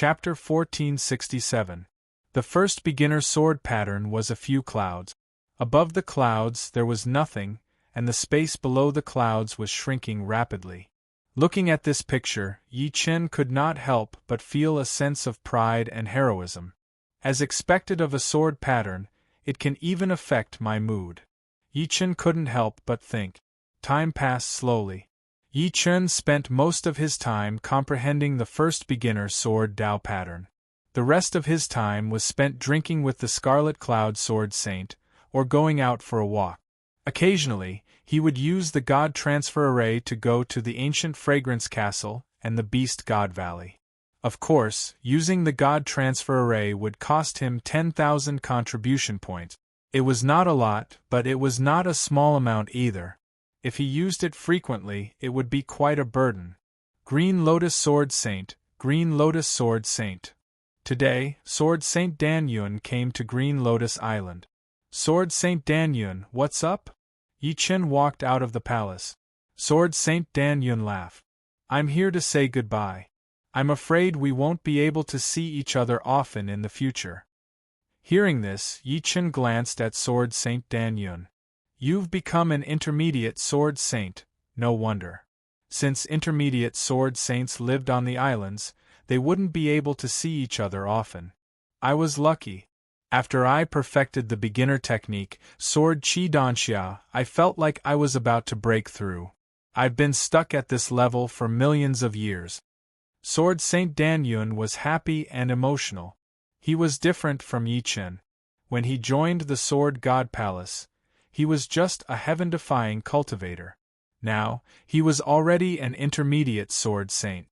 Chapter 1467. The first beginner sword pattern was a few clouds. Above the clouds there was nothing, and the space below the clouds was shrinking rapidly. Looking at this picture, Yi Chen could not help but feel a sense of pride and heroism. As expected of a sword pattern, it can even affect my mood. Yi Chen couldn't help but think. Time passed slowly. Yi Chen spent most of his time comprehending the first beginner sword Dao pattern. The rest of his time was spent drinking with the Scarlet Cloud Sword Saint, or going out for a walk. Occasionally, he would use the God Transfer Array to go to the ancient Fragrance Castle and the Beast God Valley. Of course, using the God Transfer Array would cost him 10,000 contribution points. It was not a lot, but it was not a small amount either. If he used it frequently, it would be quite a burden. Green Lotus Sword Saint, Green Lotus Sword Saint. Today, Sword Saint Dan Yun came to Green Lotus Island. Sword Saint Dan Yun, what's up? Yi Chen walked out of the palace. Sword Saint Dan Yun laughed. I'm here to say goodbye. I'm afraid we won't be able to see each other often in the future. Hearing this, Yi Chen glanced at Sword Saint Dan Yun. You've become an intermediate sword saint, no wonder. Since intermediate sword saints lived on the islands, they wouldn't be able to see each other often. I was lucky. After I perfected the beginner technique, Sword Qi Danxia, I felt like I was about to break through. I've been stuck at this level for millions of years. Sword Saint Dan Yun was happy and emotional. He was different from Yi Chen. When he joined the Sword God Palace, he was just a heaven-defying cultivator. Now, he was already an intermediate sword saint.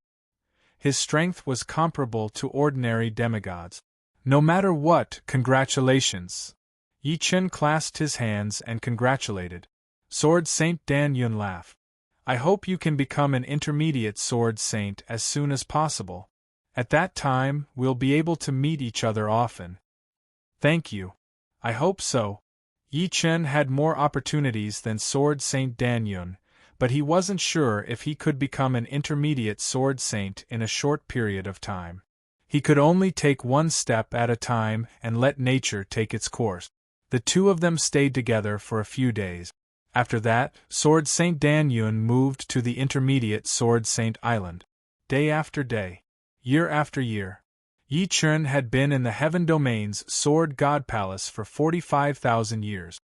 His strength was comparable to ordinary demigods. No matter what, congratulations! Yi Chen clasped his hands and congratulated. Sword Saint Dan Yun laughed. I hope you can become an intermediate sword saint as soon as possible. At that time, we'll be able to meet each other often. Thank you. I hope so. Yi Chen had more opportunities than Sword Saint Dan Yun, but he wasn't sure if he could become an intermediate sword saint in a short period of time. He could only take one step at a time and let nature take its course. The two of them stayed together for a few days. After that, Sword Saint Dan Yun moved to the intermediate Sword Saint Island. Day after day, year after year, Yi Chen had been in the Heaven Domain's Sword God Palace for 45,000 years.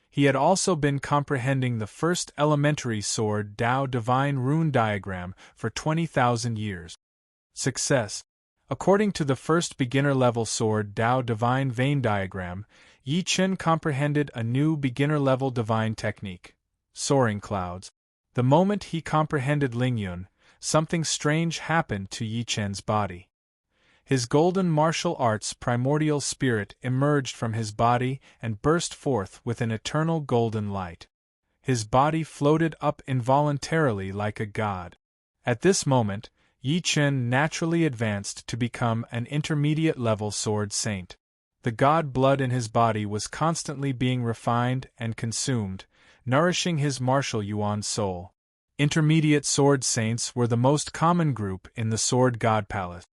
He had also been comprehending the first elementary sword Dao Divine Rune Diagram for 20,000 years. Success. According to the first beginner-level sword Dao Divine Vein Diagram, Yi Chen comprehended a new beginner-level divine technique, Soaring Clouds. The moment he comprehended Lingyun, something strange happened to Yi Chen's body. His golden martial arts primordial spirit emerged from his body and burst forth with an eternal golden light. His body floated up involuntarily like a god. At this moment, Yi Chen naturally advanced to become an intermediate-level sword saint. The god blood in his body was constantly being refined and consumed, nourishing his martial yuan soul. Intermediate sword saints were the most common group in the Sword God Palace.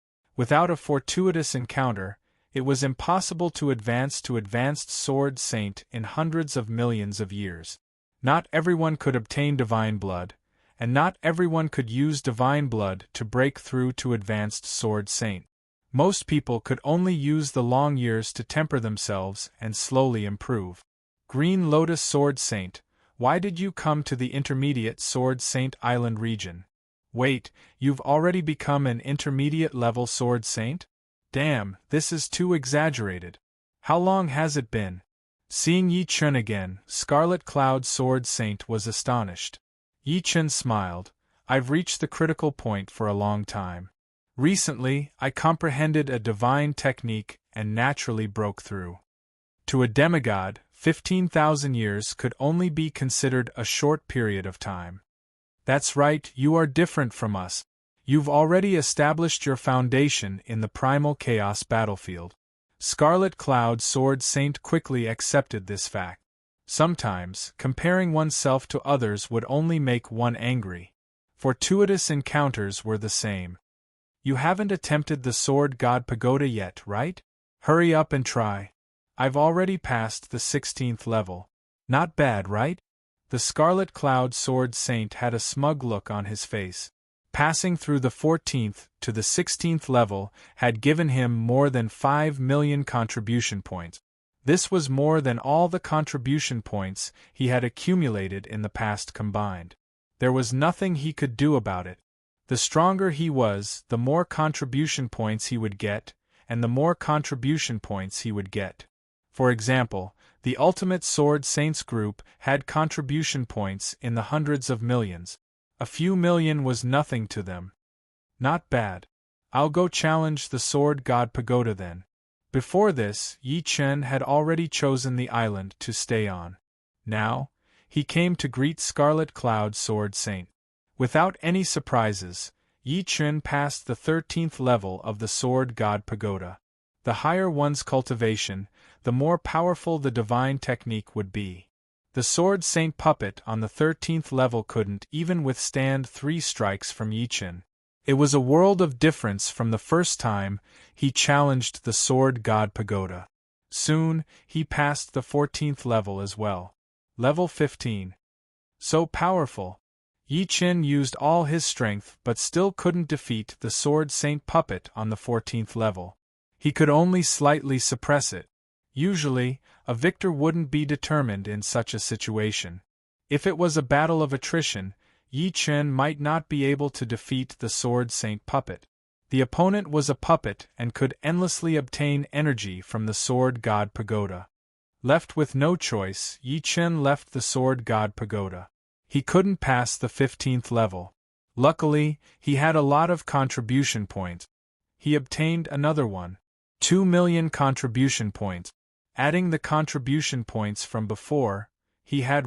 Without a fortuitous encounter, it was impossible to advance to advanced sword saint in hundreds of millions of years. Not everyone could obtain divine blood, and not everyone could use divine blood to break through to advanced sword saint. Most people could only use the long years to temper themselves and slowly improve. Green Lotus Sword Saint, why did you come to the intermediate Sword Saint Island region? Wait, you've already become an intermediate-level sword saint? Damn, this is too exaggerated. How long has it been? Seeing Yi Chen again, Scarlet Cloud Sword Saint was astonished. Yi Chen smiled. I've reached the critical point for a long time. Recently, I comprehended a divine technique and naturally broke through. To a demigod, 15,000 years could only be considered a short period of time. That's right, you are different from us. You've already established your foundation in the primal chaos battlefield. Scarlet Cloud Sword Saint quickly accepted this fact. Sometimes, comparing oneself to others would only make one angry. Fortuitous encounters were the same. You haven't attempted the Sword God Pagoda yet, right? Hurry up and try. I've already passed the 16th level. Not bad, right? The Scarlet Cloud Sword Saint had a smug look on his face. Passing through the 14th to the 16th level had given him more than 5 million contribution points. This was more than all the contribution points he had accumulated in the past combined. There was nothing he could do about it. The stronger he was, the more contribution points he would get, and the more contribution points he would get. For example, the Ultimate Sword Saints group had contribution points in the hundreds of millions. A few million was nothing to them. Not bad. I'll go challenge the Sword God Pagoda then. Before this, Yi Chen had already chosen the island to stay on. Now, he came to greet Scarlet Cloud Sword Saint. Without any surprises, Yi Chen passed the 13th level of the Sword God Pagoda. The higher one's cultivation, the more powerful the divine technique would be. The Sword Saint puppet on the 13th level couldn't even withstand 3 strikes from Yi Chen. It was a world of difference from the first time he challenged the Sword God Pagoda. Soon, he passed the 14th level as well. Level 15. So powerful. Yi Chen used all his strength but still couldn't defeat the Sword Saint puppet on the 14th level. He could only slightly suppress it. Usually, a victor wouldn't be determined in such a situation. If it was a battle of attrition, Yi Chen might not be able to defeat the Sword Saint puppet. The opponent was a puppet and could endlessly obtain energy from the Sword God Pagoda. Left with no choice, Yi Chen left the Sword God Pagoda. He couldn't pass the 15th level. Luckily, he had a lot of contribution points. He obtained another one. 2 million contribution points. Adding the contribution points from before, he had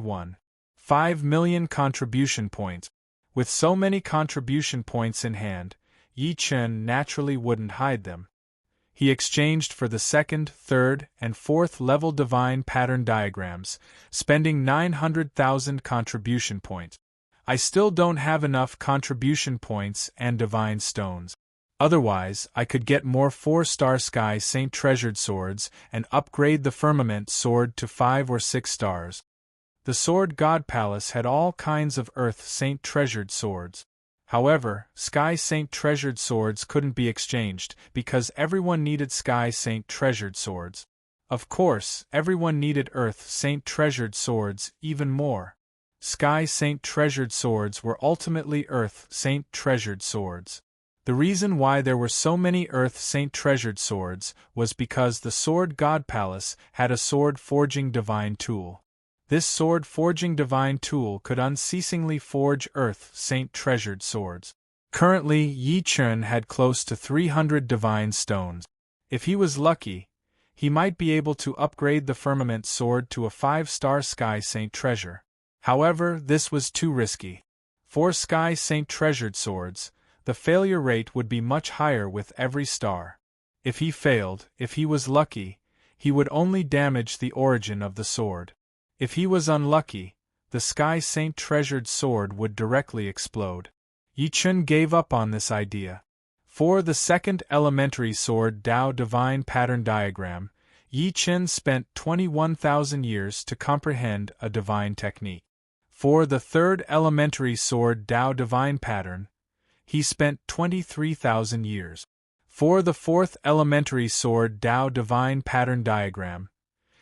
5 million contribution points. With so many contribution points in hand, Yi Chen naturally wouldn't hide them. He exchanged for the 2nd, 3rd, and 4th level divine pattern diagrams, spending 900,000 contribution points. I still don't have enough contribution points and divine stones. Otherwise, I could get more 4-star Sky Saint treasured swords and upgrade the Firmament sword to 5 or 6 stars. The Sword God Palace had all kinds of Earth Saint treasured swords. However, Sky Saint treasured swords couldn't be exchanged because everyone needed Sky Saint treasured swords. Of course, everyone needed Earth Saint treasured swords even more. Sky Saint treasured swords were ultimately Earth Saint treasured swords. The reason why there were so many Earth Saint treasured swords was because the Sword God Palace had a sword forging divine tool. This sword forging divine tool could unceasingly forge Earth Saint treasured swords. Currently, Yi Chen had close to 300 divine stones. If he was lucky, he might be able to upgrade the Firmament sword to a 5-star Sky Saint treasure. However, this was too risky. For Sky Saint treasured swords, the failure rate would be much higher with every star. If he failed, if he was lucky, he would only damage the origin of the sword. If he was unlucky, the Sky Saint treasured sword would directly explode. Yi Chen gave up on this idea. For the 2nd elementary sword Dao Divine Pattern Diagram, Yi Chen spent 21,000 years to comprehend a divine technique. For the 3rd elementary sword Dao Divine Pattern, he spent 23,000 years. For the 4th elementary sword Dao Divine Pattern Diagram,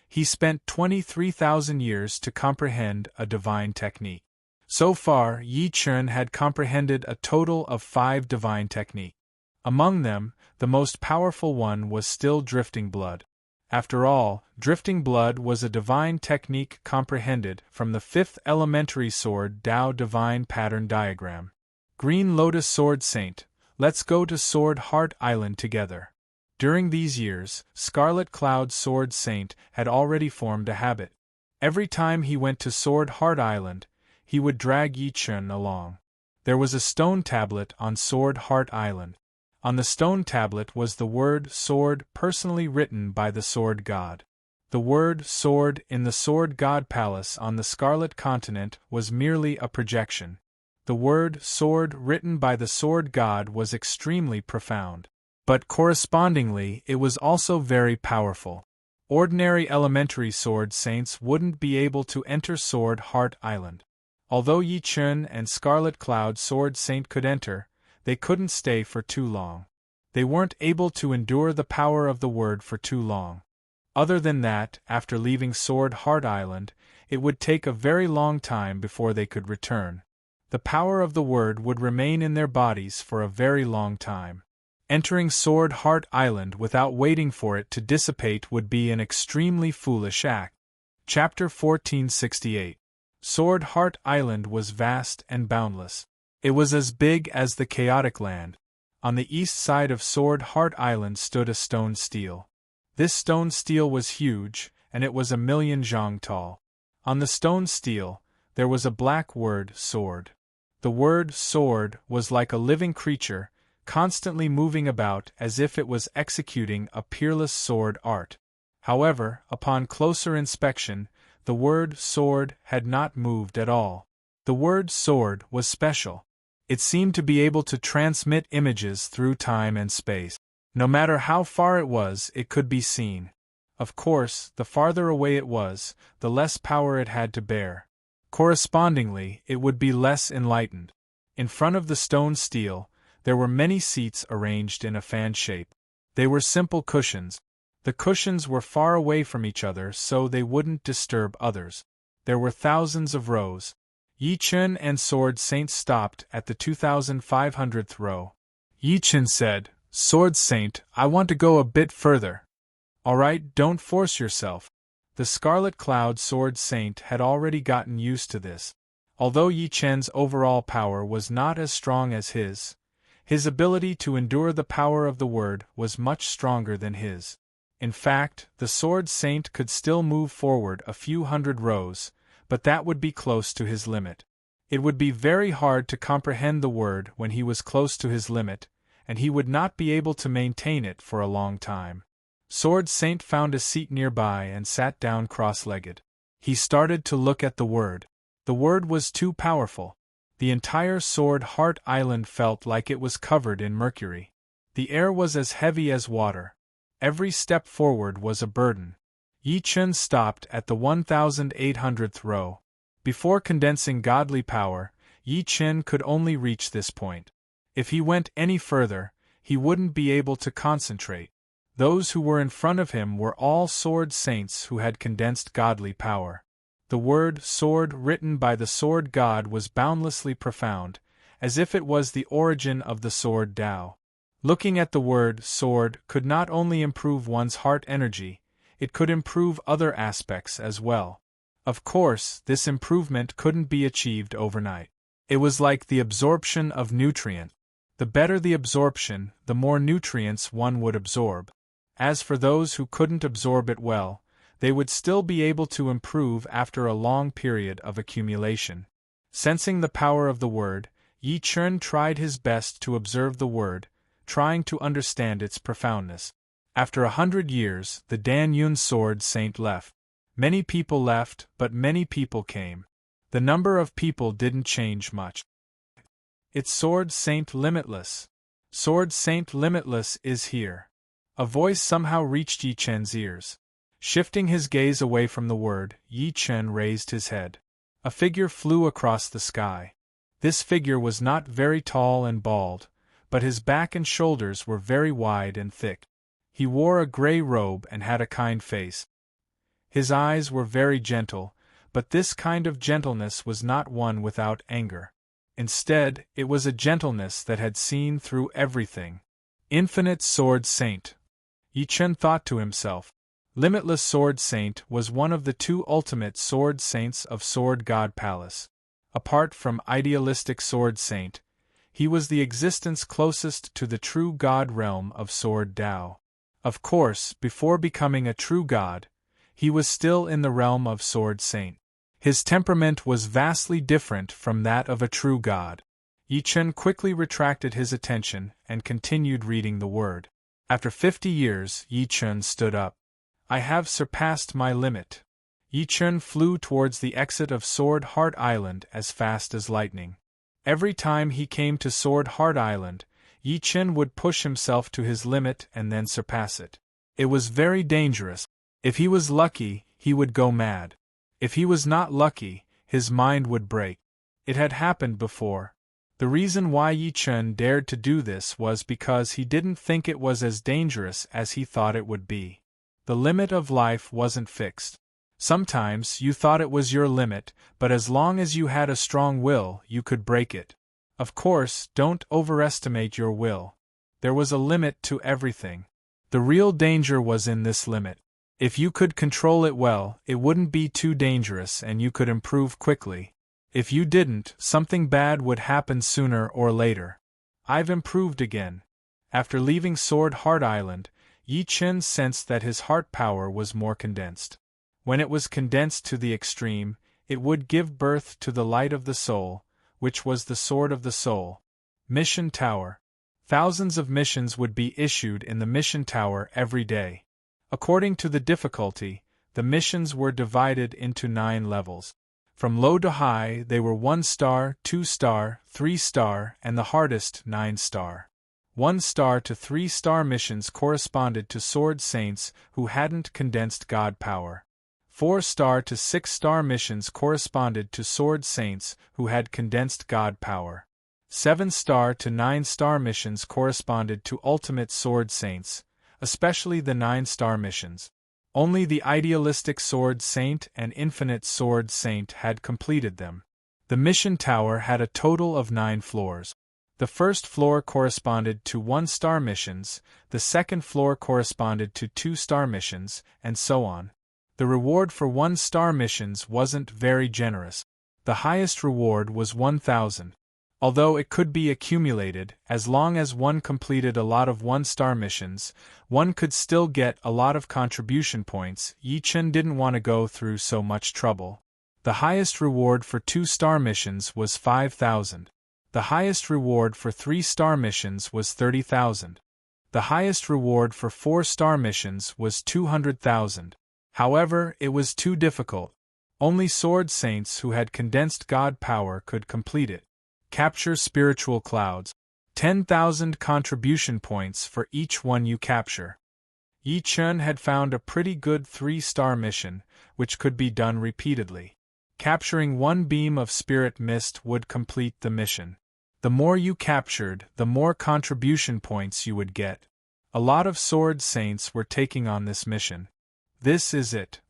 he spent 23,000 years to comprehend a divine technique. So far, Yi Chen had comprehended a total of 5 divine techniques. Among them, the most powerful one was still Drifting Blood. After all, Drifting Blood was a divine technique comprehended from the 5th elementary sword Dao Divine Pattern Diagram. Green Lotus Sword Saint, let's go to Sword Heart Island together. During these years, Scarlet Cloud Sword Saint had already formed a habit. Every time he went to Sword Heart Island, he would drag Yi Chen along. There was a stone tablet on Sword Heart Island. On the stone tablet was the word sword personally written by the Sword God. The word sword in the Sword God Palace on the Scarlet Continent was merely a projection. The word sword written by the sword god was extremely profound. But correspondingly, it was also very powerful. Ordinary elementary sword saints wouldn't be able to enter Sword Heart Island. Although Yi Chun and Scarlet Cloud Sword Saint could enter, they couldn't stay for too long. They weren't able to endure the power of the word for too long. Other than that, after leaving Sword Heart Island, it would take a very long time before they could return. The power of the word would remain in their bodies for a very long time. Entering Sword Heart Island without waiting for it to dissipate would be an extremely foolish act. Chapter 1468. Sword Heart Island was vast and boundless. It was as big as the chaotic land. On the east side of Sword Heart Island stood a stone stele. This stone stele was huge, and it was 1,000,000 zhang tall. On the stone stele, there was a black word, sword. The word sword was like a living creature, constantly moving about as if it was executing a peerless sword art. However, upon closer inspection, the word sword had not moved at all. The word sword was special. It seemed to be able to transmit images through time and space. No matter how far it was, it could be seen. Of course, the farther away it was, the less power it had to bear. Correspondingly, it would be less enlightened. In front of the stone stele, there were many seats arranged in a fan shape. They were simple cushions. The cushions were far away from each other so they wouldn't disturb others. There were thousands of rows. Yi Chun and Sword Saint stopped at the 2,500th row. Yi Chun said, "Sword Saint, I want to go a bit further." "All right, don't force yourself." The Scarlet Cloud Sword Saint had already gotten used to this. Although Yi Chun's overall power was not as strong as his ability to endure the power of the word was much stronger than his. In fact, the Sword Saint could still move forward a few hundred rows, but that would be close to his limit. It would be very hard to comprehend the word when he was close to his limit, and he would not be able to maintain it for a long time. Sword Saint found a seat nearby and sat down cross-legged. He started to look at the word. The word was too powerful. The entire Sword Heart Island felt like it was covered in mercury. The air was as heavy as water. Every step forward was a burden. Yi Chun stopped at the 1,800th row. Before condensing godly power, Yi Chun could only reach this point. If he went any further, he wouldn't be able to concentrate. Those who were in front of him were all sword saints who had condensed godly power. The word sword written by the sword god was boundlessly profound, as if it was the origin of the sword Tao. Looking at the word sword could not only improve one's heart energy, it could improve other aspects as well. Of course, this improvement couldn't be achieved overnight. It was like the absorption of nutrients. The better the absorption, the more nutrients one would absorb. As for those who couldn't absorb it well, they would still be able to improve after a long period of accumulation. Sensing the power of the word, Yi Chun tried his best to observe the word, trying to understand its profoundness. After 100 years, the Dan Yun Sword Saint left. Many people left, but many people came. The number of people didn't change much. It's Sword Saint Limitless. Sword Saint Limitless is here. A voice somehow reached Yi Chun's ears. Shifting his gaze away from the word, Yi Chun raised his head. A figure flew across the sky. This figure was not very tall and bald, but his back and shoulders were very wide and thick. He wore a gray robe and had a kind face. His eyes were very gentle, but this kind of gentleness was not one without anger. Instead, it was a gentleness that had seen through everything. Infinite Sword Saint. Yi Chun thought to himself. Limitless Sword Saint was one of the two ultimate Sword Saints of Sword God Palace. Apart from idealistic Sword Saint, he was the existence closest to the true God realm of Sword Tao. Of course, before becoming a true God, he was still in the realm of Sword Saint. His temperament was vastly different from that of a true God. Yi Chun quickly retracted his attention and continued reading the word. After 50 years, Yi Chun stood up. I have surpassed my limit. Yi Chun flew towards the exit of Sword Heart Island as fast as lightning. Every time he came to Sword Heart Island, Yi Chen would push himself to his limit and then surpass it. It was very dangerous. If he was lucky, he would go mad. If he was not lucky, his mind would break. It had happened before. The reason why Yi Chen dared to do this was because he didn't think it was as dangerous as he thought it would be. The limit of life wasn't fixed. Sometimes you thought it was your limit, but as long as you had a strong will, you could break it. Of course, don't overestimate your will. There was a limit to everything. The real danger was in this limit. If you could control it well, it wouldn't be too dangerous and you could improve quickly. If you didn't, something bad would happen sooner or later. I've improved again. After leaving Sword Heart Island, Yi Chen sensed that his heart power was more condensed. When it was condensed to the extreme, it would give birth to the light of the soul, which was the sword of the soul. Mission Tower. Thousands of missions would be issued in the Mission Tower every day. According to the difficulty, the missions were divided into 9 levels. From low to high, they were 1 star, 2 star, 3 star, and the hardest 9 star. 1 star to 3 star missions corresponded to sword saints who hadn't condensed God power. 4 star to 6 star missions corresponded to sword saints who had condensed God power. 7 star to 9 star missions corresponded to ultimate sword saints, especially the 9 star missions. Only the idealistic sword saint and infinite sword saint had completed them. The mission tower had a total of 9 floors. The first floor corresponded to 1 star missions, the second floor corresponded to 2 star missions, and so on. The reward for 1 star missions wasn't very generous. The highest reward was 1,000. Although it could be accumulated, as long as one completed a lot of 1 star missions, one could still get a lot of contribution points. Yi Chen didn't want to go through so much trouble. The highest reward for 2 star missions was 5,000. The highest reward for 3 star missions was 30,000. The highest reward for 4 star missions was 200,000. However, it was too difficult. Only sword saints who had condensed God power could complete it. Capture spiritual clouds. 10,000 contribution points for each one you capture. Yi Chen had found a pretty good 3-star mission, which could be done repeatedly. Capturing 1 beam of spirit mist would complete the mission. The more you captured, the more contribution points you would get. A lot of sword saints were taking on this mission. This is it.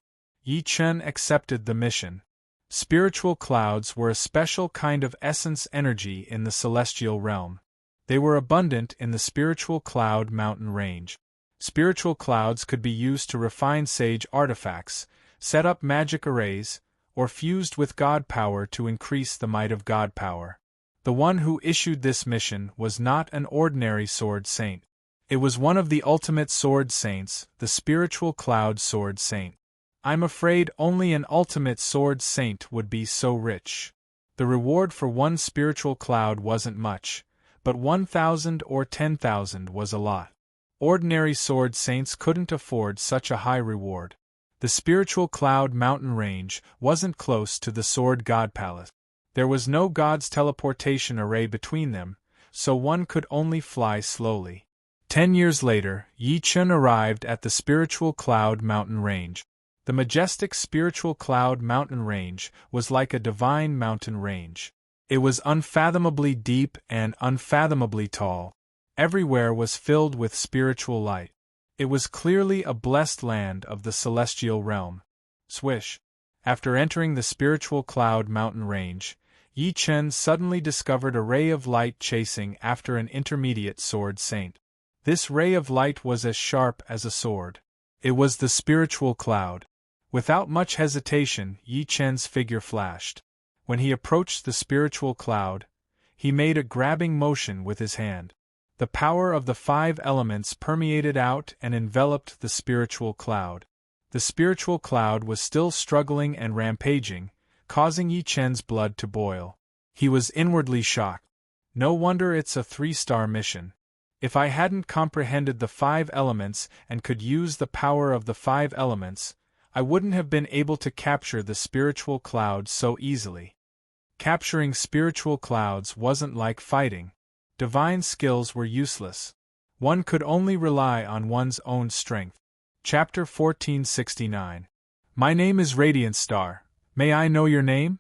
Yi Chen accepted the mission. Spiritual clouds were a special kind of essence energy in the celestial realm. They were abundant in the spiritual cloud mountain range. Spiritual clouds could be used to refine sage artifacts, set up magic arrays, or fused with God power to increase the might of God power. The one who issued this mission was not an ordinary sword saint. It was one of the ultimate sword saints, the spiritual cloud sword saint. I'm afraid only an ultimate sword saint would be so rich. The reward for 1 spiritual cloud wasn't much, but 1,000 or 10,000 was a lot. Ordinary sword saints couldn't afford such a high reward. The spiritual cloud mountain range wasn't close to the sword god palace. There was no god's teleportation array between them, so one could only fly slowly. 10 years later, Yi Chen arrived at the spiritual cloud mountain range. The majestic spiritual cloud mountain range was like a divine mountain range. It was unfathomably deep and unfathomably tall. Everywhere was filled with spiritual light. It was clearly a blessed land of the celestial realm. Swish! After entering the spiritual cloud mountain range, Yi Chen suddenly discovered a ray of light chasing after an intermediate sword saint. This ray of light was as sharp as a sword. It was the spiritual cloud. Without much hesitation, Yi Chen's figure flashed. When he approached the spiritual cloud, he made a grabbing motion with his hand. The power of the 5 elements permeated out and enveloped the spiritual cloud. The spiritual cloud was still struggling and rampaging, causing Yi Chen's blood to boil. He was inwardly shocked. No wonder it's a 3-star mission. If I hadn't comprehended the 5 elements and could use the power of the 5 elements, I wouldn't have been able to capture the spiritual cloud so easily. Capturing spiritual clouds wasn't like fighting. Divine skills were useless. One could only rely on one's own strength. Chapter 1469. My name is Radiant Star. May I know your name?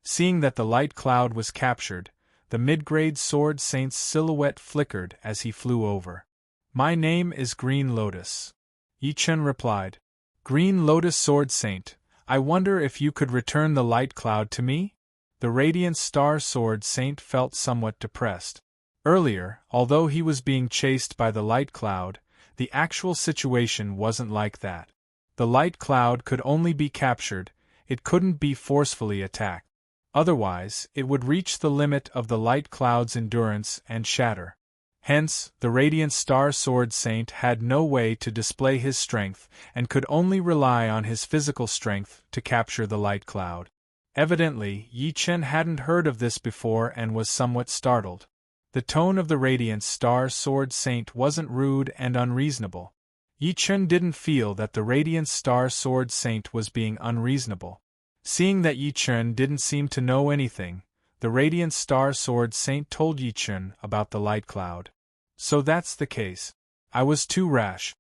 Seeing that the light cloud was captured, the mid-grade sword saint's silhouette flickered as he flew over. My name is Green Lotus. Yi Chen replied. Green Lotus Sword Saint, I wonder if you could return the light cloud to me? The Radiant Star Sword Saint felt somewhat depressed. Earlier, although he was being chased by the light cloud, the actual situation wasn't like that. The light cloud could only be captured, it couldn't be forcefully attacked. Otherwise, it would reach the limit of the light cloud's endurance and shatter. Hence, the Radiant Star Sword Saint had no way to display his strength and could only rely on his physical strength to capture the light cloud. Evidently, Yi Chen hadn't heard of this before and was somewhat startled. The tone of the Radiant Star Sword Saint wasn't rude and unreasonable. Yi Chen didn't feel that the Radiant Star Sword Saint was being unreasonable. Seeing that Yi Chen didn't seem to know anything, the Radiant Star Sword Saint told Yi Chen about the light cloud. So that's the case. I was too rash.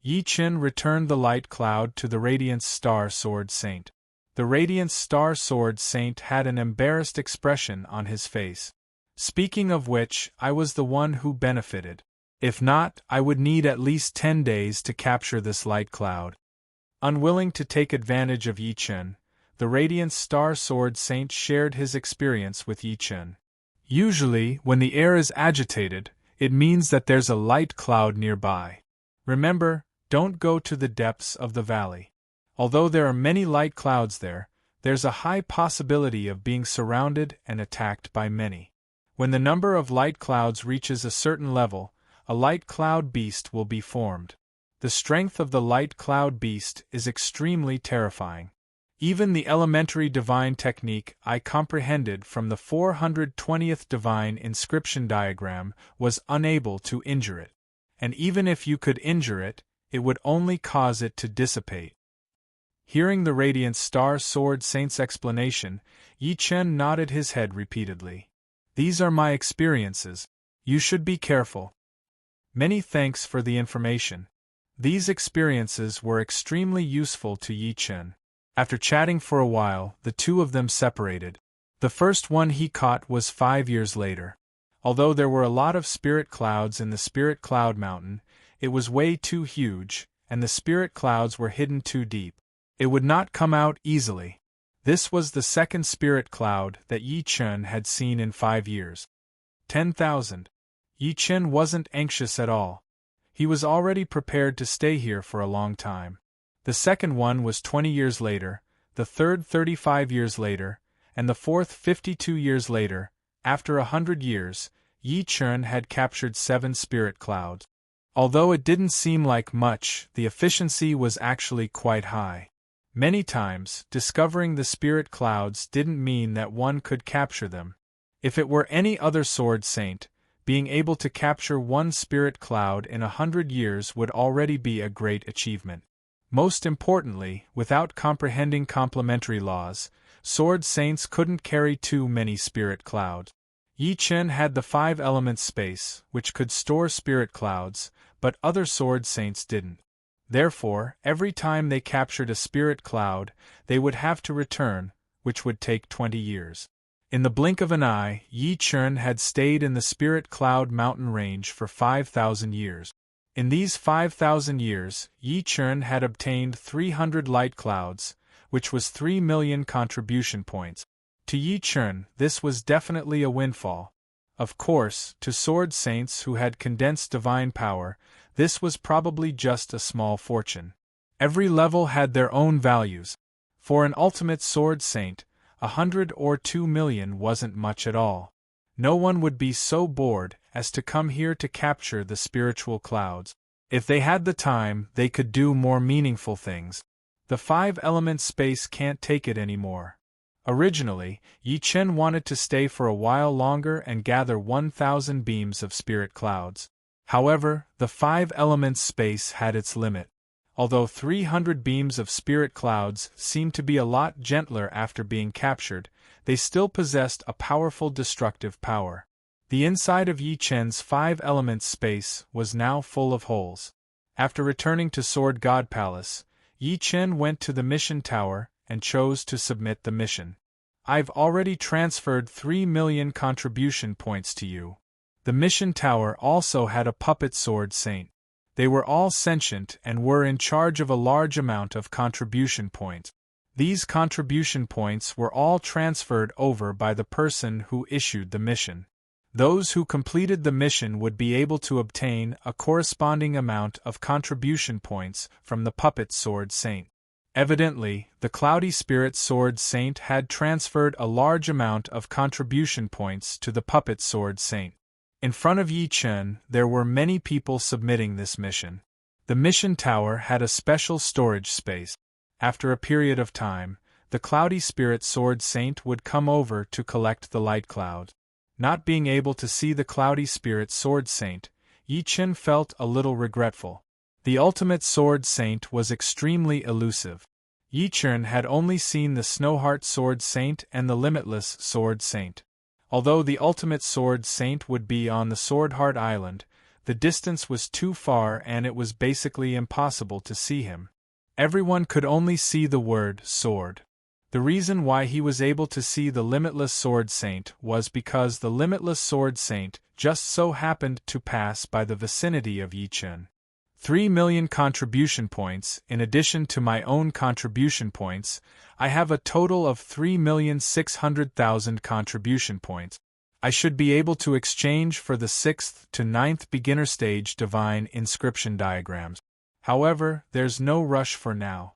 Yi Chen returned the light cloud to the Radiant Star Sword Saint. The Radiant Star Sword Saint had an embarrassed expression on his face. Speaking of which, I was the one who benefited. If not, I would need at least 10 days to capture this light cloud. Unwilling to take advantage of Yi Chen, the Radiant Star Sword Saint shared his experience with Yi Chen. Usually, when the air is agitated, it means that there's a light cloud nearby. Remember, don't go to the depths of the valley. Although there are many light clouds there, there's a high possibility of being surrounded and attacked by many. When the number of light clouds reaches a certain level, a light cloud beast will be formed. The strength of the light cloud beast is extremely terrifying. Even the elementary divine technique I comprehended from the 420th divine inscription diagram was unable to injure it. And even if you could injure it, it would only cause it to dissipate. Hearing the Radiant Star Sword Saint's explanation, Yi Chen nodded his head repeatedly. These are my experiences. You should be careful. Many thanks for the information. These experiences were extremely useful to Yi Chen. After chatting for a while, the two of them separated. The first one he caught was 5 years later. Although there were a lot of spirit clouds in the Spirit Cloud Mountain, it was way too huge, and the spirit clouds were hidden too deep. It would not come out easily. This was the second spirit cloud that Yi Chen had seen in 5 years. 10,000. Yi Chen wasn't anxious at all. He was already prepared to stay here for a long time. The second one was 20 years later, the third 35 years later, and the fourth 52 years later. After 100 years, Yi Chen had captured 7 spirit clouds. Although it didn't seem like much, the efficiency was actually quite high. Many times, discovering the spirit clouds didn't mean that one could capture them. If it were any other sword saint, being able to capture 1 spirit cloud in 100 years would already be a great achievement. Most importantly, without comprehending complementary laws, sword saints couldn't carry too many spirit clouds. Yi Chen had the 5-element space, which could store spirit clouds, but other sword saints didn't. Therefore, every time they captured a spirit cloud, they would have to return, which would take 20 years. In the blink of an eye, Yi Chen had stayed in the Spirit Cloud mountain range for 5,000 years. In these 5,000 years, Yi Chen had obtained 300 light clouds, which was 3 million contribution points. To Yi Chen, this was definitely a windfall. Of course, to sword saints who had condensed divine power, this was probably just a small fortune. Every level had their own values. For an ultimate sword saint, 100 or 2 million wasn't much at all. No one would be so bored as to come here to capture the spiritual clouds. If they had the time, they could do more meaningful things. The 5-element space can't take it anymore. Originally, Yi Chen wanted to stay for a while longer and gather 1,000 beams of spirit clouds. However, the 5-element space had its limit. Although 300 beams of spirit clouds seemed to be a lot gentler after being captured, they still possessed a powerful destructive power. The inside of Yi Chen's 5-element space was now full of holes. After returning to Sword God Palace, Yi Chen went to the mission tower and chose to submit the mission. I've already transferred 3 million contribution points to you. The mission tower also had a puppet sword saint. They were all sentient and were in charge of a large amount of contribution points. These contribution points were all transferred over by the person who issued the mission. Those who completed the mission would be able to obtain a corresponding amount of contribution points from the puppet sword saint. Evidently, the Cloudy Spirit Sword Saint had transferred a large amount of contribution points to the puppet sword saint. In front of Yi Chen, there were many people submitting this mission. The mission tower had a special storage space. After a period of time, the Cloudy Spirit Sword Saint would come over to collect the light cloud. Not being able to see the Cloudy Spirit Sword Saint, Yi Chen felt a little regretful. The Ultimate Sword Saint was extremely elusive. Yi Chen had only seen the Snowheart Sword Saint and the Limitless Sword Saint. Although the Ultimate Sword Saint would be on the Swordheart Island, the distance was too far and it was basically impossible to see him. Everyone could only see the word sword. The reason why he was able to see the Limitless Sword Saint was because the Limitless Sword Saint just so happened to pass by the vicinity of Yi Chen. 3 million contribution points. In addition to my own contribution points, I have a total of 3,600,000 contribution points. I should be able to exchange for the 6th to 9th beginner stage divine inscription diagrams. However, there's no rush for now.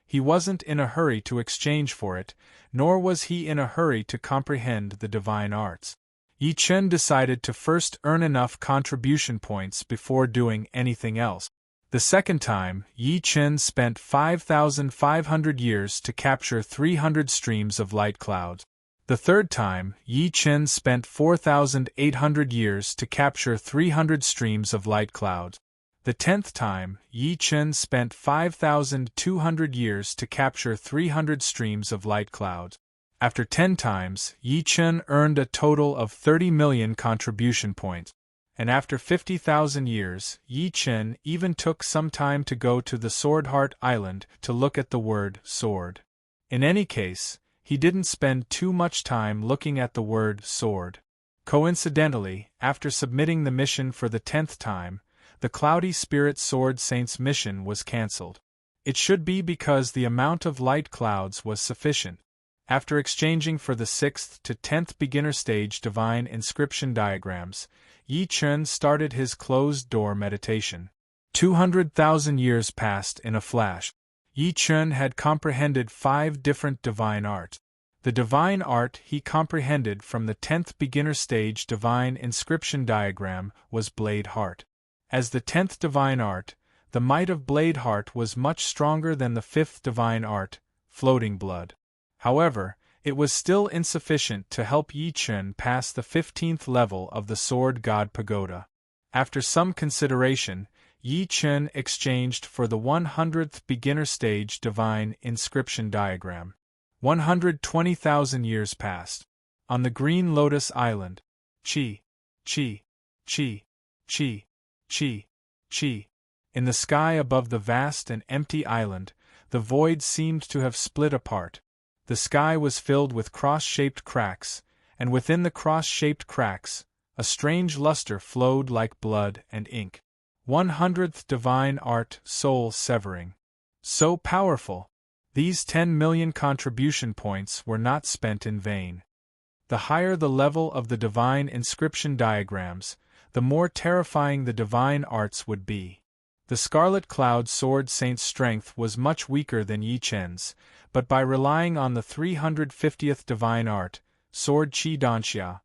He wasn't in a hurry to exchange for it, nor was he in a hurry to comprehend the divine arts. Yi Chen decided to first earn enough contribution points before doing anything else. The second time, Yi Chen spent 5,500 years to capture 300 streams of light clouds. The third time, Yi Chen spent 4,800 years to capture 300 streams of light clouds. The 10th time, Yi Chen spent 5,200 years to capture 300 streams of light clouds. After 10 times, Yi Chen earned a total of 30 million contribution points. And after 50,000 years, Yi Chen even took some time to go to the Swordheart Island to look at the word sword. In any case, he didn't spend too much time looking at the word sword. Coincidentally, after submitting the mission for the 10th time, the Cloudy Spirit Sword Saint's mission was cancelled. It should be because the amount of light clouds was sufficient. After exchanging for the 6th to 10th beginner stage divine inscription diagrams, Yi Chen started his closed-door meditation. 200,000 years passed in a flash. Yi Chen had comprehended 5 different divine arts. The divine art he comprehended from the 10th beginner stage divine inscription diagram was Blade Heart. As the 10th divine art, the might of Blade Heart was much stronger than the 5th divine art, Floating Blood. However, it was still insufficient to help Yi Chen pass the 15th level of the Sword God Pagoda. After some consideration, Yi Chen exchanged for the 100th beginner stage divine inscription diagram. 120,000 years passed. On the Green Lotus Island, Chi, Chi, Chi, Chi, Chi, Chi. In the sky above the vast and empty island, the void seemed to have split apart. The sky was filled with cross-shaped cracks, and within the cross-shaped cracks, a strange luster flowed like blood and ink. 100th divine art, soul severing. So powerful! These 10 million contribution points were not spent in vain. The higher the level of the divine inscription diagrams, the more terrifying the divine arts would be. The Scarlet Cloud Sword Saint's strength was much weaker than Yi Chen's, but by relying on the 350th divine art, Sword Chi Danxia,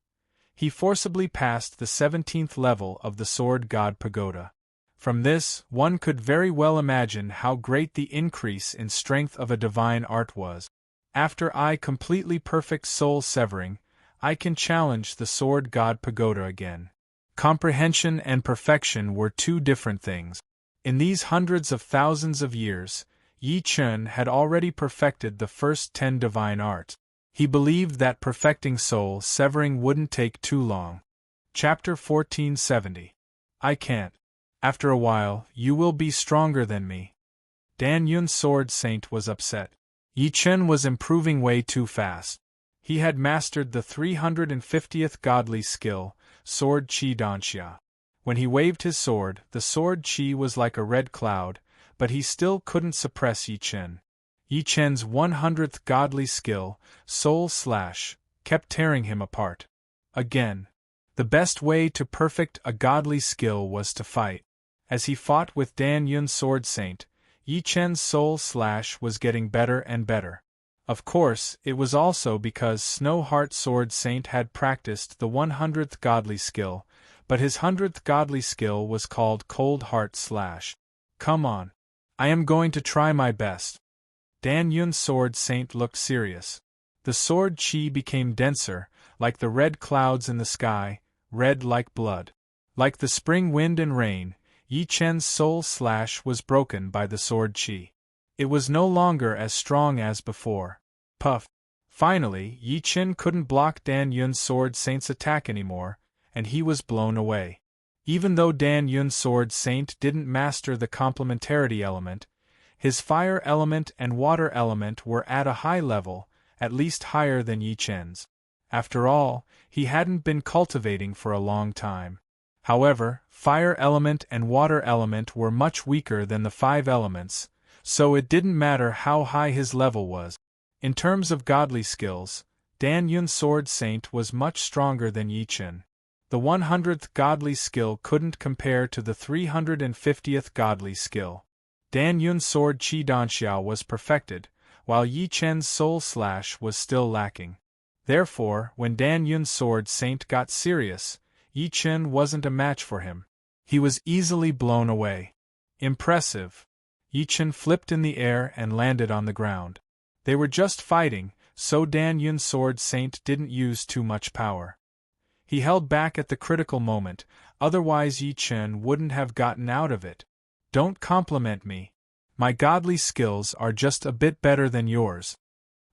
he forcibly passed the 17th level of the Sword God Pagoda. From this, one could very well imagine how great the increase in strength of a divine art was. After I completely perfect soul severing, I can challenge the Sword God Pagoda again. Comprehension and perfection were two different things. In these hundreds of thousands of years, Yi Chen had already perfected the first 10 divine arts. He believed that perfecting soul severing wouldn't take too long. Chapter 1470. I can't. After a while, you will be stronger than me. Dan Yun's sword saint was upset. Yi Chen was improving way too fast. He had mastered the 350th godly skill, Sword Qi Danxia. When he waved his sword, the sword Qi was like a red cloud, but he still couldn't suppress Yi Chen. Yi Chen's 100th godly skill, Soul Slash, kept tearing him apart. Again. The best way to perfect a godly skill was to fight. As he fought with Dan Yun's sword saint, Yi Chen's Soul Slash was getting better and better. Of course, it was also because Snow Heart Sword Saint had practiced the 100th godly skill, but his 100th godly skill was called Cold Heart Slash. Come on. I am going to try my best. Dan Yun's sword saint looked serious. The sword Qi became denser, like the red clouds in the sky, red like blood. Like the spring wind and rain, Yi Chen's Soul Slash was broken by the sword Qi. It was no longer as strong as before. Puff! Finally, Yi Chen couldn't block Dan Yun's sword saint's attack anymore, and he was blown away. Even though Dan Yun's sword saint didn't master the complementarity element, his fire element and water element were at a high level, at least higher than Yi Chen's. After all, he hadn't been cultivating for a long time. However, fire element and water element were much weaker than the 5 elements, so it didn't matter how high his level was. In terms of godly skills, Dan Yun's sword saint was much stronger than Yi Chen. The 100th godly skill couldn't compare to the 350th godly skill. Dan Yun's sword Qi Danxia was perfected, while Yi Chen's Soul Slash was still lacking. Therefore, when Dan Yun's sword saint got serious, Yi Chen wasn't a match for him. He was easily blown away. Impressive. Yi Chen flipped in the air and landed on the ground. They were just fighting, so Dan Yun's sword saint didn't use too much power. He held back at the critical moment, otherwise Yi Chen wouldn't have gotten out of it. Don't compliment me. My godly skills are just a bit better than yours.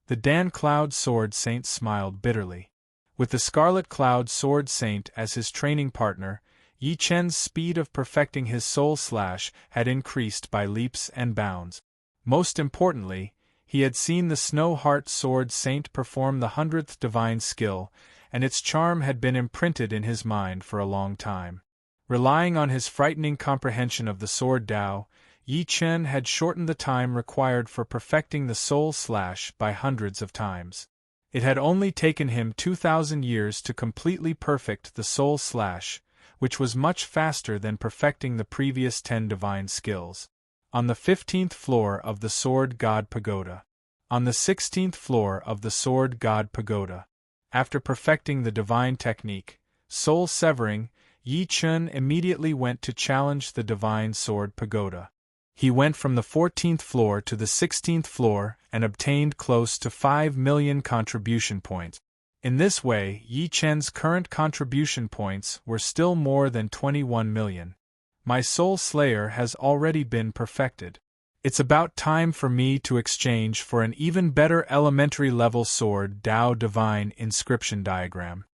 The Dan Cloud Sword Saint smiled bitterly. With the Scarlet Cloud Sword Saint as his training partner, Yi Chen's speed of perfecting his Soul Slash had increased by leaps and bounds. Most importantly, he had seen the Snow Heart Sword Saint perform the 100th divine skill, and its charm had been imprinted in his mind for a long time. Relying on his frightening comprehension of the Sword Tao, Yi Chen had shortened the time required for perfecting the Soul Slash by hundreds of times. It had only taken him 2,000 years to completely perfect the Soul Slash, which was much faster than perfecting the previous 10 divine skills. On the 15th floor of the Sword God Pagoda. On the 16th floor of the Sword God Pagoda. After perfecting the divine technique, Soul Severing, Yi Chen immediately went to challenge the Divine Sword Pagoda. He went from the 14th floor to the 16th floor and obtained close to 5 million contribution points. In this way, Yi Chen's current contribution points were still more than 21 million. My Soul Slayer has already been perfected. It's about time for me to exchange for an even better elementary level sword Tao Divine Inscription Diagram.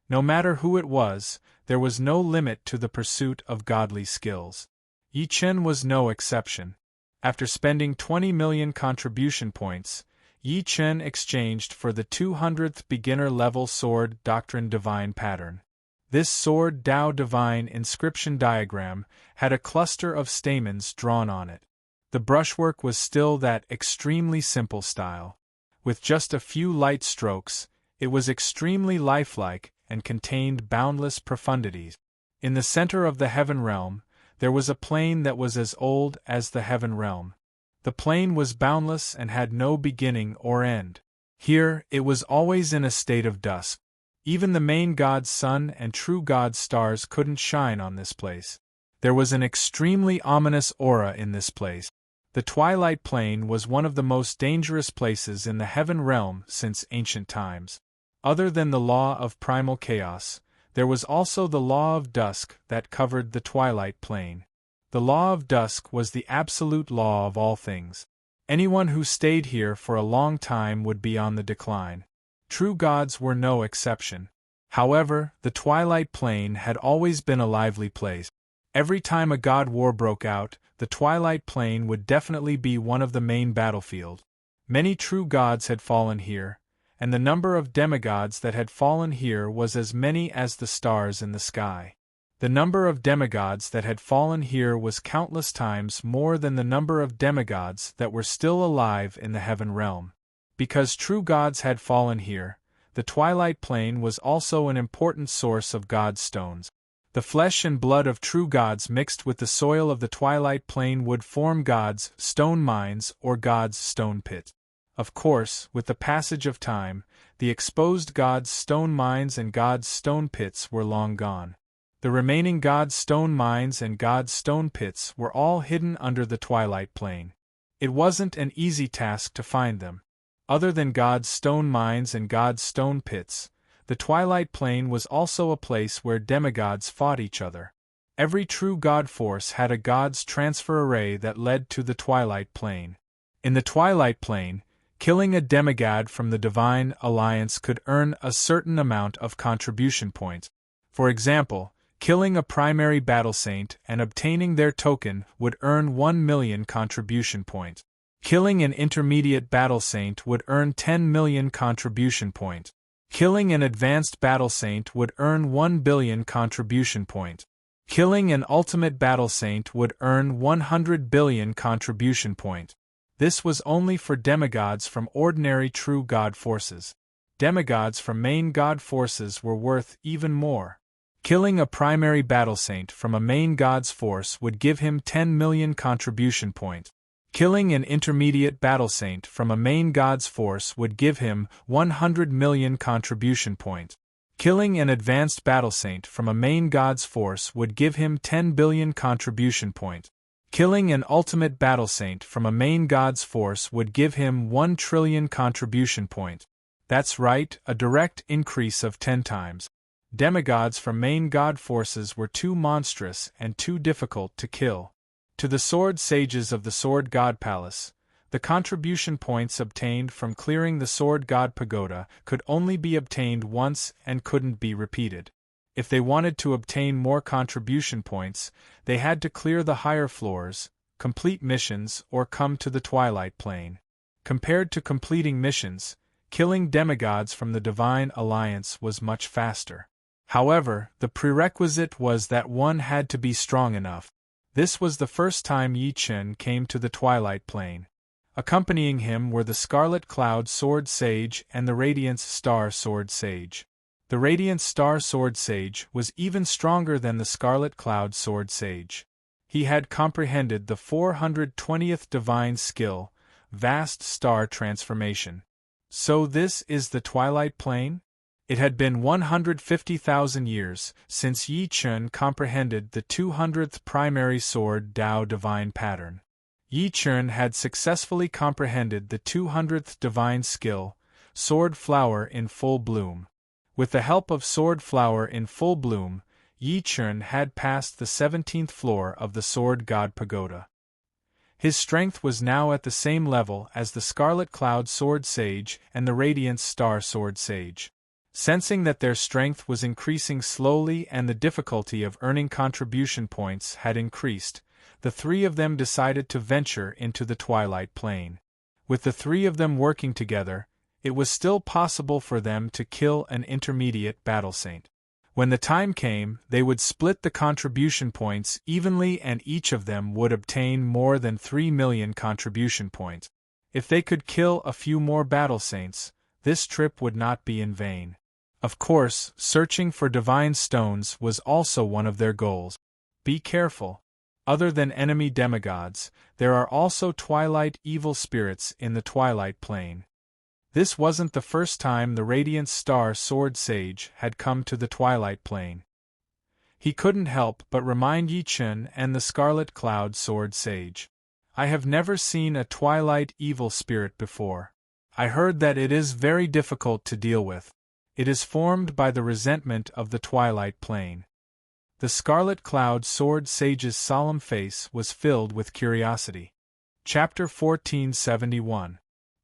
No matter who it was, there was no limit to the pursuit of godly skills. Yi Chen was no exception. After spending 20 million contribution points, Yi Chen exchanged for the 200th beginner-level Sword Doctrine Divine pattern. This Sword Tao Divine Inscription Diagram had a cluster of stamens drawn on it. The brushwork was still that extremely simple style. With just a few light strokes, it was extremely lifelike and contained boundless profundities. In the center of the Heaven Realm, there was a plane that was as old as the Heaven Realm. The plane was boundless and had no beginning or end. Here, it was always in a state of dusk. Even the main God's sun and true God's stars couldn't shine on this place. There was an extremely ominous aura in this place. The Twilight Plane was one of the most dangerous places in the Heaven Realm since ancient times. Other than the law of primal chaos, there was also the law of dusk that covered the Twilight Plane. The law of dusk was the absolute law of all things. Anyone who stayed here for a long time would be on the decline. True gods were no exception. However, the Twilight Plane had always been a lively place. Every time a god war broke out, the Twilight Plane would definitely be one of the main battlefield. Many true gods had fallen here, and the number of demigods that had fallen here was as many as the stars in the sky. The number of demigods that had fallen here was countless times more than the number of demigods that were still alive in the heaven realm. Because true gods had fallen here, the Twilight Plane was also an important source of god stones. The flesh and blood of true gods mixed with the soil of the Twilight Plane would form gods' stone mines or gods' stone pit. Of course, with the passage of time, the exposed gods' stone mines and gods' stone pits were long gone. The remaining gods' stone mines and gods' stone pits were all hidden under the Twilight Plane. It wasn't an easy task to find them. Other than gods' stone mines and gods' stone pits, the Twilight Plane was also a place where demigods fought each other. Every true god force had a god's transfer array that led to the Twilight Plane. In the Twilight Plane, killing a demigod from the Divine Alliance could earn a certain amount of contribution points. For example, killing a primary battle saint and obtaining their token would earn 1 million contribution points. Killing an intermediate battle saint would earn 10 million contribution points. Killing an advanced battle saint would earn 1 billion contribution points. Killing an ultimate battle saint would earn 100 billion contribution points. This was only for demigods from ordinary true god forces. Demigods from main god forces were worth even more. Killing a primary battle saint from a main god's force would give him 10 million contribution points. Killing an intermediate battle saint from a main god's force would give him 100 million contribution points. Killing an advanced battle saint from a main god's force would give him 10 billion contribution points. Killing an ultimate battle saint from a main god's force would give him 1 trillion contribution points. That's right, a direct increase of 10 times. Demigods from main god forces were too monstrous and too difficult to kill. To the sword sages of the Sword God Palace, the contribution points obtained from clearing the Sword God Pagoda could only be obtained once and couldn't be repeated. If they wanted to obtain more contribution points, they had to clear the higher floors, complete missions, or come to the Twilight Plane. Compared to completing missions, killing demigods from the Divine Alliance was much faster. However, the prerequisite was that one had to be strong enough. This was the first time Yi Chen came to the Twilight Plane. Accompanying him were the Scarlet Cloud Sword Sage and the Radiance Star Sword Sage. The Radiant Star Sword Sage was even stronger than the Scarlet Cloud Sword Sage. He had comprehended the 420th divine skill, Vast Star Transformation. So this is the Twilight Plane? It had been 150,000 years since Yi Chen comprehended the 200th primary sword Tao divine pattern. Yi Chen had successfully comprehended the 200th divine skill, Sword Flower in Full Bloom. With the help of Sword Flower in Full Bloom, Yi Chen had passed the 17th floor of the Sword God Pagoda. His strength was now at the same level as the Scarlet Cloud Sword Sage and the Radiant Star Sword Sage. Sensing that their strength was increasing slowly and the difficulty of earning contribution points had increased, the three of them decided to venture into the Twilight Plane. With the three of them working together, it was still possible for them to kill an intermediate battle saint. When the time came, they would split the contribution points evenly and each of them would obtain more than 3 million contribution points. If they could kill a few more battle saints, this trip would not be in vain. Of course, searching for divine stones was also one of their goals. Be careful. Other than enemy demigods, there are also twilight evil spirits in the Twilight Plane. This wasn't the first time the Radiant Star Sword Sage had come to the Twilight Plane. He couldn't help but remind Yi Chen and the Scarlet Cloud Sword Sage. I have never seen a twilight evil spirit before. I heard that it is very difficult to deal with. It is formed by the resentment of the Twilight Plane. The Scarlet Cloud Sword Sage's solemn face was filled with curiosity. Chapter 1471.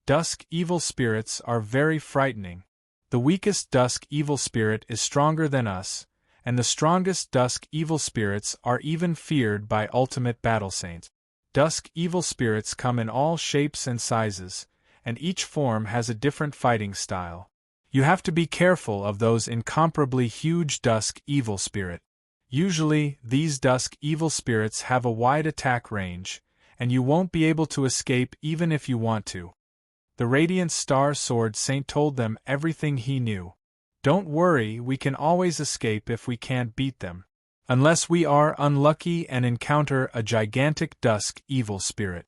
Dusk evil spirits are very frightening. The weakest dusk evil spirit is stronger than us, and the strongest dusk evil spirits are even feared by ultimate battle saints. Dusk evil spirits come in all shapes and sizes, and each form has a different fighting style. You have to be careful of those incomparably huge dusk evil spirit. Usually, these dusk evil spirits have a wide attack range, and you won't be able to escape even if you want to. The Radiant Star Sword Saint told them everything he knew. Don't worry, we can always escape if we can't beat them. Unless we are unlucky and encounter a gigantic dusk evil spirit.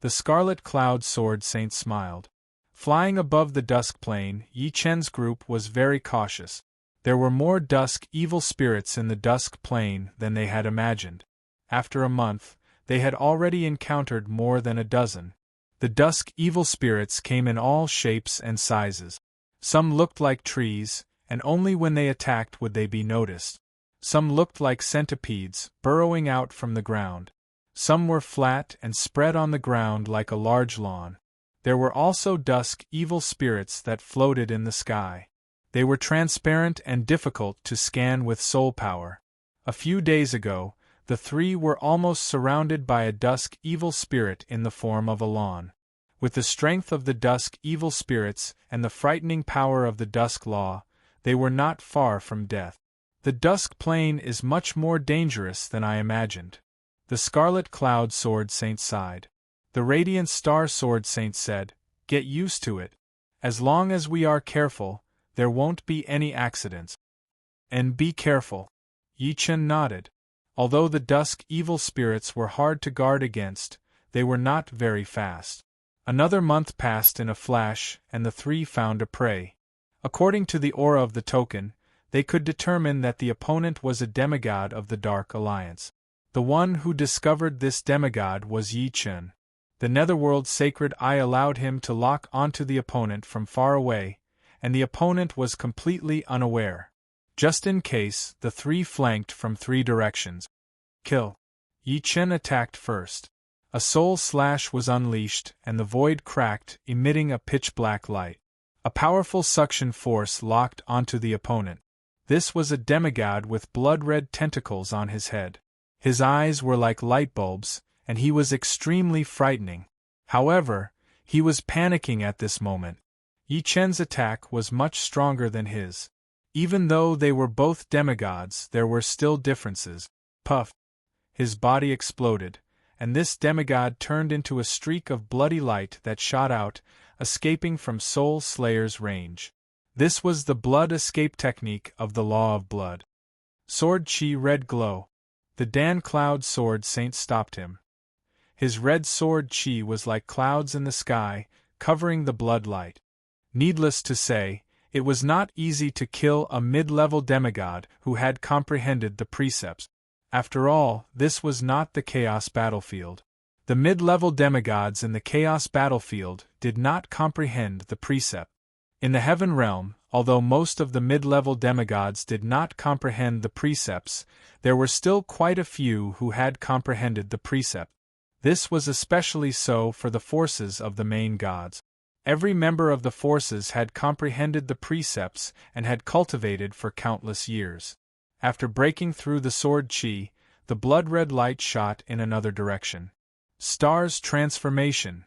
The Scarlet Cloud Sword Saint smiled. Flying above the dusk plane, Yi Chen's group was very cautious. There were more dusk evil spirits in the dusk plane than they had imagined. After a month, they had already encountered more than a dozen. The dusk evil spirits came in all shapes and sizes. Some looked like trees, and only when they attacked would they be noticed. Some looked like centipedes, burrowing out from the ground. Some were flat and spread on the ground like a large lawn. There were also dusk evil spirits that floated in the sky. They were transparent and difficult to scan with soul power. A few days ago, the three were almost surrounded by a dusk evil spirit in the form of a lawn. With the strength of the dusk evil spirits and the frightening power of the dusk law, they were not far from death. The dusk plane is much more dangerous than I imagined. The Scarlet Cloud Sword Saint sighed. The Radiant Star Sword Saint said, "Get used to it. As long as we are careful, there won't be any accidents." "And be careful." Yi Chen nodded. Although the dusk evil spirits were hard to guard against, they were not very fast. Another month passed in a flash, and the three found a prey. According to the aura of the token, they could determine that the opponent was a demigod of the Dark Alliance. The one who discovered this demigod was Yi Chen. The Netherworld's sacred eye allowed him to lock onto the opponent from far away, and the opponent was completely unaware. Just in case, the three flanked from three directions. Kill. Yi Chen attacked first. A soul slash was unleashed, and the void cracked, emitting a pitch-black light. A powerful suction force locked onto the opponent. This was a demigod with blood-red tentacles on his head. His eyes were like light bulbs, and he was extremely frightening. However, he was panicking at this moment. Yi Chen's attack was much stronger than his. Even though they were both demigods, there were still differences. Puff! His body exploded, and this demigod turned into a streak of bloody light that shot out, escaping from Soul Slayer's range. This was the blood escape technique of the Law of Blood. Sword Chi red glow. The Dan Cloud Sword Saint stopped him. His red sword chi was like clouds in the sky, covering the blood light. Needless to say, it was not easy to kill a mid-level demigod who had comprehended the precepts. After all, this was not the Chaos battlefield. The mid-level demigods in the Chaos battlefield did not comprehend the precept. In the Heaven realm, although most of the mid-level demigods did not comprehend the precepts, there were still quite a few who had comprehended the precept. This was especially so for the forces of the main gods. Every member of the forces had comprehended the precepts and had cultivated for countless years. After breaking through the sword chi, the blood-red light shot in another direction. Star's transformation.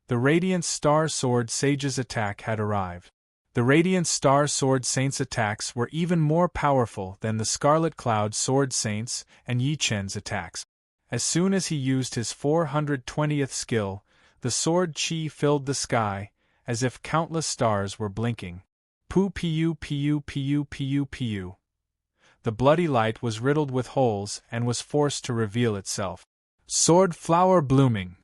The Radiant Star Sword Sage's attack had arrived. The Radiant Star Sword Saint's attacks were even more powerful than the Scarlet Cloud Sword Saint's and Yi Chen's attacks. As soon as he used his 420th skill, the sword chi filled the sky, as if countless stars were blinking. Pu pu pu pu pu pu. The bloody light was riddled with holes and was forced to reveal itself. Sword flower blooming.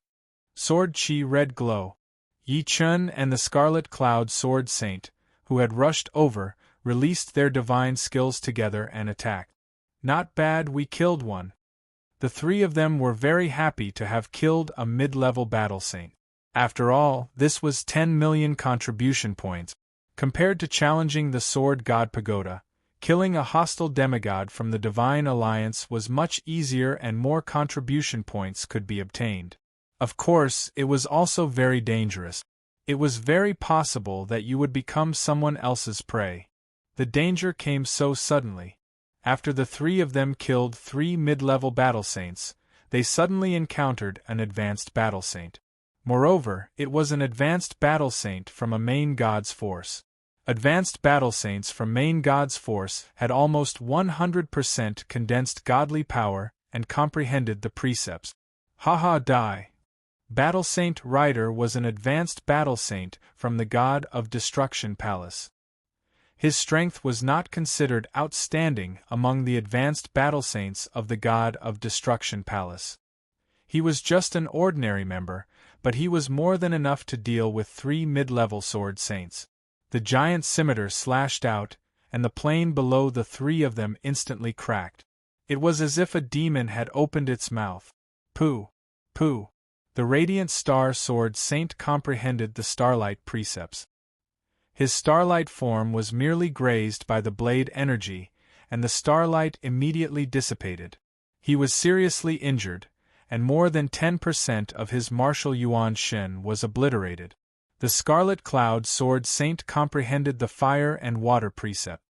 Sword chi red glow. Yi Chen and the Scarlet Cloud Sword Saint, who had rushed over, released their divine skills together and attacked. Not bad, we killed one. The three of them were very happy to have killed a mid-level battle saint. After all, this was 10 million contribution points. Compared to challenging the Sword God Pagoda, killing a hostile demigod from the Divine Alliance was much easier and more contribution points could be obtained. Of course, it was also very dangerous. It was very possible that you would become someone else's prey. The danger came so suddenly. After the three of them killed 3 mid-level battle saints, they suddenly encountered an advanced battle saint. Moreover, it was an advanced battle saint from a main god's force. Advanced battle saints from main god's force had almost 100% condensed godly power and comprehended the precepts. Haha die! Battle Saint Rider was an advanced battle saint from the god of destruction palace. His strength was not considered outstanding among the advanced battle saints of the god of destruction palace. He was just an ordinary member, but he was more than enough to deal with 3 mid-level sword saints. The giant scimitar slashed out, and the plane below the 3 of them instantly cracked. It was as if a demon had opened its mouth. Pooh! Pooh! The radiant star sword saint comprehended the starlight precepts. His starlight form was merely grazed by the blade energy, and the starlight immediately dissipated. He was seriously injured, and more than 10% of his martial yuan shen was obliterated. The Scarlet Cloud Sword Saint comprehended the fire and water precept.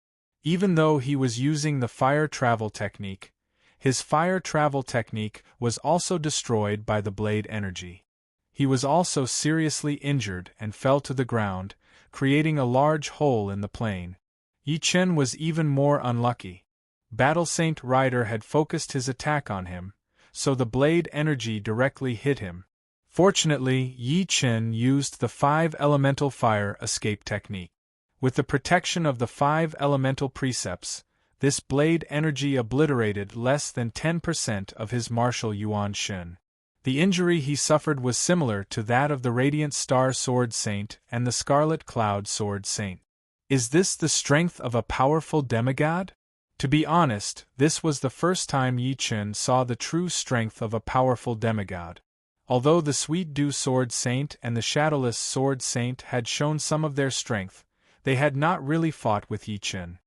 Even though he was using the fire travel technique, his fire travel technique was also destroyed by the blade energy. He was also seriously injured and fell to the ground, creating a large hole in the plane. Yi Chen was even more unlucky. Battle Saint Rider had focused his attack on him, so the blade energy directly hit him. Fortunately, Yi Chen used the 5 elemental fire escape technique. With the protection of the 5 elemental precepts, this blade energy obliterated less than 10% of his martial yuan shen. The injury he suffered was similar to that of the Radiant Star Sword Saint and the Scarlet Cloud Sword Saint. Is this the strength of a powerful demigod? To be honest, this was the first time Yi Chen saw the true strength of a powerful demigod. Although the Sweet Dew Sword Saint and the Shadowless Sword Saint had shown some of their strength, they had not really fought with Yi Chen.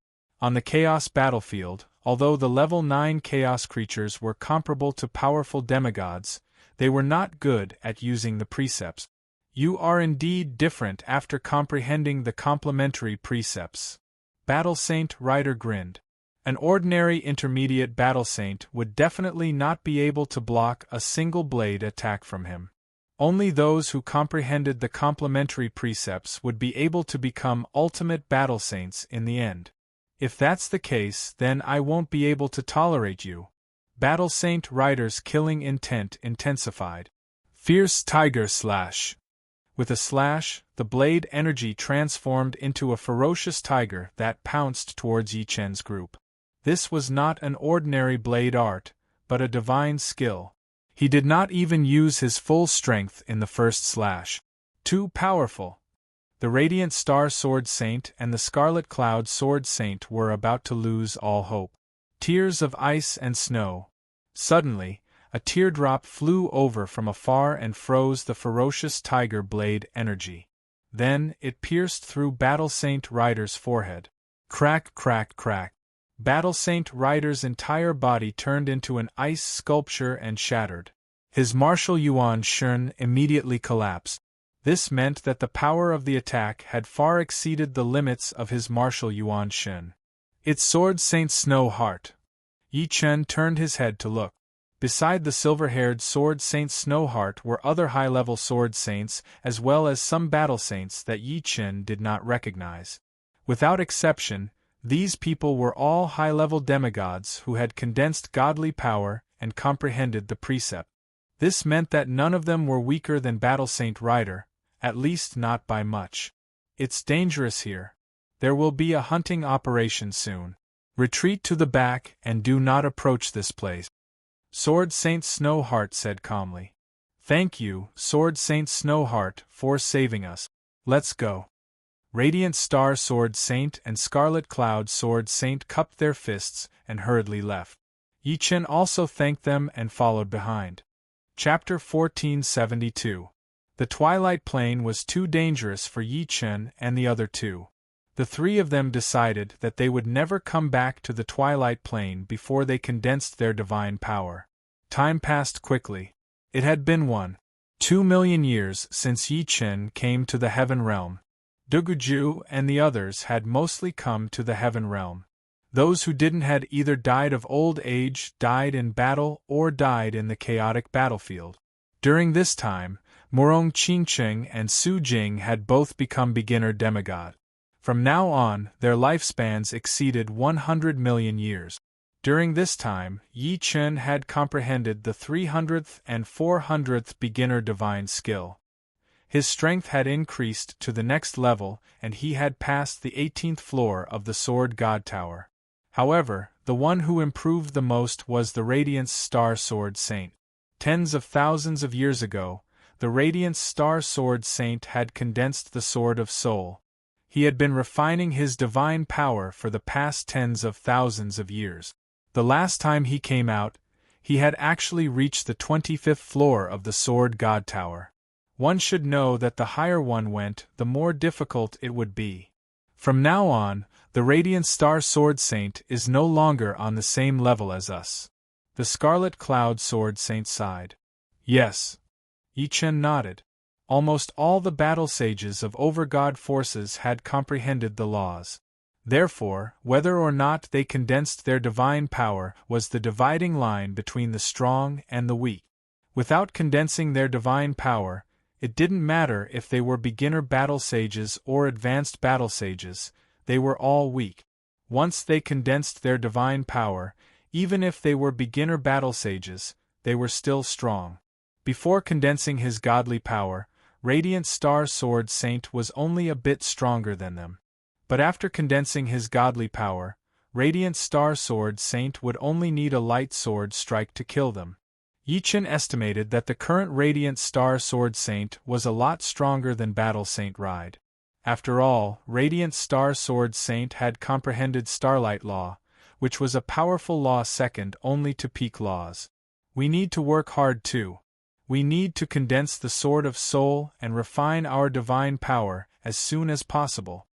On the Chaos battlefield, although the level 9 Chaos creatures were comparable to powerful demigods, they were not good at using the precepts. You are indeed different after comprehending the complementary precepts. Battle Saint Rider grinned. An ordinary intermediate battle saint would definitely not be able to block a single blade attack from him. Only those who comprehended the complementary precepts would be able to become ultimate battle saints in the end. If that's the case, then I won't be able to tolerate you. Battle Saint Rider's killing intent intensified. Fierce Tiger Slash. With a slash, the blade energy transformed into a ferocious tiger that pounced towards Yi Chen's group. This was not an ordinary blade art, but a divine skill. He did not even use his full strength in the first slash. Too powerful. The Radiant Star Sword Saint and the Scarlet Cloud Sword Saint were about to lose all hope. Tears of ice and snow. Suddenly, a teardrop flew over from afar and froze the ferocious tiger blade energy. Then, it pierced through Battle Saint Rider's forehead. Crack, crack, crack. Battle Saint Rider's entire body turned into an ice sculpture and shattered. His martial yuan shen immediately collapsed. This meant that the power of the attack had far exceeded the limits of his martial yuan shen. It's Sword Saint Snow Heart. Yi Chen turned his head to look. Beside the silver-haired Sword Saint Snowheart were other high-level sword saints as well as some battle saints that Yi Chen did not recognize. Without exception, these people were all high-level demigods who had condensed godly power and comprehended the precept. This meant that none of them were weaker than Battle Saint Rider, at least not by much. It's dangerous here. There will be a hunting operation soon. Retreat to the back and do not approach this place. Sword Saint Snowheart said calmly. Thank you, Sword Saint Snowheart, for saving us. Let's go. Radiant Star Sword Saint and Scarlet Cloud Sword Saint cupped their fists and hurriedly left. Yi Chen also thanked them and followed behind. Chapter 1472. The Twilight Plane was too dangerous for Yi Chen and the other two. The 3 of them decided that they would never come back to the Twilight Plane before they condensed their divine power. Time passed quickly. It had been 1 2,000,000 years since Yi Chen came to the Heaven Realm. Duguju and the others had mostly come to the Heaven Realm. Those who didn't had either died of old age, died in battle, or died in the chaotic battlefield. During this time, Murong Qingcheng and Su Jing had both become beginner demigod. From now on, their lifespans exceeded 100 million years. During this time, Yi Chen had comprehended the 300th and 400th beginner divine skill. His strength had increased to the next level, and he had passed the 18th floor of the Sword God Tower. However, the one who improved the most was the Radiance Star Sword Saint. Tens of thousands of years ago, the Radiance Star Sword Saint had condensed the Sword of Soul. He had been refining his divine power for the past tens of thousands of years. The last time he came out, he had actually reached the 25th floor of the Sword God Tower. One should know that the higher one went, the more difficult it would be. From now on, the Radiant Star Sword Saint is no longer on the same level as us. The Scarlet Cloud Sword Saint sighed. Yes. Yi Chen nodded. Almost all the battle sages of Overgod forces had comprehended the laws. Therefore, whether or not they condensed their divine power was the dividing line between the strong and the weak. Without condensing their divine power, it didn't matter if they were beginner battle sages or advanced battle sages, they were all weak. Once they condensed their divine power, even if they were beginner battle sages, they were still strong. Before condensing his godly power, Radiant Star Sword Saint was only a bit stronger than them. But after condensing his godly power, Radiant Star Sword Saint would only need a light sword strike to kill them. Yi Chen estimated that the current Radiant Star Sword Saint was a lot stronger than Battle Saint Ride. After all, Radiant Star Sword Saint had comprehended Starlight Law, which was a powerful law second only to peak laws. We need to work hard too. We need to condense the Sword of Soul and refine our divine power as soon as possible.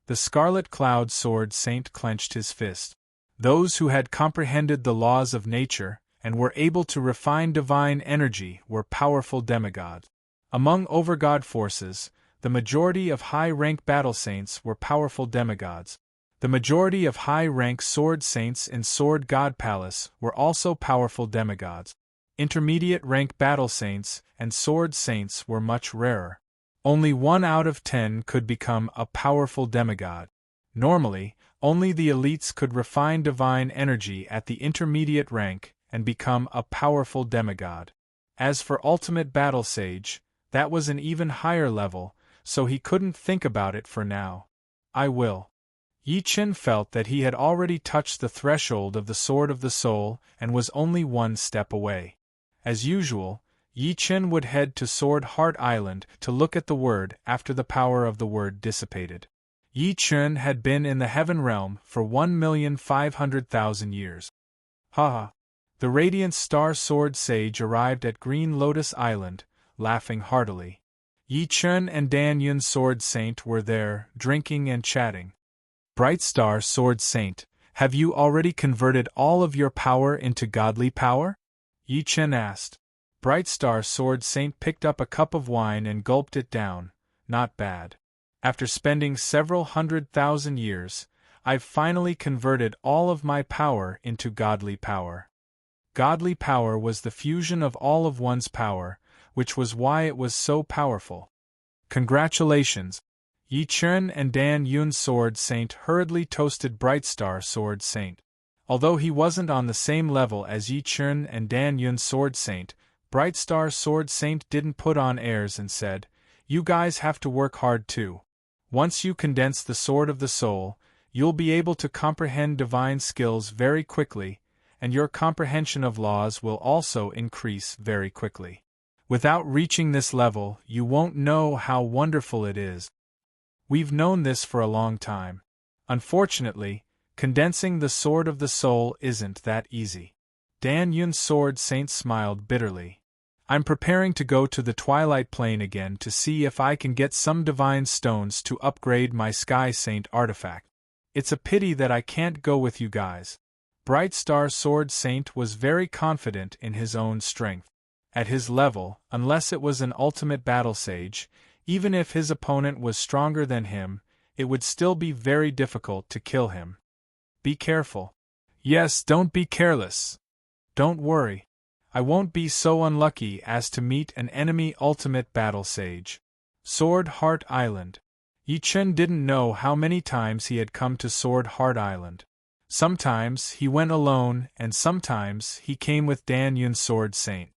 The Scarlet Cloud Sword Saint clenched his fist. Those who had comprehended the laws of nature and were able to refine divine energy were powerful demigods. Among Overgod forces, the majority of high-rank battle saints were powerful demigods. The majority of high-rank sword saints in Sword God Palace were also powerful demigods. Intermediate-rank battle saints and sword saints were much rarer. Only 1 out of 10 could become a powerful demigod. Normally, only the elites could refine divine energy at the intermediate rank and become a powerful demigod. As for Ultimate Battle Sage, that was an even higher level, so he couldn't think about it for now. I will. Yi Chen felt that he had already touched the threshold of the Sword of the Soul and was only 1 step away. As usual, Yi Chen would head to Sword Heart Island to look at the word after the power of the word dissipated. Yi Chen had been in the Heaven Realm for 1,500,000 years. Haha. The Radiant Star Sword Sage arrived at Green Lotus Island, laughing heartily. Yi Chen and Dan Yun's Sword Saint were there, drinking and chatting. Bright Star Sword Saint, have you already converted all of your power into godly power? Yi Chen asked. Bright Star Sword Saint picked up a cup of wine and gulped it down. Not bad. After spending several 100,000 years, I've finally converted all of my power into godly power. Godly power was the fusion of all of one's power, which was why it was so powerful. Congratulations! Yi Chen and Dan Yun's Sword Saint hurriedly toasted Bright Star Sword Saint. Although he wasn't on the same level as Yi Chen and Dan Yun's Sword Saint, Bright Star Sword Saint didn't put on airs and said, "You guys have to work hard too. Once you condense the Sword of the Soul, you'll be able to comprehend divine skills very quickly, and your comprehension of laws will also increase very quickly. Without reaching this level, you won't know how wonderful it is. We've known this for a long time. Unfortunately, condensing the Sword of the Soul isn't that easy." Dan Yun's Sword Saint smiled bitterly. "I'm preparing to go to the Twilight Plane again to see if I can get some divine stones to upgrade my Sky Saint artifact. It's a pity that I can't go with you guys." Bright Star Sword Saint was very confident in his own strength. At his level, unless it was an ultimate battle sage, even if his opponent was stronger than him, it would still be very difficult to kill him. Be careful. Yes, don't be careless. Don't worry. I won't be so unlucky as to meet an enemy ultimate battle sage. Sword Heart Island. Yi Chen didn't know how many times he had come to Sword Heart Island. Sometimes he went alone, and sometimes he came with Dan Yun's Sword Saint.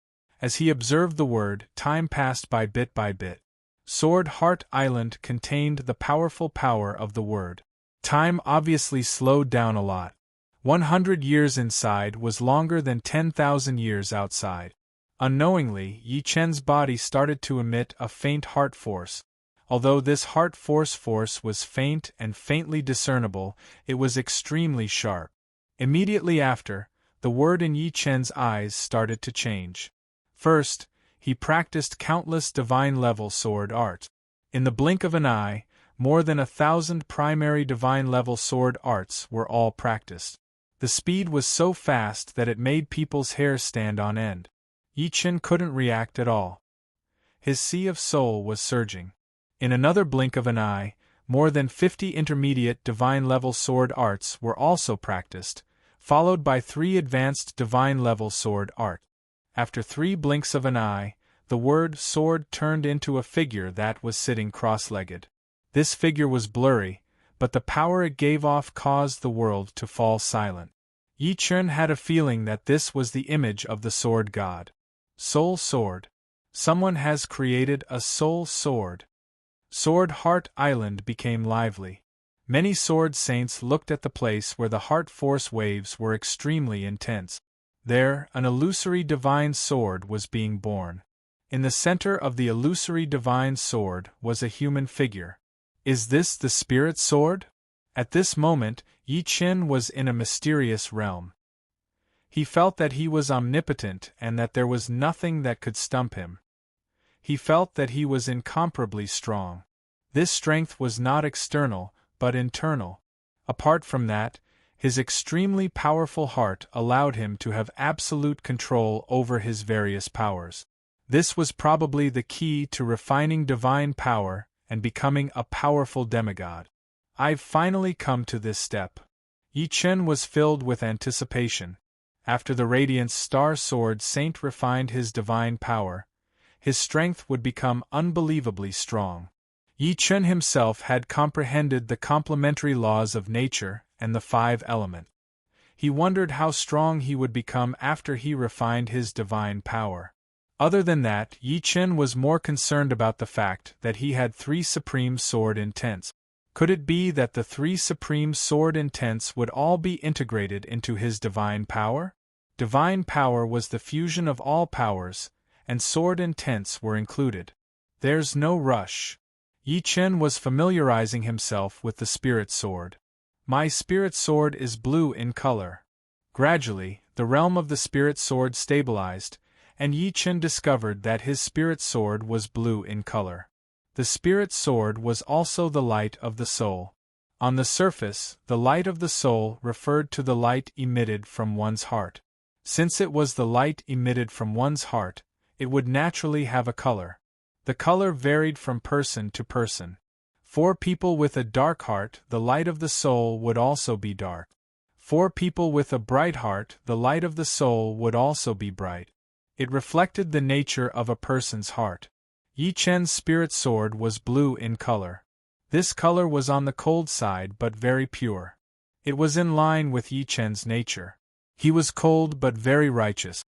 As he observed the word, time passed by bit by bit. Sword Heart Island contained the powerful power of the word. Time obviously slowed down a lot. 100 years inside was longer than 10,000 years outside. Unknowingly, Yi Chen's body started to emit a faint heart force. Although this heart force was faint and faintly discernible, it was extremely sharp. Immediately after, the word in Yi Chen's eyes started to change. First, he practiced countless divine-level sword art. In the blink of an eye, more than 1,000 primary divine-level sword arts were all practiced. The speed was so fast that it made people's hair stand on end. Yi Chen couldn't react at all. His sea of soul was surging. In another blink of an eye, more than 50 intermediate divine-level sword arts were also practiced, followed by 3 advanced divine-level sword art. After 3 blinks of an eye, the word sword turned into a figure that was sitting cross-legged. This figure was blurry, but the power it gave off caused the world to fall silent. Yi Chen had a feeling that this was the image of the sword god. Soul Sword. Someone has created a soul sword. Sword Heart Island became lively. Many sword saints looked at the place where the heart force waves were extremely intense. There, an illusory divine sword was being born. In the center of the illusory divine sword was a human figure. Is this the spirit sword? At this moment, Yi Chen was in a mysterious realm. He felt that he was omnipotent and that there was nothing that could stump him. He felt that he was incomparably strong. This strength was not external, but internal. Apart from that, his extremely powerful heart allowed him to have absolute control over his various powers. This was probably the key to refining divine power and becoming a powerful demigod. I've finally come to this step. Yi Chen was filled with anticipation. After the Radiance Star Sword Saint refined his divine power, his strength would become unbelievably strong. Yi Chen himself had comprehended the complementary laws of nature and the 5 elements. He wondered how strong he would become after he refined his divine power. Other than that, Yi Chen was more concerned about the fact that he had 3 supreme sword intents. Could it be that the 3 supreme sword intents would all be integrated into his divine power? Divine power was the fusion of all powers, and sword intents were included. There's no rush. Yi Chen was familiarizing himself with the spirit sword. My spirit sword is blue in color. Gradually, the realm of the spirit sword stabilized, and Yi Chen discovered that his spirit sword was blue in color. The spirit sword was also the light of the soul. On the surface, the light of the soul referred to the light emitted from one's heart. Since it was the light emitted from one's heart, it would naturally have a color. The color varied from person to person. For people with a dark heart, the light of the soul would also be dark. For people with a bright heart, the light of the soul would also be bright. It reflected the nature of a person's heart. Yi Chen's spirit sword was blue in color. This color was on the cold side but very pure. It was in line with Yi Chen's nature. He was cold but very righteous.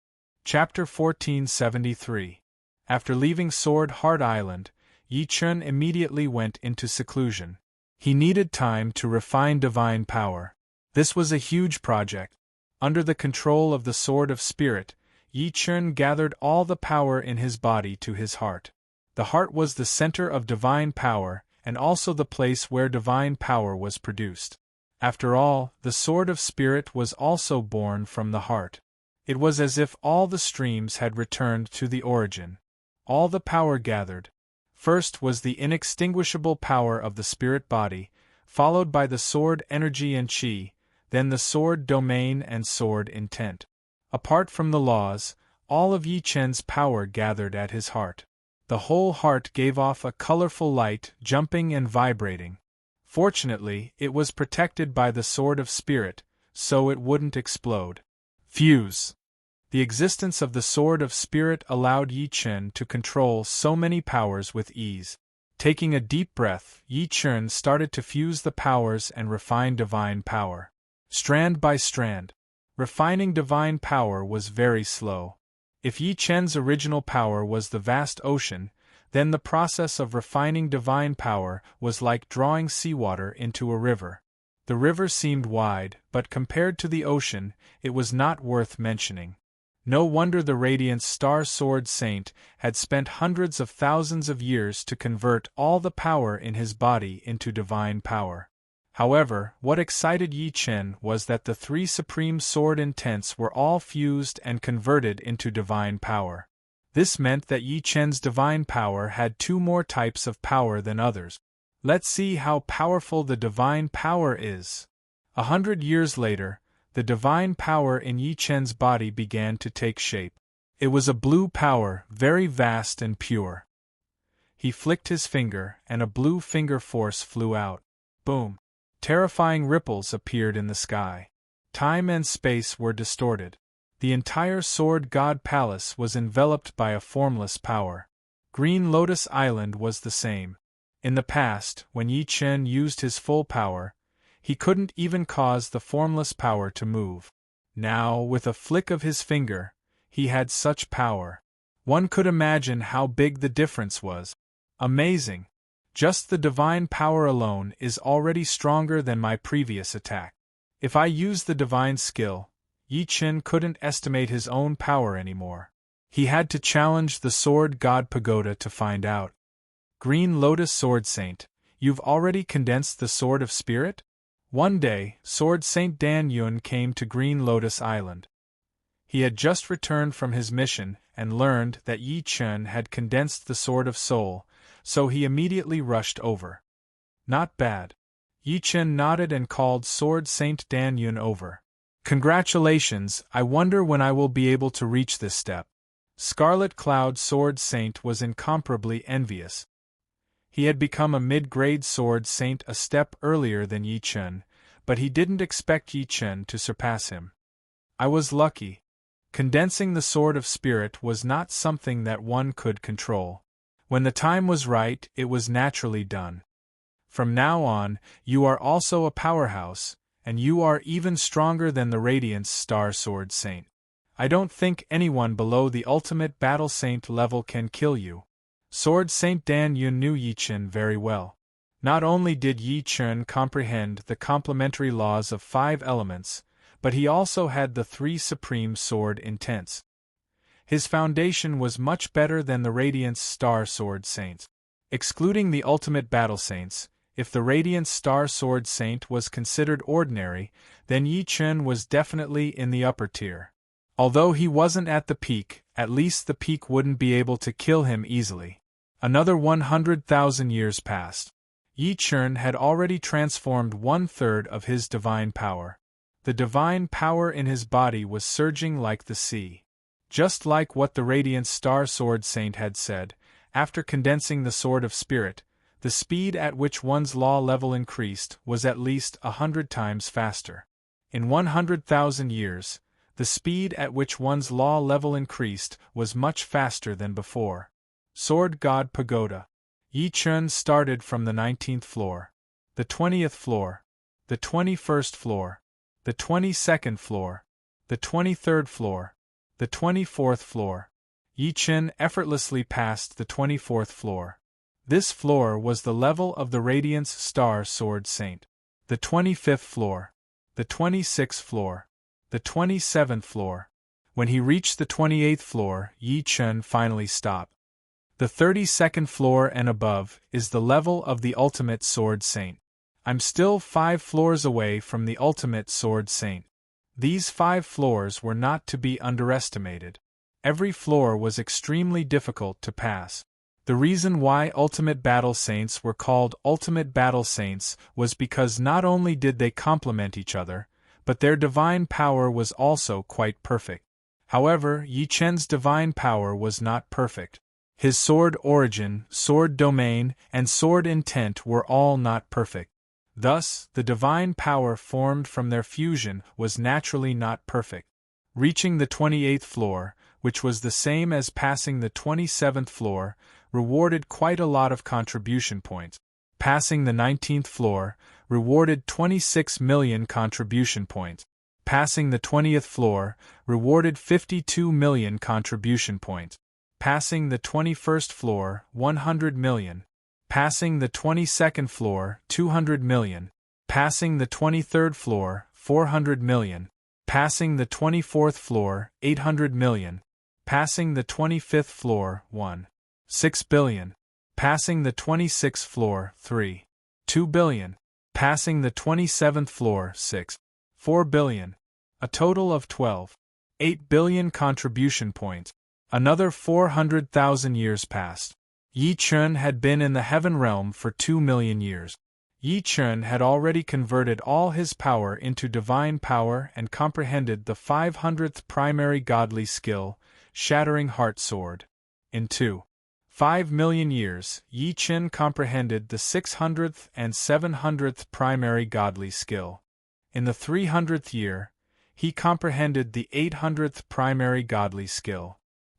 Chapter 1473. After leaving Sword Heart Island, Yi Chen immediately went into seclusion. He needed time to refine divine power. This was a huge project. Under the control of the Sword of Spirit, Yi Chen gathered all the power in his body to his heart. The heart was the center of divine power, and also the place where divine power was produced. After all, the Sword of Spirit was also born from the heart. It was as if all the streams had returned to the origin. All the power gathered. First was the inextinguishable power of the spirit body, followed by the sword energy and chi, then the sword domain and sword intent. Apart from the laws, all of Yi Chen's power gathered at his heart. The whole heart gave off a colorful light, jumping and vibrating. Fortunately, it was protected by the Sword of Spirit, so it wouldn't explode. Fuse. The existence of the Sword of Spirit allowed Yi Chen to control so many powers with ease. Taking a deep breath, Yi Chen started to fuse the powers and refine divine power. Strand by strand. Refining divine power was very slow. If Yi Chen's original power was the vast ocean, then the process of refining divine power was like drawing seawater into a river. The river seemed wide, but compared to the ocean, it was not worth mentioning. No wonder the Radiant Star Sword Saint had spent hundreds of thousands of years to convert all the power in his body into divine power. However, what excited Yi Chen was that the three supreme sword intents were all fused and converted into divine power. This meant that Yi Chen's divine power had two more types of power than others. Let's see how powerful the divine power is. 100 years later, the divine power in Yi Chen's body began to take shape. It was a blue power, very vast and pure. He flicked his finger, and a blue finger force flew out. Boom! Terrifying ripples appeared in the sky. Time and space were distorted. The entire Sword God Palace was enveloped by a formless power. Green Lotus Island was the same. In the past, when Yi Chen used his full power, he couldn't even cause the formless power to move. Now, with a flick of his finger, he had such power. One could imagine how big the difference was. Amazing! Just the divine power alone is already stronger than my previous attack. If I use the divine skill, Yi Chen couldn't estimate his own power anymore. He had to challenge the Sword God Pagoda to find out. Green Lotus Sword Saint, you've already condensed the Sword of Spirit? One day, Sword Saint Dan Yun came to Green Lotus Island. He had just returned from his mission and learned that Yi Chen had condensed the Sword of Soul, so he immediately rushed over. Not bad. Yi Chen nodded and called Sword Saint Dan Yun over. Congratulations, I wonder when I will be able to reach this step. Scarlet Cloud Sword Saint was incomparably envious. He had become a mid-grade Sword Saint a step earlier than Yi Chen, but he didn't expect Yi Chen to surpass him. I was lucky. Condensing the Sword of Spirit was not something that one could control. When the time was right, it was naturally done. From now on, you are also a powerhouse, and you are even stronger than the Radiance Star Sword Saint. I don't think anyone below the Ultimate Battle Saint level can kill you. Sword Saint Dan Yun knew Yi Chen very well. Not only did Yi Chen comprehend the complementary laws of 5 elements, but he also had the 3 supreme sword intents. His foundation was much better than the Radiance Star Sword Saints. Excluding the Ultimate Battle Saints, if the Radiance Star Sword Saint was considered ordinary, then Yi Chen was definitely in the upper tier. Although he wasn't at the peak, at least the peak wouldn't be able to kill him easily. Another 100,000 years passed. Yi Chen had already transformed 1/3 of his divine power. The divine power in his body was surging like the sea. Just like what the Radiant Star Sword Saint had said, after condensing the Sword of Spirit, the speed at which one's law level increased was at least 100 times faster. In 100,000 years, the speed at which one's law level increased was much faster than before. Sword God Pagoda. Yi Chen started from the 19th floor, the 20th floor, the 21st floor, the 22nd floor, the 23rd floor, the 24th floor. Yi Chen effortlessly passed the 24th floor. This floor was the level of the Radiance Star Sword Saint. The 25th floor, the 26th floor, the 27th floor. When he reached the 28th floor, Yi Chen finally stopped. The 32nd floor and above is the level of the Ultimate Sword Saint. I'm still 5 floors away from the Ultimate Sword Saint. These 5 floors were not to be underestimated. Every floor was extremely difficult to pass. The reason why Ultimate Battle Saints were called Ultimate Battle Saints was because not only did they complement each other, but their divine power was also quite perfect. However, Yi Chen's divine power was not perfect. His sword origin, sword domain, and sword intent were all not perfect. Thus, the divine power formed from their fusion was naturally not perfect. Reaching the 28th floor, which was the same as passing the 27th floor, rewarded quite a lot of contribution points. Passing the 19th floor rewarded 26 million contribution points. Passing the 20th floor rewarded 52 million contribution points. Passing the 21st floor, 100 million. Passing the 22nd floor, 200 million. Passing the 23rd floor, 400 million. Passing the 24th floor, 800 million. Passing the 25th floor, 1.6 billion. Passing the 26th floor, 3.2 billion. Passing the 27th floor, 6.4 billion. A total of 12.8 billion contribution points. Another 400,000 years passed. Yi Chen had been in the heaven realm for 2 million years. Yi Chen had already converted all his power into divine power and comprehended the 500th primary godly skill, Shattering Heart Sword. In 5 million years, Yi Chen comprehended the 600th and 700th primary godly skill. In the 300th year, he comprehended the 800th primary godly skill.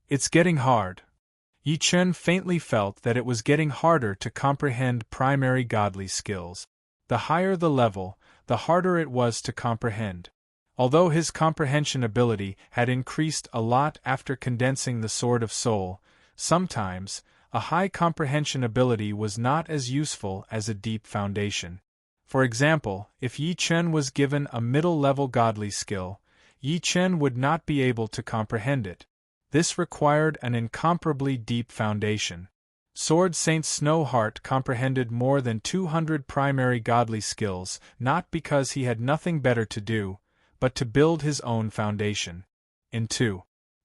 It's getting hard. Yi Chen faintly felt that it was getting harder to comprehend primary godly skills. The higher the level, the harder it was to comprehend. Although his comprehension ability had increased a lot after condensing the Sword of Soul, sometimes, a high comprehension ability was not as useful as a deep foundation. For example, if Yi Chen was given a middle-level godly skill, Yi Chen would not be able to comprehend it. This required an incomparably deep foundation. Sword Saint Snowheart comprehended more than 200 primary godly skills, not because he had nothing better to do, but to build his own foundation. In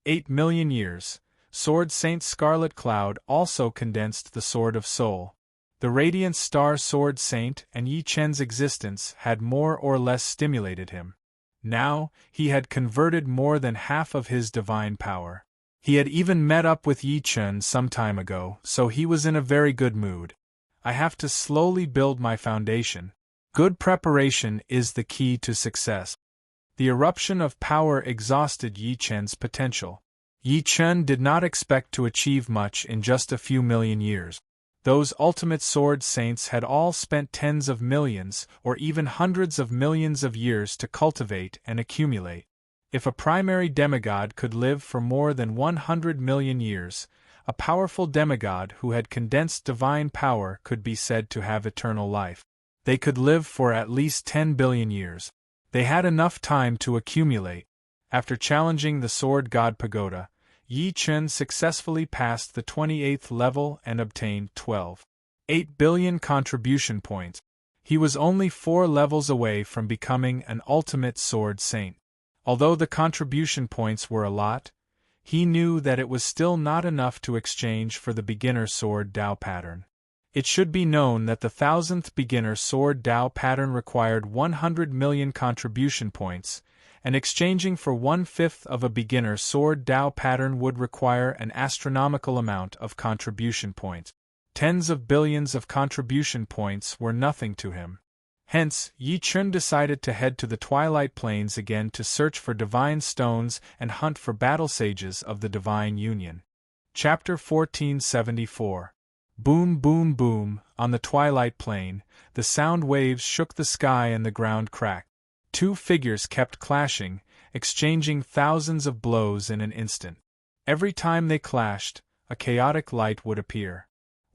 8 million years, Sword Saint Scarlet Cloud also condensed the Sword of Soul. The Radiant Star Sword Saint and Yi Chen's existence had more or less stimulated him. Now, he had converted more than half of his divine power. He had even met up with Yi Chen some time ago, so he was in a very good mood. I have to slowly build my foundation. Good preparation is the key to success. The eruption of power exhausted Yi Chen's potential. Yi Chen did not expect to achieve much in just a few million years. Those ultimate sword saints had all spent tens of millions or even hundreds of millions of years to cultivate and accumulate. If a primary demigod could live for more than 100 million years, a powerful demigod who had condensed divine power could be said to have eternal life. They could live for at least 10 billion years. They had enough time to accumulate. After challenging the Sword God Pagoda, Yi Chen successfully passed the 28th level and obtained 12.8 billion contribution points. He was only 4 levels away from becoming an ultimate sword saint. Although the contribution points were a lot, he knew that it was still not enough to exchange for the beginner sword Dao pattern. It should be known that the 1000th beginner sword Dao pattern required 100 million contribution points, and exchanging for 1/5 of a beginner sword Dao pattern would require an astronomical amount of contribution points. Tens of billions of contribution points were nothing to him. Hence, Yi Chen decided to head to the Twilight Plains again to search for divine stones and hunt for battle sages of the Divine Union. Chapter 1474. Boom boom boom, on the Twilight Plain, the sound waves shook the sky and the ground cracked. 2 figures kept clashing, exchanging thousands of blows in an instant. Every time they clashed, a chaotic light would appear.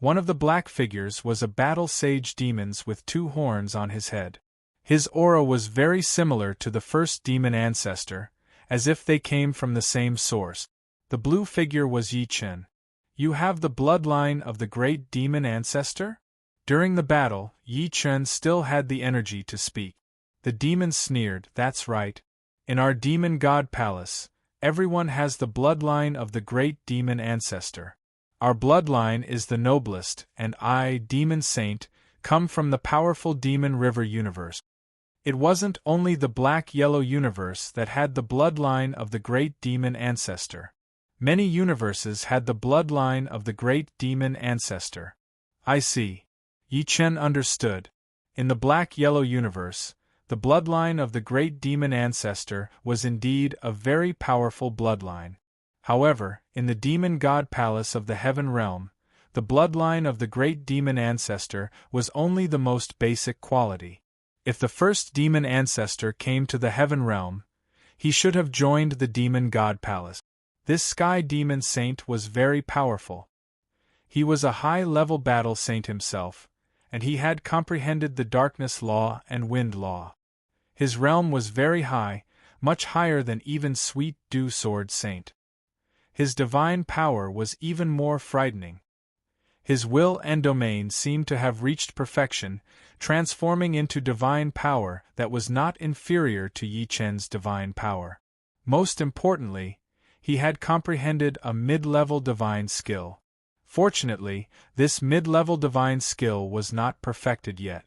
One of the black figures was a battle sage demon with 2 horns on his head. His aura was very similar to the first demon ancestor, as if they came from the same source. The blue figure was Yi Chen. You have the bloodline of the great demon ancestor? During the battle, Yi Chen still had the energy to speak. The demon sneered, that's right. In our demon god palace, everyone has the bloodline of the great demon ancestor. Our bloodline is the noblest, and I, Demon Saint, come from the powerful Demon River universe. It wasn't only the black-yellow universe that had the bloodline of the great demon ancestor. Many universes had the bloodline of the great demon ancestor. I see. Yi Chen understood. In the black-yellow universe, the bloodline of the great demon ancestor was indeed a very powerful bloodline. However, in the demon god palace of the heaven realm, the bloodline of the great demon ancestor was only the most basic quality. If the first demon ancestor came to the heaven realm, he should have joined the demon god palace. This sky demon saint was very powerful. He was a high-level battle saint himself, and he had comprehended the darkness law and wind law. His realm was very high, much higher than even Sweet Dew Sword Saint. His divine power was even more frightening. His will and domain seemed to have reached perfection, transforming into divine power that was not inferior to Yi Chen's divine power. Most importantly, he had comprehended a mid-level divine skill. Fortunately, this mid-level divine skill was not perfected yet.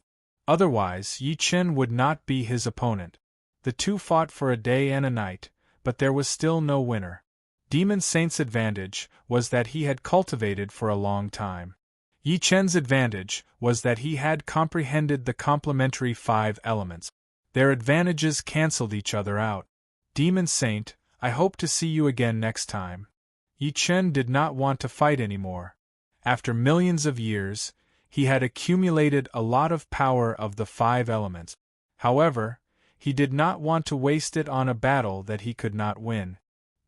Otherwise, Yi Chen would not be his opponent. The two fought for a day and a night, but there was still no winner. Demon Saint's advantage was that he had cultivated for a long time. Yi Chen's advantage was that he had comprehended the complementary 5 elements. Their advantages cancelled each other out. Demon Saint, I hope to see you again next time. Yi Chen did not want to fight anymore. After millions of years, he had accumulated a lot of power of the 5 elements. However, he did not want to waste it on a battle that he could not win.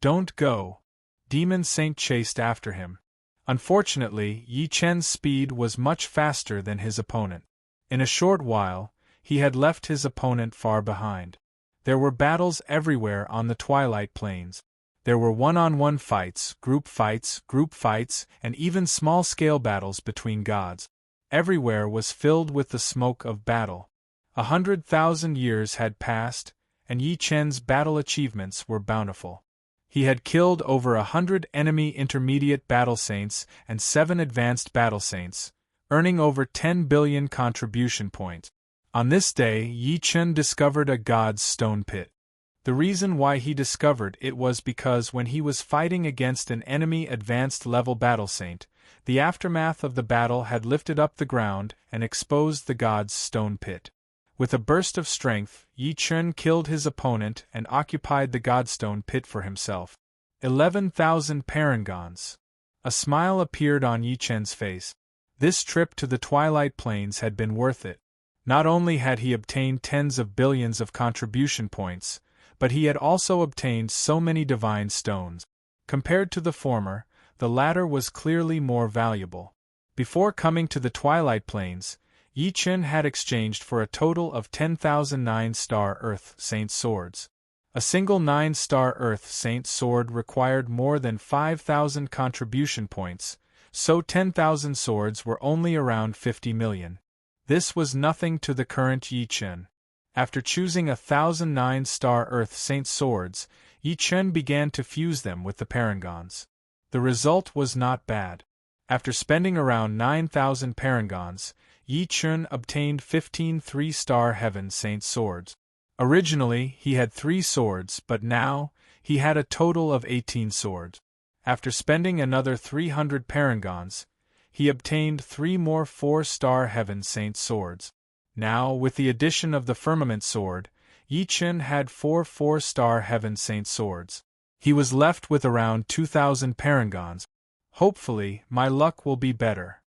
Don't go. Demon Saint chased after him. Unfortunately, Yi Chen's speed was much faster than his opponent. In a short while, he had left his opponent far behind. There were battles everywhere on the Twilight Plains. There were one-on-one fights, group fights, and even small-scale battles between gods. Everywhere was filled with the smoke of battle. 100,000 years had passed, and Yi Chen's battle achievements were bountiful. He had killed over 100 enemy intermediate battle saints and 7 advanced battle saints, earning over 10 billion contribution points. On this day, Yi Chen discovered a god's stone pit. The reason why he discovered it was because when he was fighting against an enemy advanced level battle saint, the aftermath of the battle had lifted up the ground and exposed the god's stone pit. With a burst of strength, Yi Chen killed his opponent and occupied the Godstone pit for himself. 11,000 parangons. A smile appeared on Yi Chen's face. This trip to the Twilight Plains had been worth it. Not only had he obtained tens of billions of contribution points, but he had also obtained so many divine stones. Compared to the former, the latter was clearly more valuable. Before coming to the Twilight Plains, Yi Chen had exchanged for a total of 10,000 9-star Earth Saint swords. A single 9-star Earth Saint sword required more than 5,000 contribution points, so 10,000 swords were only around 50 million. This was nothing to the current Yi Chen. After choosing 1,000 9-star Earth Saint swords, Yi Chen began to fuse them with the parangons. The result was not bad. After spending around 9,000 parangons, Yi Chen obtained 15 3-star Heaven Saint swords. Originally, he had 3 swords, but now, he had a total of 18 swords. After spending another 300 parangons, he obtained 3 more 4-star Heaven Saint swords. Now, with the addition of the Firmament sword, Yi Chen had 4 4-star Heaven Saint swords. He was left with around 2,000 parangons. Hopefully, my luck will be better.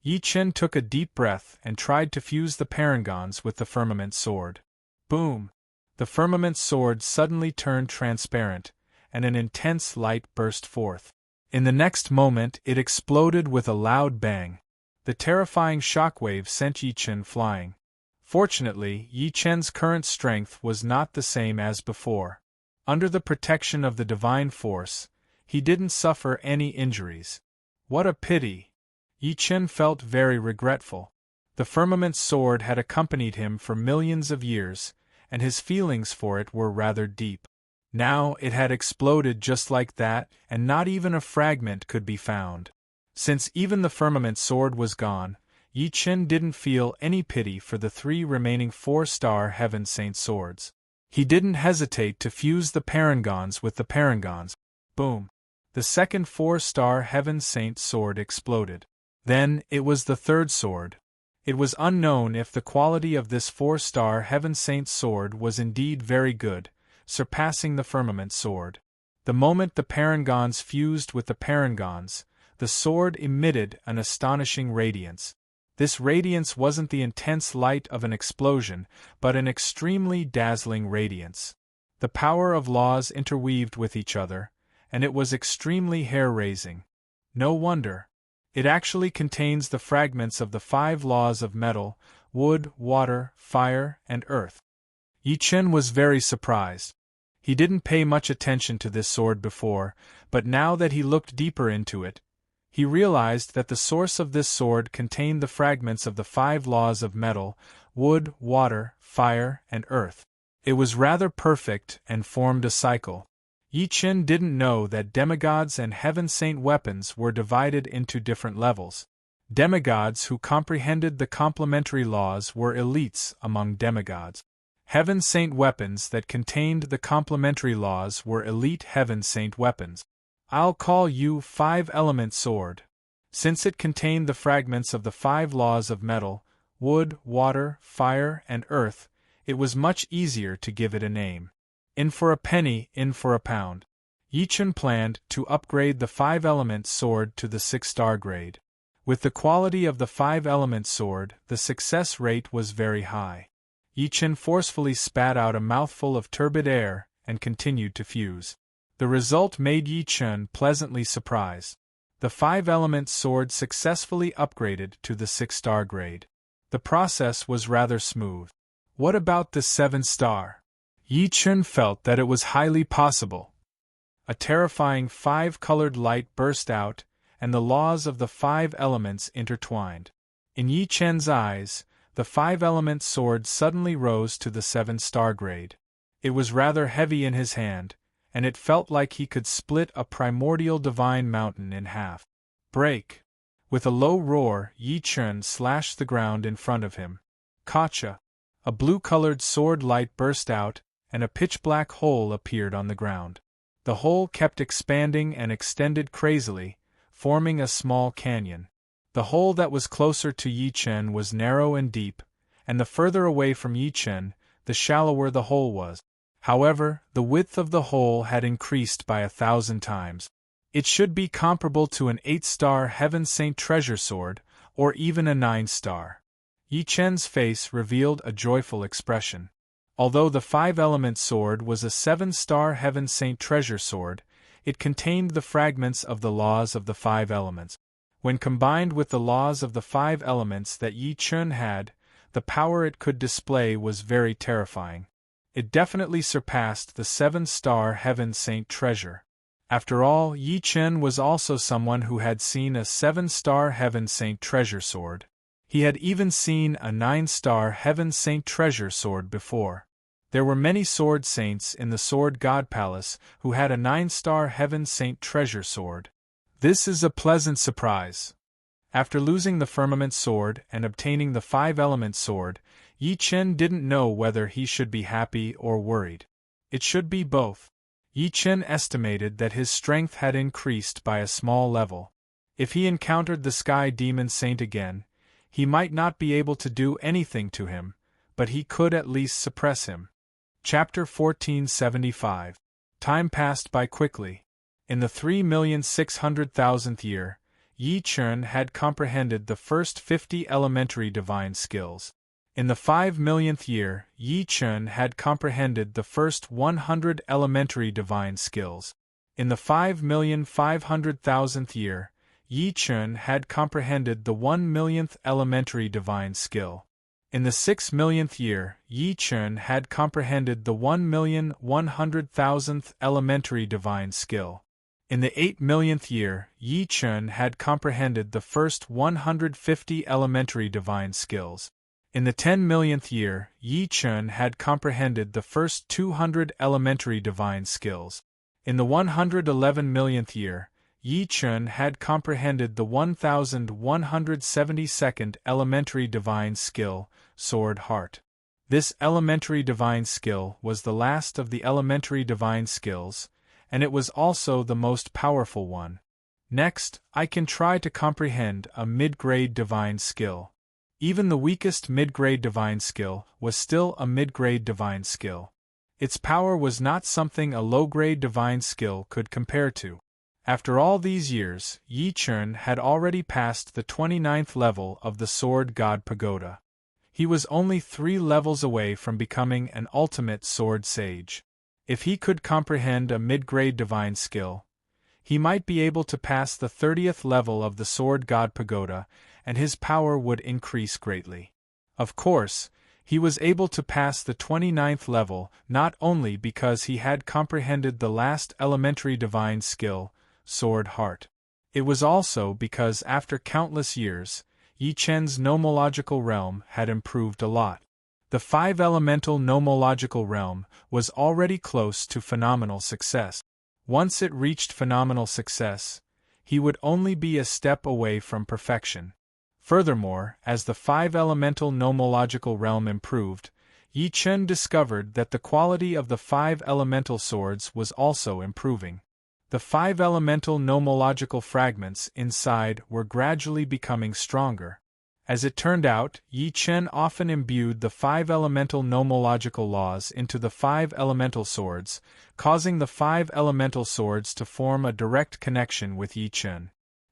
Yi Chen took a deep breath and tried to fuse the parangons with the Firmament sword. Boom! The Firmament sword suddenly turned transparent, and an intense light burst forth. In the next moment it exploded with a loud bang. The terrifying shockwave sent Yi Chen flying. Fortunately, Yi Chen's current strength was not the same as before. Under the protection of the divine force, he didn't suffer any injuries. What a pity! Yi Chen felt very regretful. The Firmament sword had accompanied him for millions of years, and his feelings for it were rather deep. Now it had exploded just like that, and not even a fragment could be found. Since even the Firmament sword was gone, Yi Chen didn't feel any pity for the 3 remaining 4-star Heaven Saint swords. He didn't hesitate to fuse the parangons with the parangons. Boom! The second 4-star Heaven Saint sword exploded. Then, it was the third sword. It was unknown if the quality of this 4-star Heaven Saint sword was indeed very good, surpassing the firmament sword. The moment the parangons fused with the parangons, the sword emitted an astonishing radiance. This radiance wasn't the intense light of an explosion, but an extremely dazzling radiance. The power of laws interweaved with each other, and it was extremely hair-raising. No wonder. It actually contains the fragments of the 5 laws of metal, wood, water, fire, and earth. Yi Chen was very surprised. He didn't pay much attention to this sword before, but now that he looked deeper into it, he realized that the source of this sword contained the fragments of the 5 laws of metal, wood, water, fire, and earth. It was rather perfect and formed a cycle. Yi Chen didn't know that demigods and Heaven Saint weapons were divided into different levels. Demigods who comprehended the complementary laws were elites among demigods. Heaven Saint weapons that contained the complementary laws were elite Heaven Saint weapons. I'll call you 5-element sword. Since it contained the fragments of the 5 laws of metal, wood, water, fire, and earth, it was much easier to give it a name. In for a penny, in for a pound. Yi Chen planned to upgrade the 5-element sword to the 6-star grade. With the quality of the 5-element sword, the success rate was very high. Yi Chen forcefully spat out a mouthful of turbid air and continued to fuse. The result made Yi Chen pleasantly surprised. The 5-element sword successfully upgraded to the 6-star grade. The process was rather smooth. What about the 7-star? Yi Chen felt that it was highly possible. A terrifying 5-colored light burst out, and the laws of the 5 elements intertwined. In Yi Chen's eyes, the 5-element sword suddenly rose to the 7-star grade. It was rather heavy in his hand, and it felt like he could split a primordial divine mountain in half. Break! With a low roar, Yi Chen slashed the ground in front of him. Gotcha! A blue-colored sword light burst out, and a pitch-black hole appeared on the ground. The hole kept expanding and extended crazily, forming a small canyon. The hole that was closer to Yi Chen was narrow and deep, and the further away from Yi Chen, the shallower the hole was. However, the width of the hole had increased by 1,000 times. It should be comparable to an 8-star Heaven Saint treasure sword, or even a 9-star. Yi Chen's face revealed a joyful expression. Although the 5-element sword was a 7-star Heaven Saint treasure sword, it contained the fragments of the laws of the 5 elements. When combined with the laws of the 5 elements that Yi Chen had, the power it could display was very terrifying. It definitely surpassed the 7-star Heaven Saint treasure. After all, Yi Chen was also someone who had seen a 7-star Heaven Saint treasure sword. He had even seen a 9-star Heaven Saint treasure sword before. There were many sword saints in the Sword God Palace who had a 9-star Heaven Saint treasure sword. This is a pleasant surprise. After losing the firmament sword and obtaining the 5-element sword, Yi Chen didn't know whether he should be happy or worried. It should be both. Yi Chen estimated that his strength had increased by a small level. If he encountered the Sky Demon Saint again, he might not be able to do anything to him, but he could at least suppress him. Chapter 1475. Time passed by quickly. In the 3,600,000th year, Yi Chen had comprehended the first 50 elementary divine skills. In the 5,000,000th year, Yi Chen had comprehended the first 100 elementary divine skills. In the 5,500,000th year, Yi Chen had comprehended the 1,000,000th elementary divine skill. In the 6,000,000th year, Yi Chen had comprehended the 1,100,000th elementary divine skill. In the 8,000,000th year, Yi Chen had comprehended the first 150 elementary divine skills. In the 10,000,000th year, Yi Chen had comprehended the first 200 elementary divine skills. In the 111,000,000th year, Yi Chun had comprehended the 1172nd elementary divine skill, Sword Heart. This elementary divine skill was the last of the elementary divine skills, and it was also the most powerful one. Next, I can try to comprehend a mid-grade divine skill. Even the weakest mid-grade divine skill was still a mid-grade divine skill. Its power was not something a low-grade divine skill could compare to. After all these years, Yi Chun had already passed the 29th level of the Sword God Pagoda. He was only 3 levels away from becoming an ultimate sword sage. If he could comprehend a mid-grade divine skill, he might be able to pass the 30th level of the Sword God Pagoda, and his power would increase greatly. Of course, he was able to pass the 29th level not only because he had comprehended the last elementary divine skill, Sword Heart. It was also because after countless years, Yi Chun's nomological realm had improved a lot. The 5-elemental nomological realm was already close to phenomenal success. Once it reached phenomenal success, he would only be a step away from perfection. Furthermore, as the 5-elemental nomological realm improved, Yi Chun discovered that the quality of the 5 elemental swords was also improving. The 5 elemental nomological fragments inside were gradually becoming stronger. As it turned out, Yi Chun often imbued the 5 elemental nomological laws into the 5 elemental swords, causing the 5 elemental swords to form a direct connection with Yi Chun.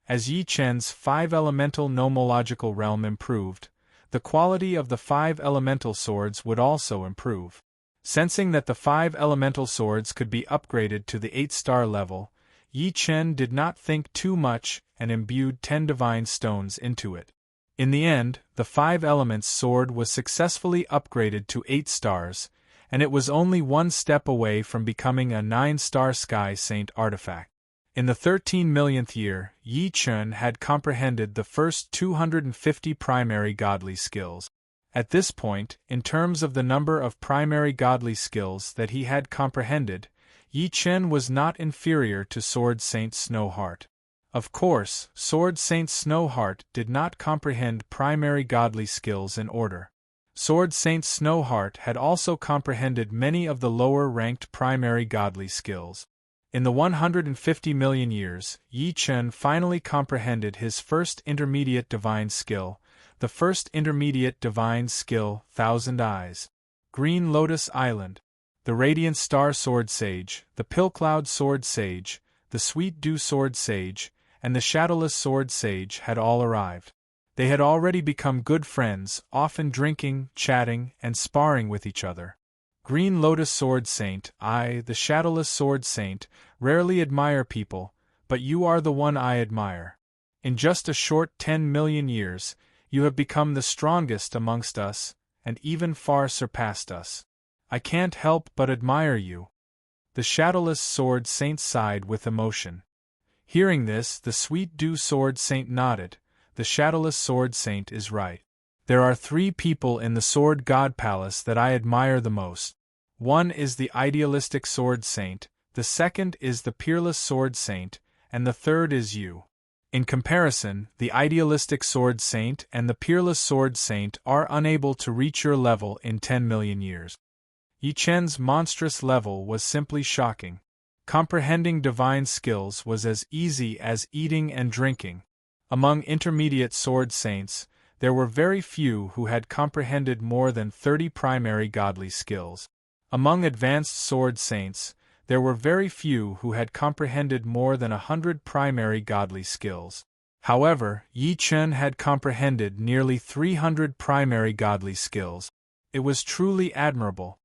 As Yi Chun's 5 elemental nomological realm improved, the quality of the 5 elemental swords would also improve. Sensing that the 5 elemental swords could be upgraded to the 8-star level, Yi Chun did not think too much and imbued 10 divine stones into it. In the end, the 5 elements sword was successfully upgraded to 8 stars, and it was only 1 step away from becoming a 9-star Sky Saint artifact. In the 13 millionth year, Yi Chun had comprehended the first 250 primary godly skills. At this point, in terms of the number of primary godly skills that he had comprehended, Yi Chun was not inferior to Sword Saint Snowheart. Of course, Sword Saint Snowheart did not comprehend primary godly skills in order. Sword Saint Snowheart had also comprehended many of the lower-ranked primary godly skills. In the 150 million years, Yi Chun finally comprehended his first intermediate divine skill, the first intermediate divine skill, Thousand Eyes. Green Lotus Island. The Radiant Star Sword Sage, the Pillcloud Sword Sage, the Sweet Dew Sword Sage, and the Shadowless Sword Sage had all arrived. They had already become good friends, often drinking, chatting, and sparring with each other. Green Lotus Sword Saint, I, the Shadowless Sword Saint, rarely admire people, but you are the one I admire. In just a short 10 million years, you have become the strongest amongst us, and even far surpassed us. I can't help but admire you. The Shadowless Sword Saint sighed with emotion. Hearing this, the Sweet Dew Sword Saint nodded. The Shadowless Sword Saint is right. There are 3 people in the Sword God Palace that I admire the most. One is the Idealistic Sword Saint, the second is the Peerless Sword Saint, and the third is you. In comparison, the Idealistic Sword Saint and the Peerless Sword Saint are unable to reach your level in 10 million years. Yi Chun's monstrous level was simply shocking. Comprehending divine skills was as easy as eating and drinking. Among intermediate sword saints, there were very few who had comprehended more than 30 primary godly skills. Among advanced sword saints, there were very few who had comprehended more than 100 primary godly skills. However, Yi Chun had comprehended nearly 300 primary godly skills. It was truly admirable.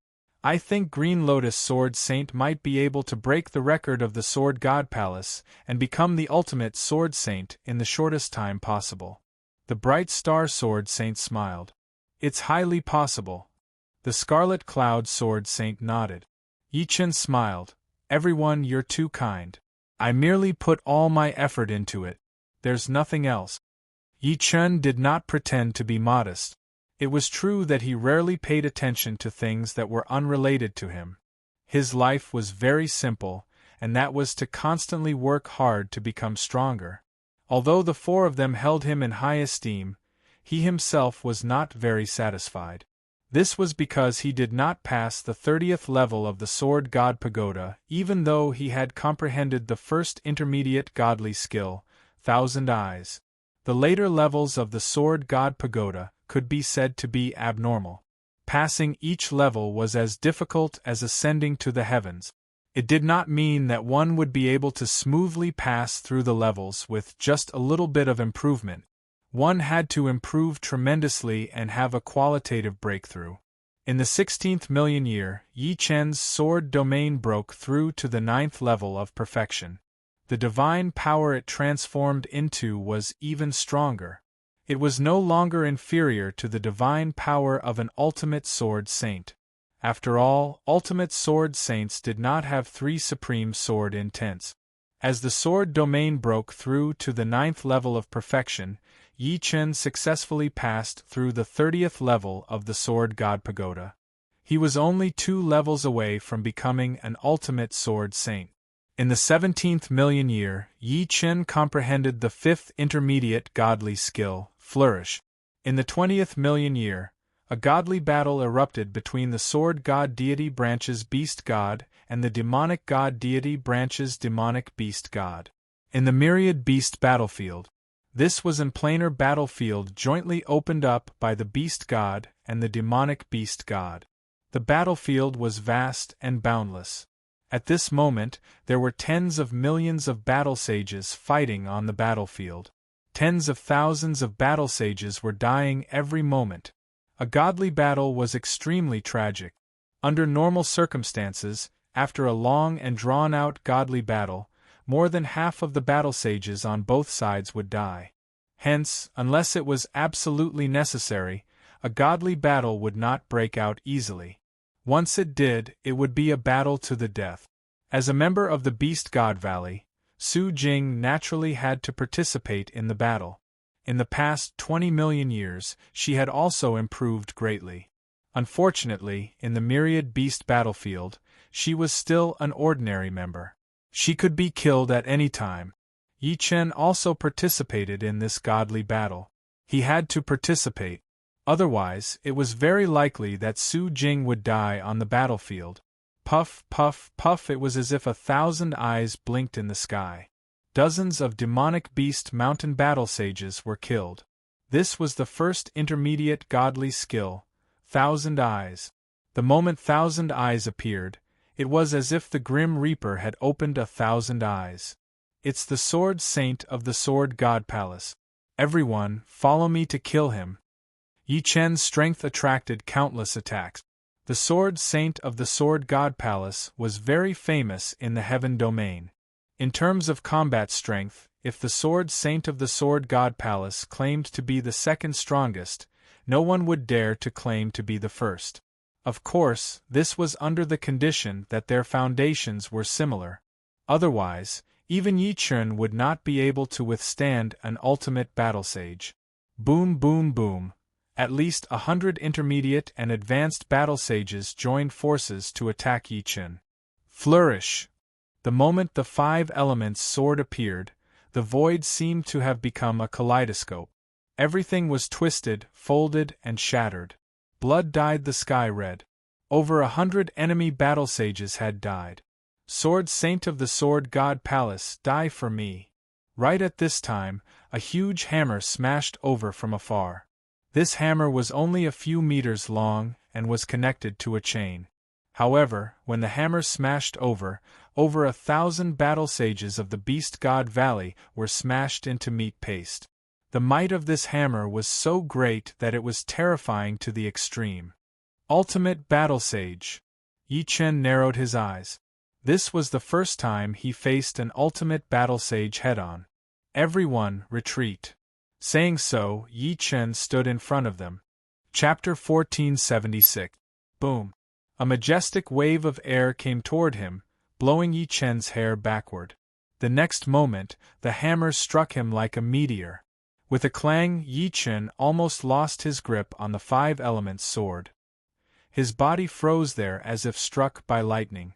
I think Green Lotus Sword Saint might be able to break the record of the Sword God Palace and become the ultimate Sword Saint in the shortest time possible. The Bright Star Sword Saint smiled. It's highly possible. The Scarlet Cloud Sword Saint nodded. Yi Chun smiled. Everyone, you're too kind. I merely put all my effort into it. There's nothing else. Yi Chun did not pretend to be modest. It was true that he rarely paid attention to things that were unrelated to him. His life was very simple, and that was to constantly work hard to become stronger. Although the four of them held him in high esteem, he himself was not very satisfied. This was because he did not pass the 30th level of the Sword God Pagoda, even though he had comprehended the first intermediate godly skill, Thousand Eyes. The later levels of the Sword God Pagoda could be said to be abnormal. Passing each level was as difficult as ascending to the heavens. It did not mean that one would be able to smoothly pass through the levels with just a little bit of improvement. One had to improve tremendously and have a qualitative breakthrough. In the 16th million year, Yi Chen's sword domain broke through to the 9th level of perfection. The divine power it transformed into was even stronger. It was no longer inferior to the divine power of an ultimate sword saint. After all, ultimate sword saints did not have 3 supreme sword intents. As the sword domain broke through to the 9th level of perfection, Yi Chen successfully passed through the 30th level of the Sword God Pagoda. He was only 2 levels away from becoming an ultimate sword saint. In the 17th million year, Yi Chen comprehended the 5th intermediate godly skill, Flourish. In the 20th million year, a godly battle erupted between the Sword God Deity Branch's Beast God and the Demonic God Deity Branch's Demonic Beast God. In the Myriad Beast Battlefield. This was an planar battlefield jointly opened up by the Beast God and the Demonic Beast God. The battlefield was vast and boundless. At this moment, there were tens of millions of battle sages fighting on the battlefield. Tens of thousands of battle sages were dying every moment. A godly battle was extremely tragic. Under normal circumstances, after a long and drawn-out godly battle, more than half of the battle sages on both sides would die. Hence, unless it was absolutely necessary, a godly battle would not break out easily. Once it did, it would be a battle to the death. As a member of the Beast God Valley, Su Jing naturally had to participate in the battle. In the past 20 million years, she had also improved greatly. Unfortunately, in the Myriad Beast battlefield, she was still an ordinary member. She could be killed at any time. Yi Chen also participated in this godly battle. He had to participate. Otherwise, it was very likely that Su Jing would die on the battlefield. Puff, puff, puff, it was as if 1,000 eyes blinked in the sky. Dozens of demonic beast mountain battle sages were killed. This was the first intermediate godly skill, 1,000 Eyes. The moment 1,000 Eyes appeared, it was as if the Grim Reaper had opened 1,000 eyes. It's the Sword Saint of the Sword God Palace. Everyone, follow me to kill him. Yi Chen's strength attracted countless attacks. The Sword Saint of the Sword God Palace was very famous in the Heaven Domain. In terms of combat strength, if the Sword Saint of the Sword God Palace claimed to be the second strongest, no one would dare to claim to be the first. Of course, this was under the condition that their foundations were similar. Otherwise, even Yi Chen would not be able to withstand an ultimate battle sage. Boom, boom, boom. At least 100 intermediate and advanced battle sages joined forces to attack Yi Chen. Flourish! The moment the 5 elements sword appeared, the void seemed to have become a kaleidoscope. Everything was twisted, folded, and shattered. Blood dyed the sky red. Over 100 enemy battle sages had died. Sword Saint of the Sword God Palace, die for me. Right at this time, a huge hammer smashed over from afar. This hammer was only a few meters long and was connected to a chain. However, when the hammer smashed over 1,000 battle sages of the Beast God Valley were smashed into meat paste. The might of this hammer was so great that it was terrifying to the extreme. Ultimate Battle Sage. Yi Chen narrowed his eyes. This was the first time he faced an ultimate battle sage head-on. Everyone, retreat. Saying so, Yi Chen stood in front of them. Chapter 1476. Boom. A majestic wave of air came toward him, blowing Yi Chen's hair backward. The next moment, the hammer struck him like a meteor. With a clang, Yi Chen almost lost his grip on the 5 elements sword. His body froze there as if struck by lightning.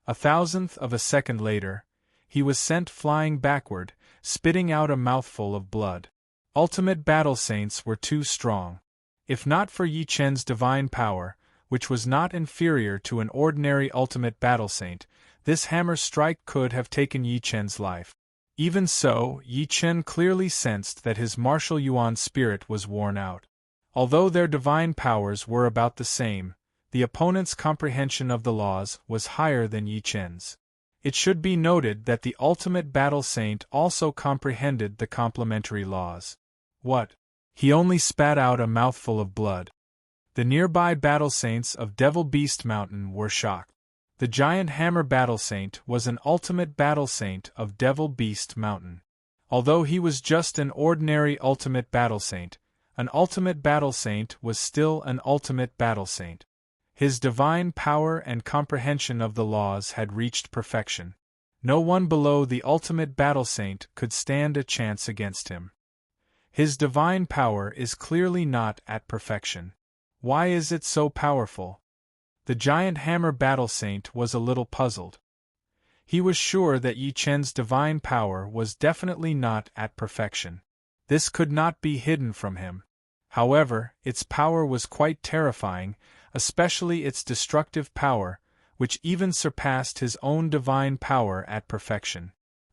A thousandth of a second later, he was sent flying backward, spitting out a mouthful of blood. Ultimate battle saints were too strong. If not for Yi Chen's divine power, which was not inferior to an ordinary ultimate battle saint, this hammer strike could have taken Yi Chen's life. Even so, Yi Chen clearly sensed that his martial yuan spirit was worn out. Although their divine powers were about the same, the opponent's comprehension of the laws was higher than Yi Chen's. It should be noted that the ultimate battle saint also comprehended the complementary laws. What? He only spat out a mouthful of blood. The nearby battle saints of Devil Beast Mountain were shocked. The giant hammer battle saint was an ultimate battle saint of Devil Beast Mountain. Although he was just an ordinary ultimate battle saint, an ultimate battle saint was still an ultimate battle saint. His divine power and comprehension of the laws had reached perfection. No one below the ultimate battle saint could stand a chance against him. His divine power is clearly not at perfection. Why is it so powerful? The giant hammer battle saint was a little puzzled. He was sure that Yi Chen's divine power was definitely not at perfection. This could not be hidden from him. However, its power was quite terrifying, especially its destructive power, which even surpassed his own divine power at perfection.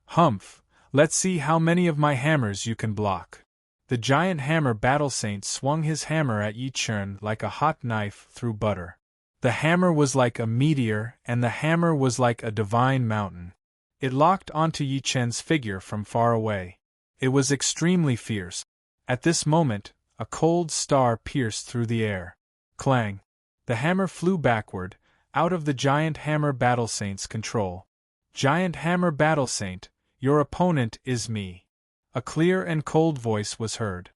Humph! Let's see how many of my hammers you can block. The giant hammer battle saint swung his hammer at Yi Chen like a hot knife through butter. The hammer was like a meteor, and the hammer was like a divine mountain. It locked onto Yi Chen's figure from far away. It was extremely fierce. At this moment, a cold star pierced through the air. Clang! The hammer flew backward, out of the giant hammer battle saint's control. Giant hammer battle saint, your opponent is me. A clear and cold voice was heard.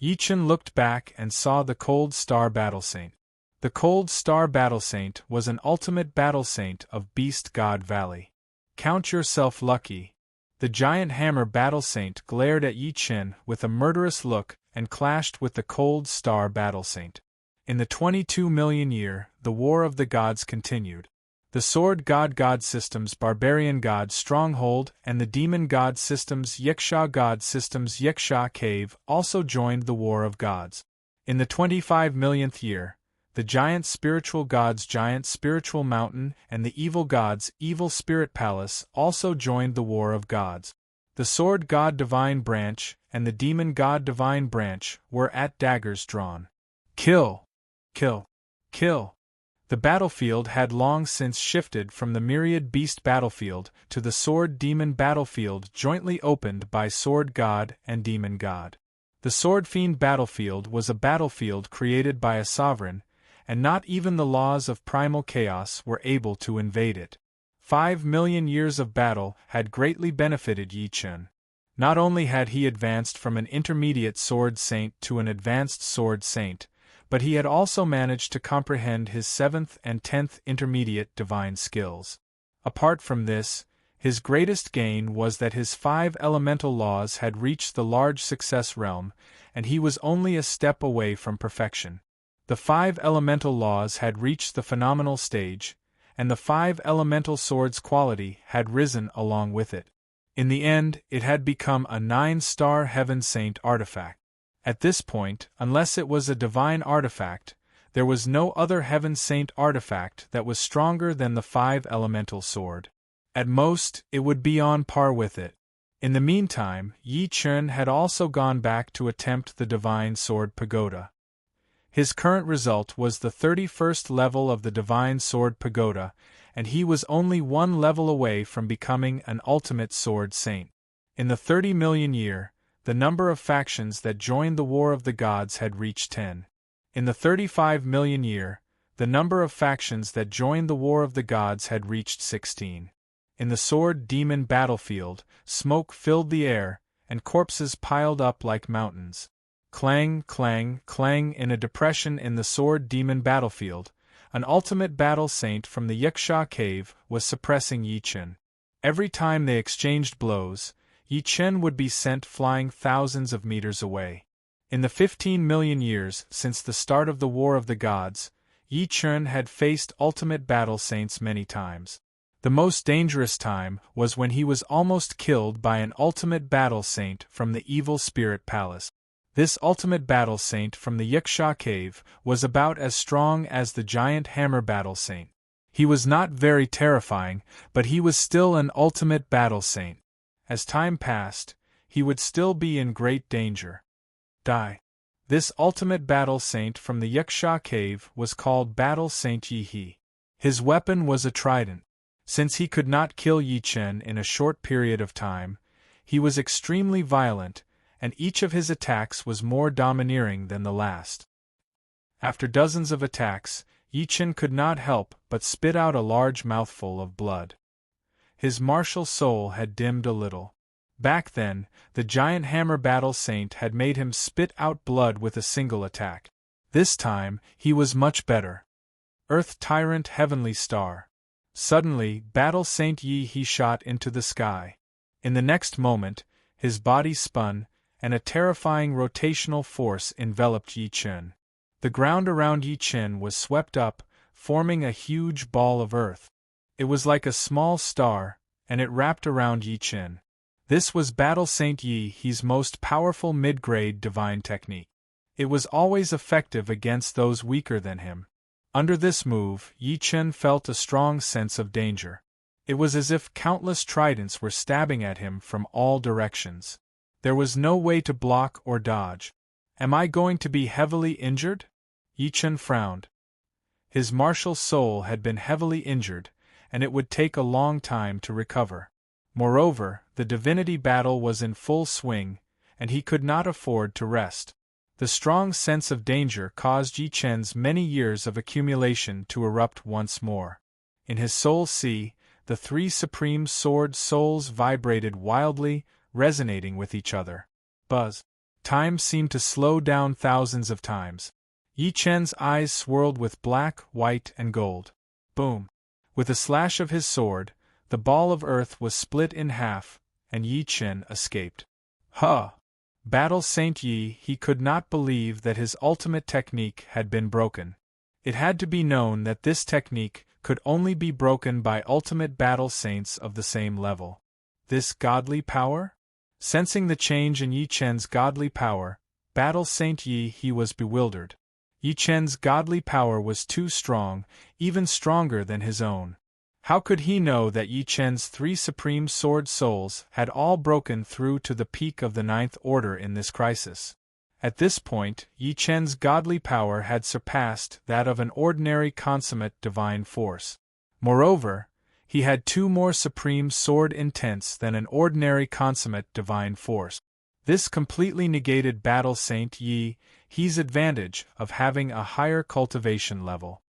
Yi Chen looked back and saw the cold star battle saint. The cold star battle saint was an ultimate battle saint of Beast God Valley. Count yourself lucky. The giant hammer battle saint glared at Yi Chen with a murderous look and clashed with the cold star battle saint. In the 22 million year, the War of the Gods continued. The Sword God Systems Barbarian God Stronghold and the Demon God Systems Yiksha God Systems Yiksha Cave also joined the War of Gods. In the 25 millionth year, the Giant Spiritual Gods Giant Spiritual Mountain and the Evil Gods Evil Spirit Palace also joined the War of Gods. The Sword God Divine Branch and the Demon God Divine Branch were at daggers drawn. Kill! Kill! Kill! The battlefield had long since shifted from the Myriad Beast battlefield to the Sword Demon battlefield jointly opened by Sword God and Demon God. The Sword Fiend battlefield was a battlefield created by a sovereign, and not even the laws of primal chaos were able to invade it. 5 million years of battle had greatly benefited Yi Chen. Not only had he advanced from an intermediate sword saint to an advanced sword saint, but he had also managed to comprehend his 7th and 10th intermediate divine skills. Apart from this, his greatest gain was that his 5 elemental laws had reached the large success realm, and he was only a step away from perfection. The 5 elemental laws had reached the phenomenal stage, and the 5 elemental swords' quality had risen along with it. In the end, it had become a 9-star Heaven Saint artifact. At this point, unless it was a divine artifact, there was no other Heaven Saint artifact that was stronger than the 5 elemental sword. At most, it would be on par with it. In the meantime, Yi Chen had also gone back to attempt the Divine Sword Pagoda. His current result was the 31st level of the Divine Sword Pagoda, and he was only 1 level away from becoming an ultimate sword saint. In the 30 million year, the number of factions that joined the War of the Gods had reached 10. In the 35 million year, the number of factions that joined the War of the Gods had reached 16. In the Sword Demon battlefield, smoke filled the air, and corpses piled up like mountains. Clang, clang, clang. In a depression in the Sword Demon battlefield, an ultimate battle saint from the Yiksha cave was suppressing Yi Chen. Every time they exchanged blows, Yi Chen would be sent flying thousands of meters away. In the 15 million years since the start of the War of the Gods, Yi Chen had faced ultimate battle saints many times. The most dangerous time was when he was almost killed by an ultimate battle saint from the evil spirit palace. This ultimate battle saint from the Yaksha cave was about as strong as the giant hammer battle saint. He was not very terrifying, but he was still an ultimate battle saint. As time passed, he would still be in great danger. Die. This ultimate battle saint from the Yaksha cave was called Battle Saint Yi. His weapon was a trident. Since he could not kill Yi Chen in a short period of time, he was extremely violent, and each of his attacks was more domineering than the last. After dozens of attacks, Yi Chen could not help but spit out a large mouthful of blood. His martial soul had dimmed a little. Back then, the giant hammer battle saint had made him spit out blood with a single attack. This time, he was much better. Earth Tyrant Heavenly Star. Suddenly, Battle Saint Yi he shot into the sky. In the next moment, his body spun, and a terrifying rotational force enveloped Yi Chen. The ground around Yi Chen was swept up, forming a huge ball of earth. It was like a small star, and it wrapped around Yi Chen. This was Battle Saint Yi he's most powerful mid-grade divine technique. It was always effective against those weaker than him. Under this move, Yi Chen felt a strong sense of danger. It was as if countless tridents were stabbing at him from all directions. There was no way to block or dodge. Am I going to be heavily injured? Yi Chen frowned. His martial soul had been heavily injured, and it would take a long time to recover. Moreover, the divinity battle was in full swing, and he could not afford to rest. The strong sense of danger caused Yi Chen's many years of accumulation to erupt once more. In his soul sea, the three supreme sword souls vibrated wildly, resonating with each other. Buzz. Time seemed to slow down thousands of times. Yi Chen's eyes swirled with black, white, and gold. Boom! With a slash of his sword, the ball of earth was split in half, and Yi Chen escaped. Huh! Battle Saint Yi he could not believe that his ultimate technique had been broken. It had to be known that this technique could only be broken by ultimate battle saints of the same level. This godly power? Sensing the change in Yi Chen's godly power, Battle Saint Yi he was bewildered. Yi Chen's godly power was too strong, even stronger than his own. How could he know that Yi Chen's three supreme sword souls had all broken through to the peak of the ninth order in this crisis? At this point, Yi Chen's godly power had surpassed that of an ordinary consummate divine force. Moreover, he had two more supreme sword intents than an ordinary consummate divine force. This completely negated Battle Saint Yi he's advantage of having a higher cultivation level.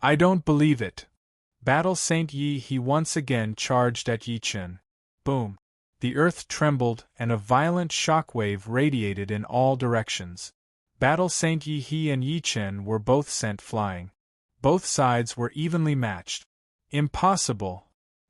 I don't believe it. Battle Saint Yi he once again charged at Yi Chen. Boom! The earth trembled and a violent shockwave radiated in all directions. Battle Saint Yi he and Yi Chen were both sent flying. Both sides were evenly matched. Impossible!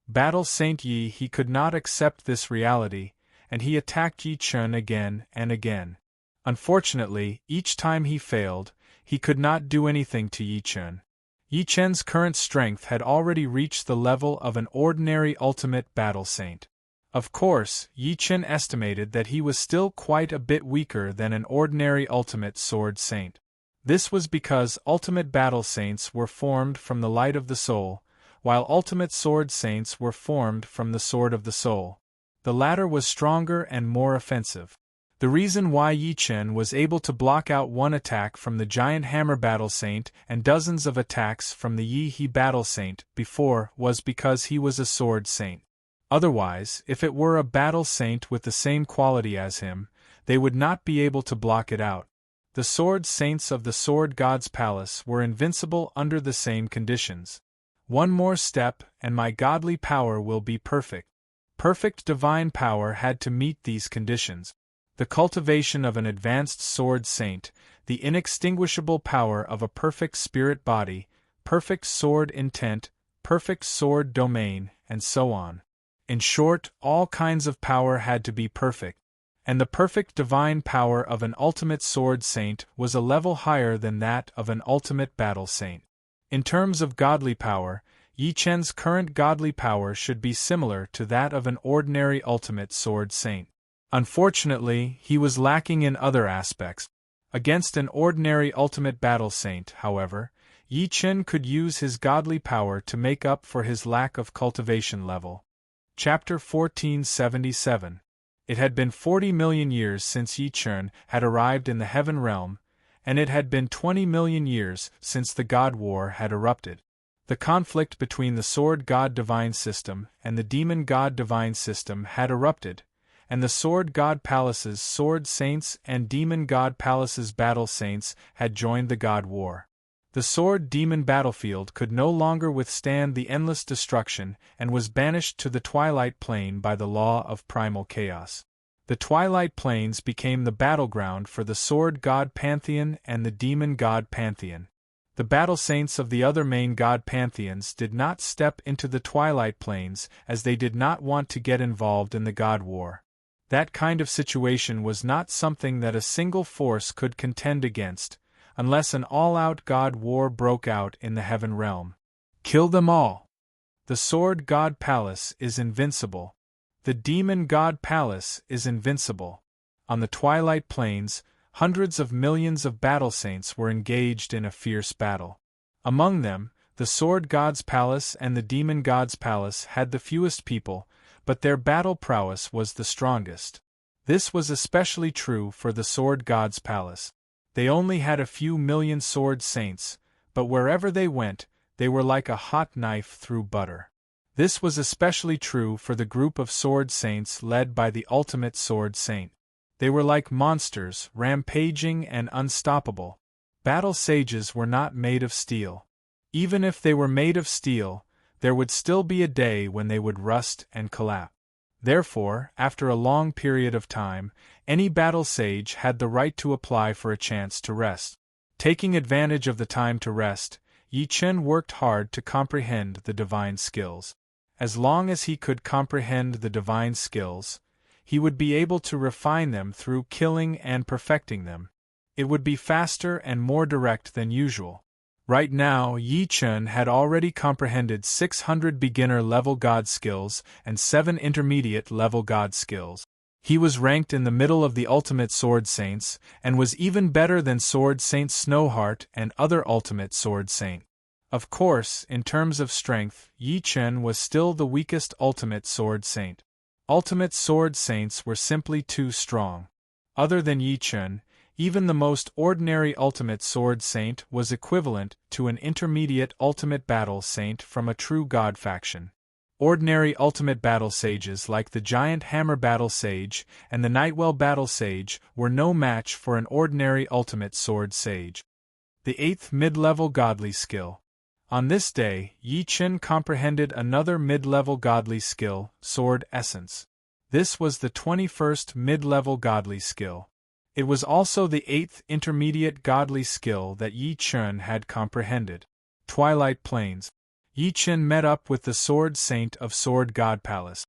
Battle Saint Yi he could not accept this reality, and he attacked Yi Chen again and again. Unfortunately, each time he failed, he could not do anything to Yi Chen. Yi Chen's current strength had already reached the level of an ordinary ultimate battle saint. Of course, Yi Chen estimated that he was still quite a bit weaker than an ordinary ultimate sword saint. This was because ultimate battle saints were formed from the light of the soul, while ultimate sword saints were formed from the sword of the soul. The latter was stronger and more offensive. The reason why Yi Chen was able to block out one attack from the giant hammer battle saint and dozens of attacks from the Yi he battle saint before was because he was a sword saint. Otherwise, if it were a battle saint with the same quality as him, they would not be able to block it out. The sword saints of the Sword God's Palace were invincible under the same conditions. One more step and my godly power will be perfect. Perfect divine power had to meet these conditions. The cultivation of an advanced sword saint, the inextinguishable power of a perfect spirit body, perfect sword intent, perfect sword domain, and so on. In short, all kinds of power had to be perfect, and the perfect divine power of an ultimate sword saint was a level higher than that of an ultimate battle saint. In terms of godly power, Yi Chen's current godly power should be similar to that of an ordinary ultimate sword saint. Unfortunately, he was lacking in other aspects. Against an ordinary ultimate battle saint, however, Yi Chen could use his godly power to make up for his lack of cultivation level. Chapter 1477. It had been 40 million years since Yi Chen had arrived in the Heaven Realm, and it had been 20 million years since the God War had erupted. The conflict between the Sword God Divine System and the Demon God Divine System had erupted, and the Sword God Palace's Sword Saints and Demon God Palace's Battle Saints had joined the God War. The Sword Demon battlefield could no longer withstand the endless destruction and was banished to the Twilight Plane by the law of primal chaos. The Twilight Plains became the battleground for the Sword God Pantheon and the Demon God Pantheon. The battle saints of the other main god pantheons did not step into the Twilight Plains as they did not want to get involved in the God War. That kind of situation was not something that a single force could contend against, unless an all-out God War broke out in the Heaven Realm. Kill them all! The Sword God Palace is invincible. The Demon God Palace is invincible. On the Twilight Plains, hundreds of millions of battle saints were engaged in a fierce battle. Among them, the Sword God's Palace and the Demon God's Palace had the fewest people, but their battle prowess was the strongest. This was especially true for the Sword God's Palace. They only had a few million sword saints, but wherever they went, they were like a hot knife through butter. This was especially true for the group of sword saints led by the ultimate sword saint. They were like monsters, rampaging and unstoppable. Battle sages were not made of steel. Even if they were made of steel, there would still be a day when they would rust and collapse. Therefore, after a long period of time, any battle sage had the right to apply for a chance to rest. Taking advantage of the time to rest, Yi Chen worked hard to comprehend the divine skills. As long as he could comprehend the divine skills, he would be able to refine them through killing and perfecting them. It would be faster and more direct than usual. Right now, Yi Chen had already comprehended 600 beginner-level god skills and 7 intermediate-level god skills. He was ranked in the middle of the ultimate sword saints, and was even better than Sword Saint Snowheart and other ultimate sword saint. Of course, in terms of strength, Yi Chen was still the weakest ultimate sword saint. Ultimate sword saints were simply too strong. Other than Yi Chen, even the most ordinary ultimate sword saint was equivalent to an intermediate ultimate battle saint from a true god faction. Ordinary ultimate battle sages like the Giant Hammer Battle Sage and the Nightwell Battle Sage were no match for an ordinary ultimate sword sage. The 8th mid-level godly skill. On this day, Yi Chen comprehended another mid-level godly skill, Sword Essence. This was the 21st mid-level godly skill. It was also the 8th intermediate godly skill that Yi Chen had comprehended. Twilight Plains. Yi Chen met up with the Sword Saint of Sword God Palace.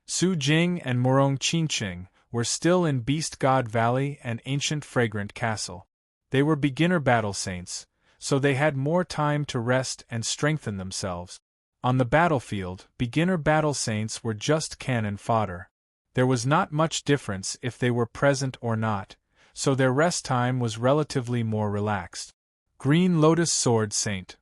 Su Jing and Morong Qingqing were still in Beast God Valley and Ancient Fragrant Castle. They were beginner battle saints, so they had more time to rest and strengthen themselves. On the battlefield, beginner battle saints were just cannon fodder. There was not much difference if they were present or not, so their rest time was relatively more relaxed. Green Lotus Sword Saint.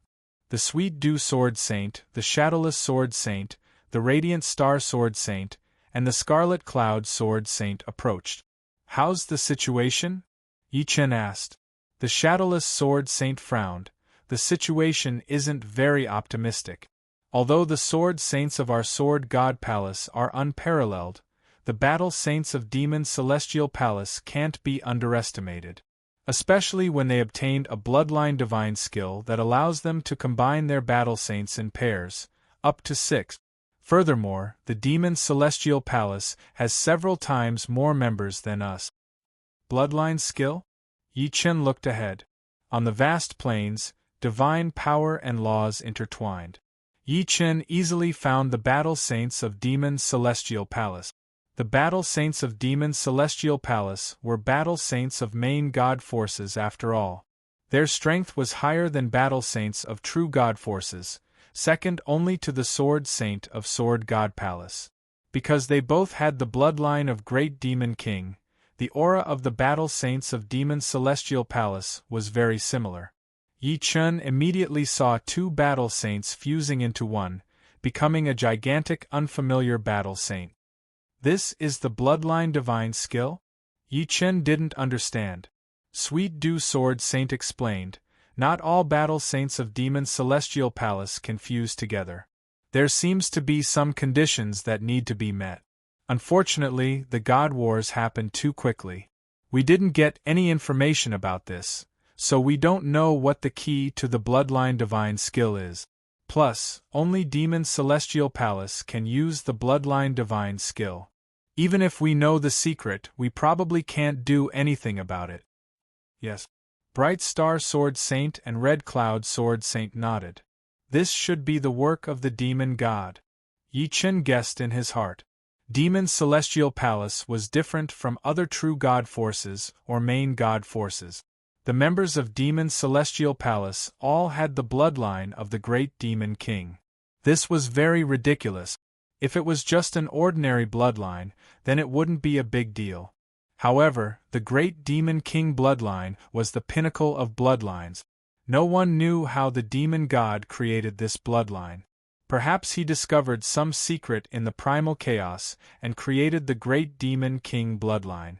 The Sweet Dew Sword Saint, the Shadowless Sword Saint, the Radiant Star Sword Saint, and the Scarlet Cloud Sword Saint approached. "How's the situation?" Yi Chen asked. The Shadowless Sword Saint frowned. The situation isn't very optimistic. Although the Sword Saints of our Sword God Palace are unparalleled, the Battle Saints of Demon Celestial Palace can't be underestimated. Especially when they obtained a bloodline divine skill that allows them to combine their battle saints in pairs, up to 6. Furthermore, the Demon Celestial Palace has several times more members than us. Bloodline skill? Yi Chen looked ahead. On the vast plains, divine power and laws intertwined. Yi Chen easily found the battle saints of Demon Celestial Palace. The battle saints of Demon Celestial Palace were battle saints of main god forces after all. Their strength was higher than battle saints of true god forces, second only to the Sword Saint of Sword God Palace. Because they both had the bloodline of Great Demon King, the aura of the Battle Saints of Demon Celestial Palace was very similar. Yi Chun immediately saw two Battle Saints fusing into one, becoming a gigantic unfamiliar Battle Saint. This is the bloodline divine skill? Yi Chun didn't understand. Sweet Dew Sword Saint explained, not all Battle Saints of Demon Celestial Palace can fuse together. There seems to be some conditions that need to be met. Unfortunately, the God Wars happened too quickly. We didn't get any information about this, so we don't know what the key to the bloodline divine skill is. Plus, only Demon Celestial Palace can use the bloodline divine skill. Even if we know the secret, we probably can't do anything about it. Yes. Bright Star Sword Saint and Red Cloud Sword Saint nodded. This should be the work of the demon god. Yi Chun guessed in his heart. Demon Celestial Palace was different from other true god forces or main god forces. The members of Demon Celestial Palace all had the bloodline of the Great Demon King. This was very ridiculous. If it was just an ordinary bloodline, then it wouldn't be a big deal. However, the Great Demon King bloodline was the pinnacle of bloodlines. No one knew how the demon god created this bloodline. Perhaps he discovered some secret in the primal chaos and created the Great Demon King bloodline.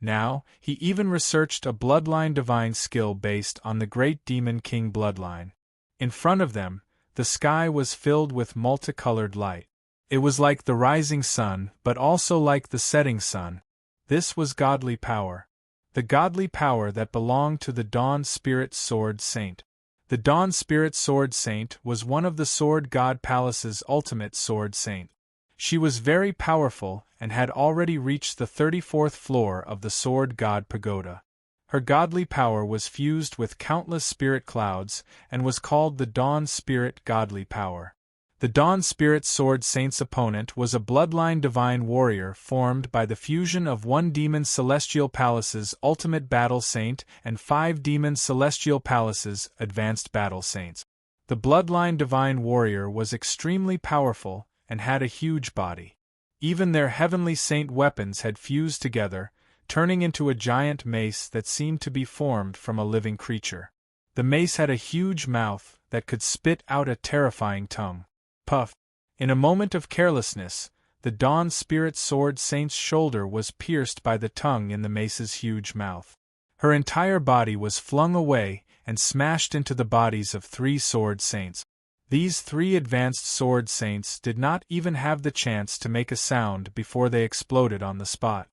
Now, he even researched a bloodline divine skill based on the Great Demon King bloodline. In front of them, the sky was filled with multicolored light. It was like the rising sun, but also like the setting sun. This was godly power. The godly power that belonged to the Dawn Spirit Sword Saint. The Dawn Spirit Sword Saint was one of the Sword God Palace's ultimate Sword Saint. She was very powerful and had already reached the 34th floor of the Sword God Pagoda. Her godly power was fused with countless spirit clouds and was called the Dawn Spirit Godly Power. The Dawn Spirit Sword Saint's opponent was a bloodline divine warrior formed by the fusion of one Demon Celestial Palace's Ultimate Battle Saint and 5 Demon Celestial Palace's Advanced Battle Saints. The bloodline divine warrior was extremely powerful and had a huge body. Even their heavenly saint weapons had fused together, turning into a giant mace that seemed to be formed from a living creature. The mace had a huge mouth that could spit out a terrifying tongue. Puff! In a moment of carelessness, the Dawn Spirit Sword Saint's shoulder was pierced by the tongue in the mace's huge mouth. Her entire body was flung away and smashed into the bodies of 3 Sword Saints. These 3 advanced Sword Saints did not even have the chance to make a sound before they exploded on the spot.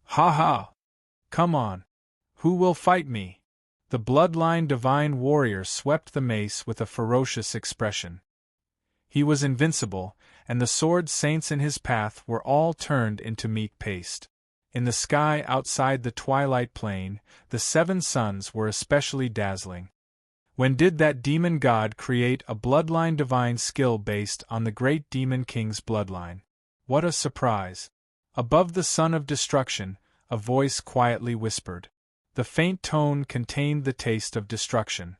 Ha ha! Come on! Who will fight me? The bloodline divine warrior swept the mace with a ferocious expression. He was invincible, and the Sword Saints in his path were all turned into meat paste. In the sky outside the twilight plain, the 7 suns were especially dazzling. When did that demon god create a bloodline divine skill based on the Great Demon King's bloodline? What a surprise! Above the sun of destruction, a voice quietly whispered. The faint tone contained the taste of destruction.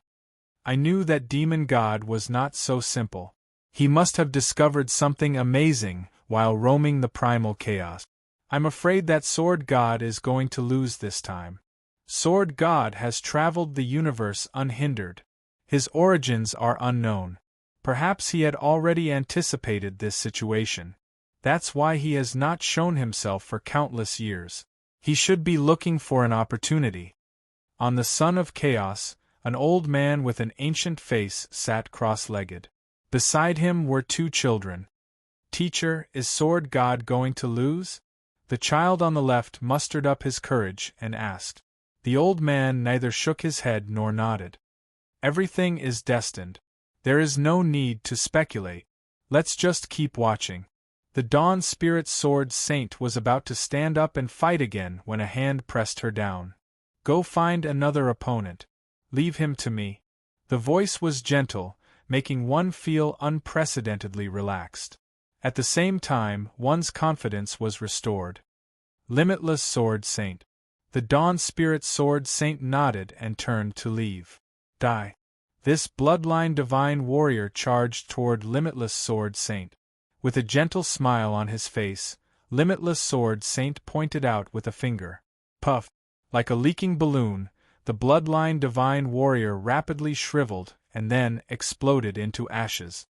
I knew that demon god was not so simple. He must have discovered something amazing while roaming the primal chaos. I'm afraid that Sword God is going to lose this time. Sword God has traveled the universe unhindered. His origins are unknown. Perhaps he had already anticipated this situation. That's why he has not shown himself for countless years. He should be looking for an opportunity. On the Sun of Chaos, an old man with an ancient face sat cross-legged. Beside him were 2 children. Teacher, is Sword God going to lose? The child on the left mustered up his courage and asked. The old man neither shook his head nor nodded. Everything is destined. There is no need to speculate. Let's just keep watching. The Dawn Spirit Sword Saint was about to stand up and fight again when a hand pressed her down. Go find another opponent. Leave him to me. The voice was gentle, making one feel unprecedentedly relaxed. At the same time, one's confidence was restored. Limitless Sword Saint. The Dawn Spirit Sword Saint nodded and turned to leave. Die. This bloodline divine warrior charged toward Limitless Sword Saint. With a gentle smile on his face, Limitless Sword Saint pointed out with a finger. Puff! Like a leaking balloon, the bloodline divine warrior rapidly shriveled and then exploded into ashes.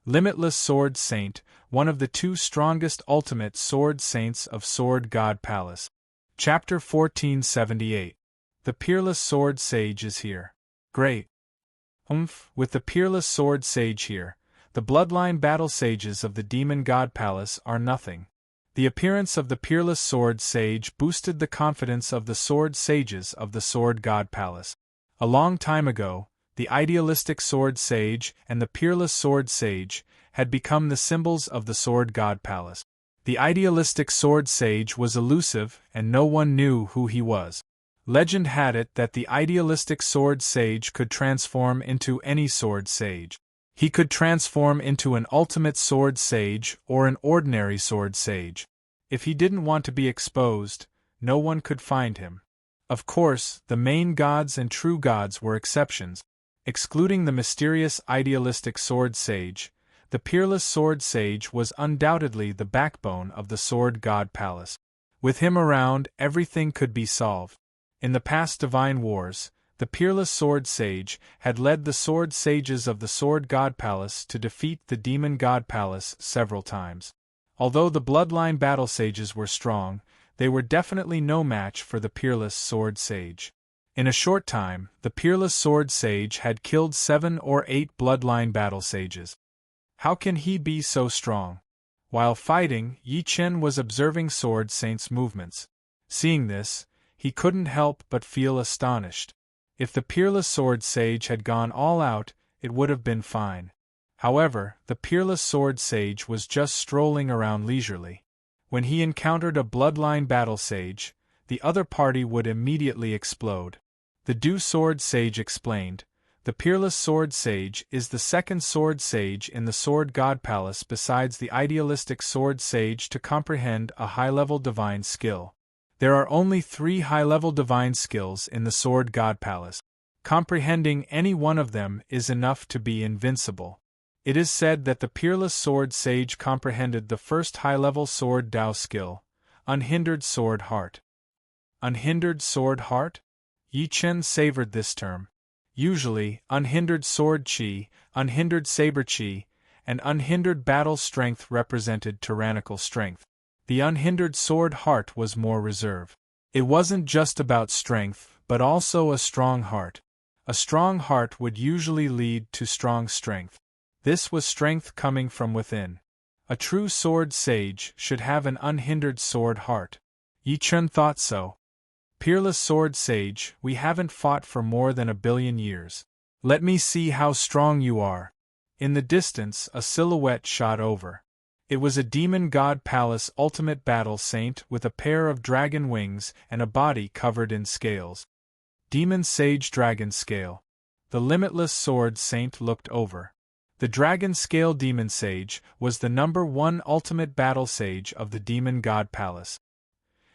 Limitless Sword Saint, one of the two strongest ultimate sword saints of Sword God Palace. Chapter 1478. The Peerless Sword Sage is here. Great! With the Peerless Sword Sage here, the bloodline battle sages of the Demon God Palace are nothing. The appearance of the Peerless Sword Sage boosted the confidence of the Sword Sages of the Sword God Palace. A long time ago, the Idealistic Sword Sage and the Peerless Sword Sage had become the symbols of the Sword God Palace. The Idealistic Sword Sage was elusive and no one knew who he was. Legend had it that the Idealistic Sword Sage could transform into any Sword Sage. He could transform into an Ultimate Sword Sage or an ordinary Sword Sage. If he didn't want to be exposed, no one could find him. Of course, the main gods and true gods were exceptions. Excluding the mysterious Idealistic Sword Sage, the Peerless Sword Sage was undoubtedly the backbone of the Sword God Palace. With him around, everything could be solved. In the past divine wars, the Peerless Sword Sage had led the Sword Sages of the Sword God Palace to defeat the Demon God Palace several times. Although the Bloodline Battle Sages were strong, they were definitely no match for the Peerless Sword Sage. In a short time, the Peerless Sword Sage had killed 7 or 8 Bloodline Battle Sages. How can he be so strong? While fighting, Yi Chen was observing Sword Saint's movements. Seeing this, he couldn't help but feel astonished. If the Peerless Sword Sage had gone all out, it would have been fine. However, the Peerless Sword Sage was just strolling around leisurely. When he encountered a Bloodline Battle Sage, the other party would immediately explode. The Du Sword Sage explained, "The Peerless Sword Sage is the second Sword Sage in the Sword God Palace besides the Idealistic Sword Sage to comprehend a high-level divine skill. There are only 3 high-level divine skills in the Sword God Palace. Comprehending any one of them is enough to be invincible. It is said that the Peerless Sword Sage comprehended the first high-level Sword Dao skill, Unhindered Sword Heart." Unhindered Sword Heart? Yi Chen savored this term. Usually, Unhindered Sword Chi, Unhindered Saber Chi, and Unhindered Battle Strength represented tyrannical strength. The Unhindered Sword Heart was more reserved. It wasn't just about strength, but also a strong heart. A strong heart would usually lead to strong strength. This was strength coming from within. A true Sword Sage should have an unhindered sword heart. Yi Chen thought so. "Peerless Sword Sage, we haven't fought for more than 1,000,000,000 years. Let me see how strong you are." In the distance, a silhouette shot over. It was a Demon God Palace Ultimate Battle Saint with a pair of dragon wings and a body covered in scales. Demon Sage Dragon Scale. The Limitless Sword Saint looked over. The Dragon Scale Demon Sage was the #1 Ultimate Battle Sage of the Demon God Palace.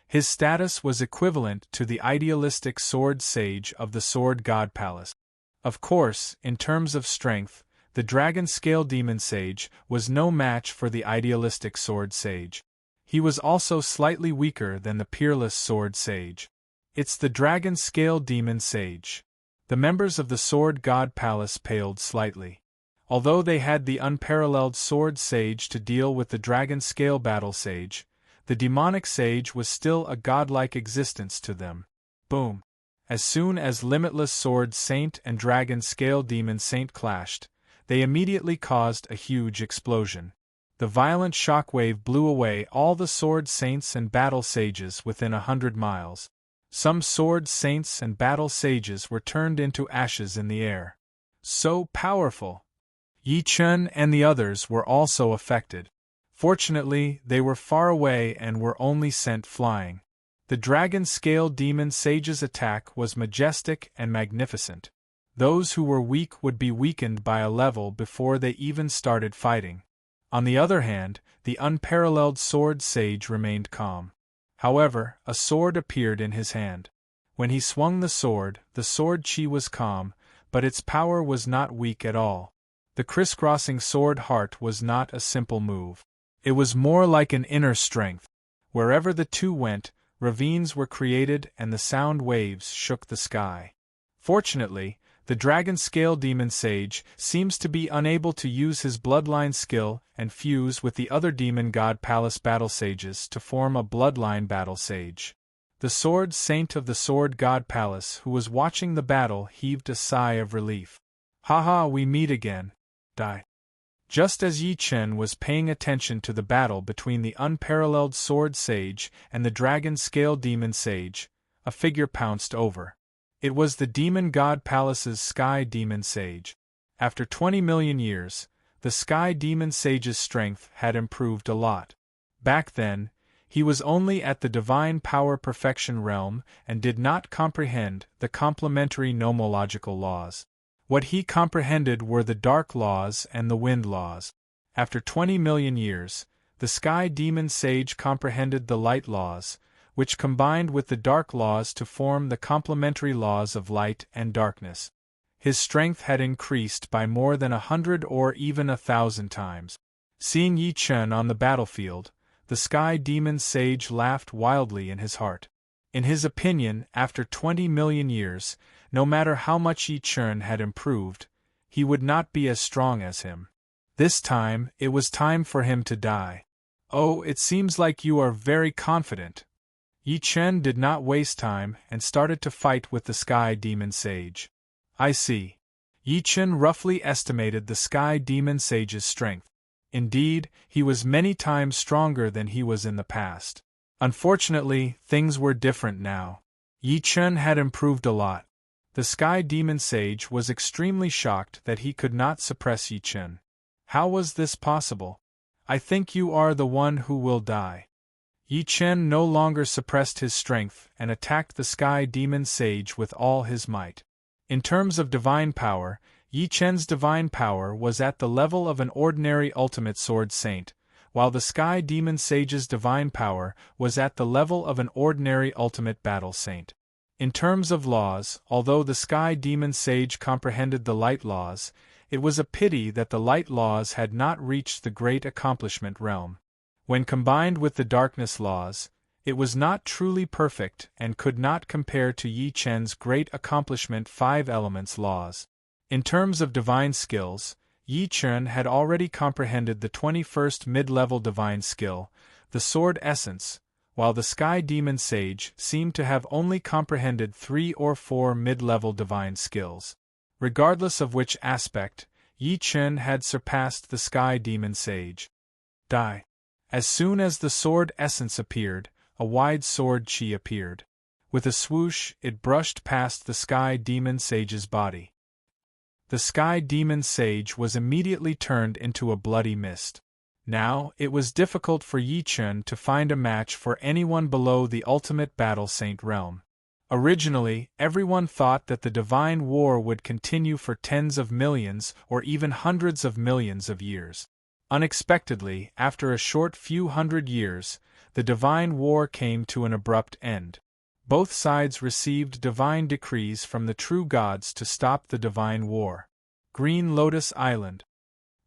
His status was equivalent to the Idealistic Sword Sage of the Sword God Palace. Of course, in terms of strength, the Dragon Scale Demon Sage was no match for the Idealistic Sword Sage. He was also slightly weaker than the Peerless Sword Sage. "It's the Dragon Scale Demon Sage." The members of the Sword God Palace paled slightly. Although they had the unparalleled Sword Sage to deal with the Dragon Scale Battle Sage, the Demonic Sage was still a godlike existence to them. Boom! As soon as Limitless Sword Saint and Dragon Scale Demon Saint clashed, they immediately caused a huge explosion. The violent shockwave blew away all the Sword Saints and Battle Sages within 100 miles. Some Sword Saints and Battle Sages were turned into ashes in the air. So powerful! Yi Chen and the others were also affected. Fortunately, they were far away and were only sent flying. The Dragon Scale Demon Sage's attack was majestic and magnificent. Those who were weak would be weakened by a level before they even started fighting. On the other hand, the unparalleled Sword Sage remained calm. However, a sword appeared in his hand. When he swung the sword chi was calm, but its power was not weak at all. The crisscrossing sword heart was not a simple move. It was more like an inner strength. Wherever the two went, ravines were created and the sound waves shook the sky. Fortunately, the dragon scale demon sage seems to be unable to use his bloodline skill and fuse with the other demon god palace battle sages to form a bloodline battle sage. The sword saint of the sword god palace who was watching the battle heaved a sigh of relief. Haha, we meet again. Die. Just as Yi Chen was paying attention to the battle between the unparalleled sword sage and the dragon scale demon sage, a figure pounced over. It was the demon god palace's sky demon sage. After 20 million years, the sky demon sage's strength had improved a lot. Back then, he was only at the divine power perfection realm and did not comprehend the complementary nomological laws. What he comprehended were the dark laws and the wind laws. After 20 million years, the sky demon sage comprehended the light laws, which combined with the dark laws to form the complementary laws of light and darkness. His strength had increased by more than 100 or even 1,000 times. Seeing Yi Chen on the battlefield, the sky demon sage laughed wildly in his heart. In his opinion, after 20 million years, no matter how much Yi Chen had improved, he would not be as strong as him. This time, it was time for him to die. Oh, it seems like you are very confident. Yi Chen did not waste time and started to fight with the sky demon sage. I see. Yi Chen roughly estimated the sky demon sage's strength. Indeed, he was many times stronger than he was in the past. Unfortunately, things were different now. Yi Chen had improved a lot. The sky demon sage was extremely shocked that he could not suppress Yi Chen. How was this possible? I think you are the one who will die. Yi Chen no longer suppressed his strength and attacked the sky demon sage with all his might. In terms of divine power, Yi Chen's divine power was at the level of an ordinary ultimate sword saint, while the sky demon sage's divine power was at the level of an ordinary ultimate battle saint. In terms of laws, although the sky demon sage comprehended the light laws, it was a pity that the light laws had not reached the great accomplishment realm. When combined with the darkness laws, it was not truly perfect and could not compare to Yi Chen's great accomplishment 5 elements laws. In terms of divine skills, Yi Chen had already comprehended the 21st mid-level divine skill, the sword essence, while the sky demon sage seemed to have only comprehended 3 or 4 mid-level divine skills. Regardless of which aspect, Yi Chen had surpassed the sky demon sage. Die. As soon as the sword essence appeared, a wide sword chi appeared. With a swoosh, it brushed past the sky demon sage's body. The sky demon sage was immediately turned into a bloody mist. Now, it was difficult for Yi Chen to find a match for anyone below the ultimate battle saint realm. Originally, everyone thought that the divine war would continue for tens of millions or even hundreds of millions of years. Unexpectedly, after a short few hundred years, the divine war came to an abrupt end. Both sides received divine decrees from the true gods to stop the divine war. Green Lotus Island.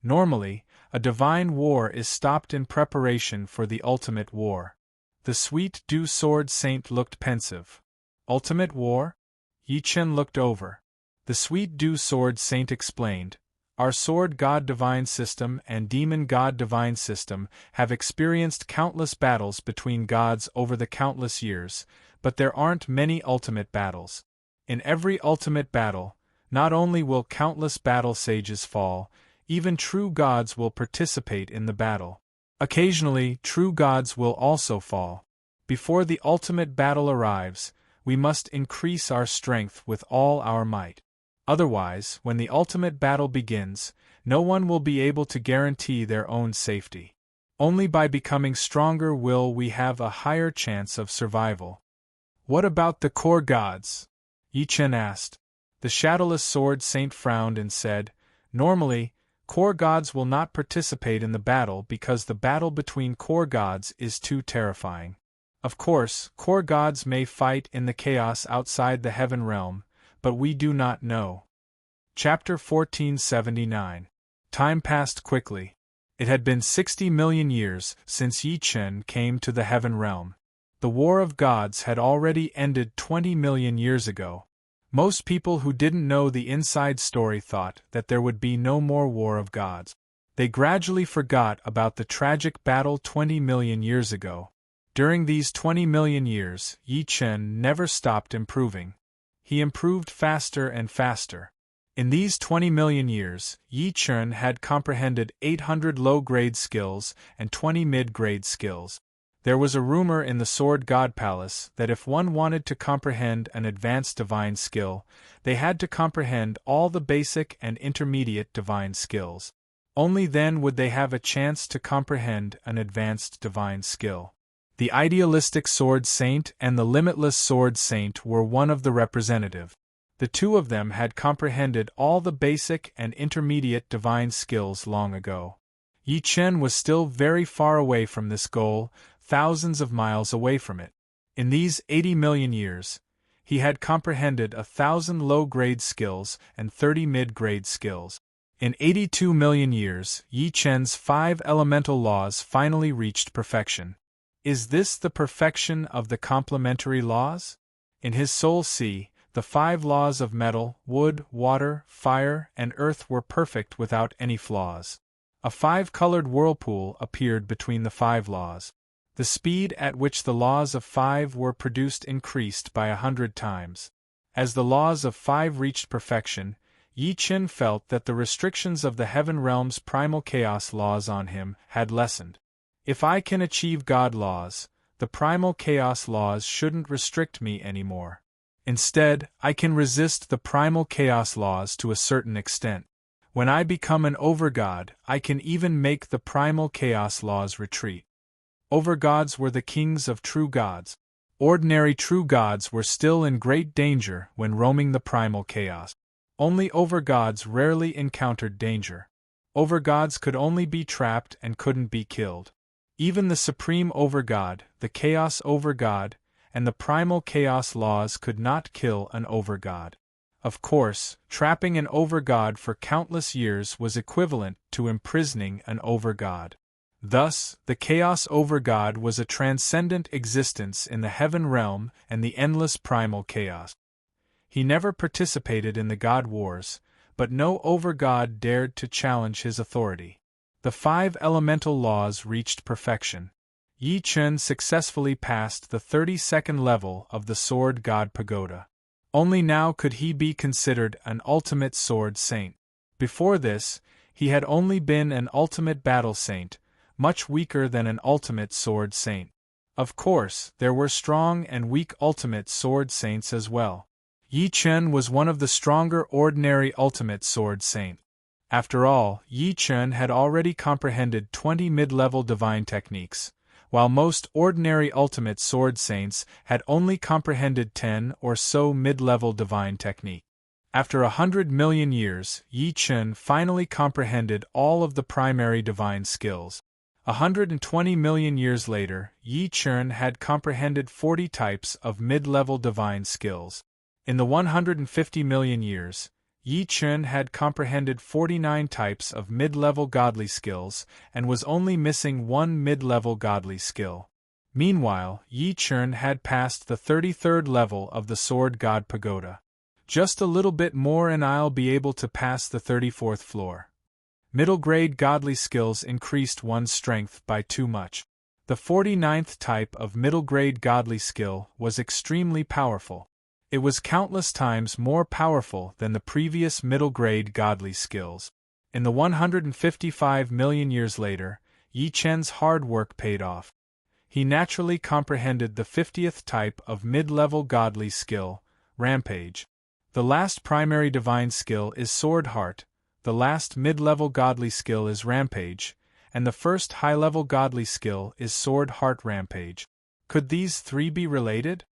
Normally, a divine war is stopped in preparation for the ultimate war. The sweet dew sword saint looked pensive. Ultimate war? Yi Chen looked over. The sweet dew sword saint explained, our sword god divine system and demon god divine system have experienced countless battles between gods over the countless years, but there aren't many ultimate battles. In every ultimate battle, not only will countless battle sages fall, even true gods will participate in the battle. Occasionally, true gods will also fall. Before the ultimate battle arrives, we must increase our strength with all our might. Otherwise, when the ultimate battle begins, no one will be able to guarantee their own safety. Only by becoming stronger will we have a higher chance of survival. What about the core gods? Yi Chen asked. The shadowless sword saint frowned and said, normally, core gods will not participate in the battle because the battle between core gods is too terrifying. Of course, core gods may fight in the chaos outside the heaven realm, but we do not know. Chapter 1479. Time passed quickly. It had been 60 million years since Yi Chen came to the Heaven Realm. The War of Gods had already ended 20 million years ago. Most people who didn't know the inside story thought that there would be no more War of Gods. They gradually forgot about the tragic battle 20 million years ago. During these 20 million years, Yi Chen never stopped improving. He improved faster and faster. In these 20 million years, Yi Chen had comprehended 800 low-grade skills and 20 mid-grade skills. There was a rumor in the Sword God Palace that if one wanted to comprehend an advanced divine skill, they had to comprehend all the basic and intermediate divine skills. Only then would they have a chance to comprehend an advanced divine skill. The idealistic Sword Saint and the limitless Sword Saint were one of the representative. The two of them had comprehended all the basic and intermediate divine skills long ago. Yi Chen was still very far away from this goal, thousands of miles away from it. In these 80 million years, he had comprehended 1,000 low-grade skills and 30 mid-grade skills. In 82 million years, Yi Chen's 5 elemental laws finally reached perfection. Is this the perfection of the complementary laws? In his soul sea, the 5 laws of metal, wood, water, fire, and earth were perfect without any flaws. A 5-colored whirlpool appeared between the 5 laws. The speed at which the laws of 5 were produced increased by 100 times. As the laws of 5 reached perfection, Yi Chen felt that the restrictions of the Heaven Realm's primal chaos laws on him had lessened. If I can achieve God laws, the primal chaos laws shouldn't restrict me anymore. Instead, I can resist the primal chaos laws to a certain extent. When I become an overgod, I can even make the primal chaos laws retreat. Overgods were the kings of true gods. Ordinary true gods were still in great danger when roaming the primal chaos. Only overgods rarely encountered danger. Overgods could only be trapped and couldn't be killed. Even the supreme overgod, the chaos overgod, and the primal chaos laws could not kill an overgod. Of course, trapping an overgod for countless years was equivalent to imprisoning an overgod. Thus, the Chaos Overgod was a transcendent existence in the Heaven Realm and the endless primal chaos. He never participated in the God Wars, but no overgod dared to challenge his authority. The 5 elemental laws reached perfection. Yi Chen successfully passed the 32nd level of the Sword God Pagoda. Only now could he be considered an ultimate Sword Saint. Before this, he had only been an ultimate Battle Saint, much weaker than an ultimate Sword Saint. Of course, there were strong and weak ultimate Sword Saints as well. Yi Chen was one of the stronger ordinary ultimate Sword Saint. After all, Yi Chen had already comprehended 20 mid-level divine techniques, while most ordinary ultimate Sword Saints had only comprehended 10 or so mid-level divine technique. After 100 million years, Yi Chen finally comprehended all of the primary divine skills. 120 million years later, Yi Chen had comprehended 40 types of mid-level divine skills. In the 150 million years, Yi Chen had comprehended 49 types of mid-level godly skills and was only missing one mid-level godly skill. Meanwhile, Yi Chen had passed the 33rd level of the Sword God Pagoda. Just a little bit more and I'll be able to pass the 34th floor. Middle-grade godly skills increased one's strength by too much. The 49th type of middle-grade godly skill was extremely powerful. It was countless times more powerful than the previous middle-grade godly skills. In the 155 million years later, Yi Chen's hard work paid off. He naturally comprehended the 50th type of mid-level godly skill, Rampage. The last primary divine skill is Sword Heart, the last mid-level godly skill is Rampage, and the first high-level godly skill is Sword Heart Rampage. Could these 3 be related?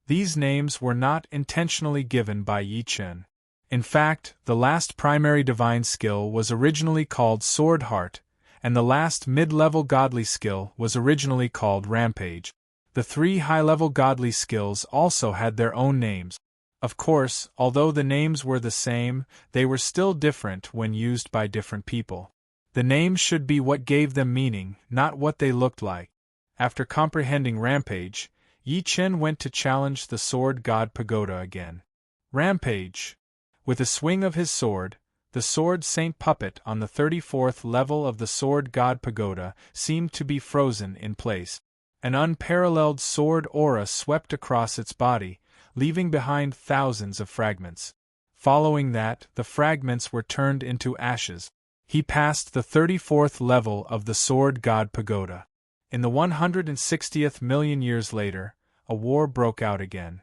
These names were not intentionally given by Yi Chen. In fact, the last primary divine skill was originally called Sword Heart, and the last mid-level godly skill was originally called Rampage. The 3 high-level godly skills also had their own names. Of course, although the names were the same, they were still different when used by different people. The names should be what gave them meaning, not what they looked like. After comprehending Rampage, Yi Chen went to challenge the Sword God Pagoda again. Rampage! With a swing of his sword, the Sword Saint puppet on the 34th level of the Sword God Pagoda seemed to be frozen in place. An unparalleled sword aura swept across its body, leaving behind thousands of fragments. Following that, the fragments were turned into ashes. He passed the 34th level of the Sword God Pagoda. In the 160th million years later, a war broke out again.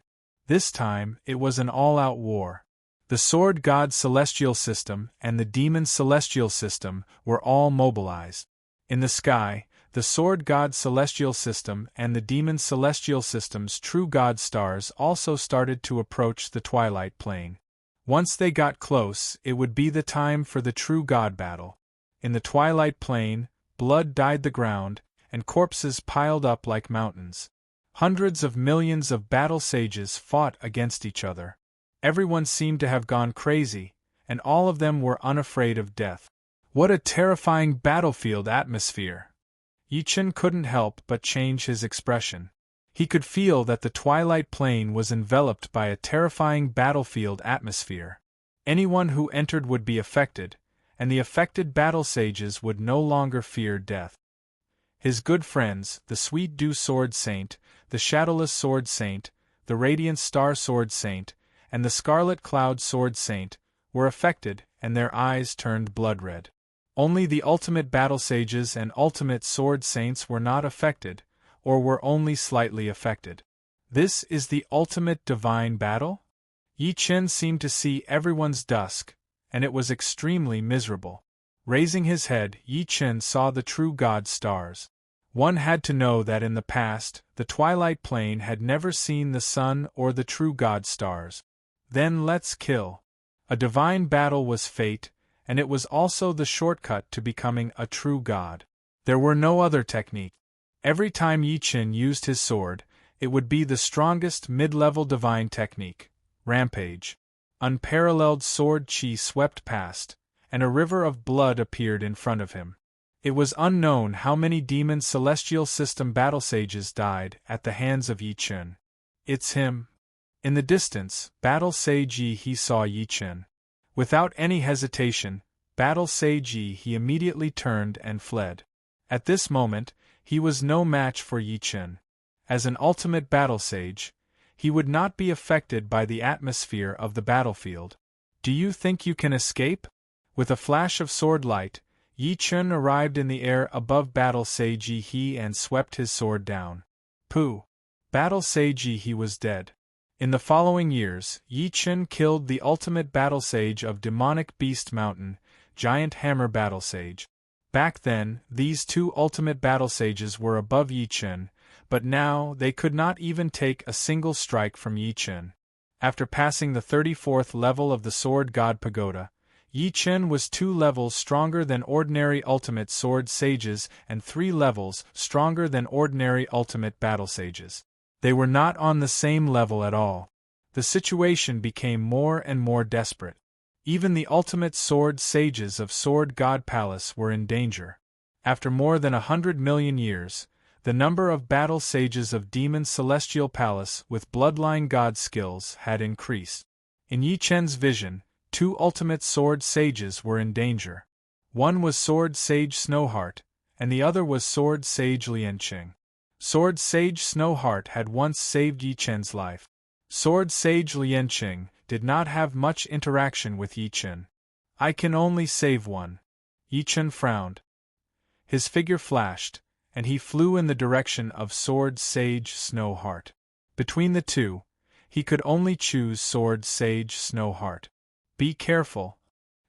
This time, it was an all-out war. The Sword God Celestial System and the Demon Celestial System were all mobilized. In the sky, the Sword God Celestial System and the Demon Celestial System's true God stars also started to approach the Twilight Plane. Once they got close, it would be the time for the true God battle. In the Twilight Plane, blood dyed the ground, and corpses piled up like mountains. Hundreds of millions of battle sages fought against each other. Everyone seemed to have gone crazy, and all of them were unafraid of death. What a terrifying battlefield atmosphere! Yi Chen couldn't help but change his expression. He could feel that the Twilight Plane was enveloped by a terrifying battlefield atmosphere. Anyone who entered would be affected, and the affected battle sages would no longer fear death. His good friends, the Sweet Dew Sword Saint, the Shadowless Sword Saint, the Radiant Star Sword Saint, and the Scarlet Cloud Sword Saint, were affected, and their eyes turned blood-red. Only the ultimate battle sages and ultimate sword saints were not affected, or were only slightly affected. This is the ultimate divine battle? Yi Chen seemed to see everyone's dusk, and it was extremely miserable. Raising his head, Yi Chen saw the true God stars. One had to know that in the past, the Twilight Plane had never seen the sun or the true God stars. Then let's kill. A divine battle was fate, and it was also the shortcut to becoming a true god. There were no other technique. Every time Yi Chen used his sword, it would be the strongest mid-level divine technique, Rampage. Unparalleled sword chi swept past, and a river of blood appeared in front of him. It was unknown how many Demon Celestial System battle sages died at the hands of Yi Chen. It's him. In the distance, Battle Sage Yi he saw Yi Chen. Without any hesitation, Battle Sage Yi he immediately turned and fled. At this moment, he was no match for Yi Chen. As an ultimate battle sage, he would not be affected by the atmosphere of the battlefield. Do you think you can escape? With a flash of sword light, Yi Chen arrived in the air above Battle Sage Yi he and swept his sword down. Pooh! Battle Sage Yi he was dead. In the following years, Yi Chen killed the ultimate battle sage of Demonic Beast Mountain, Giant Hammer Battle Sage. Back then, these two ultimate battle sages were above Yi Chen, but now they could not even take a single strike from Yi Chen. After passing the 34th level of the Sword God Pagoda, Yi Chen was 2 levels stronger than ordinary ultimate sword sages and 3 levels stronger than ordinary ultimate battle sages. They were not on the same level at all. The situation became more and more desperate. Even the ultimate sword sages of Sword God Palace were in danger. After more than 100 million years, the number of battle sages of Demon Celestial Palace with bloodline god skills had increased. In Yi Chen's vision, 2 ultimate sword sages were in danger. One was Sword Sage Snowheart, and the other was Sword Sage Lianqing. Sword Sage Snowheart had once saved Yi Chen's life. Sword Sage Lianqing did not have much interaction with Yi Chen. I can only save one. Yi Chen frowned. His figure flashed, and he flew in the direction of Sword Sage Snowheart. Between the two, he could only choose Sword Sage Snowheart. Be careful.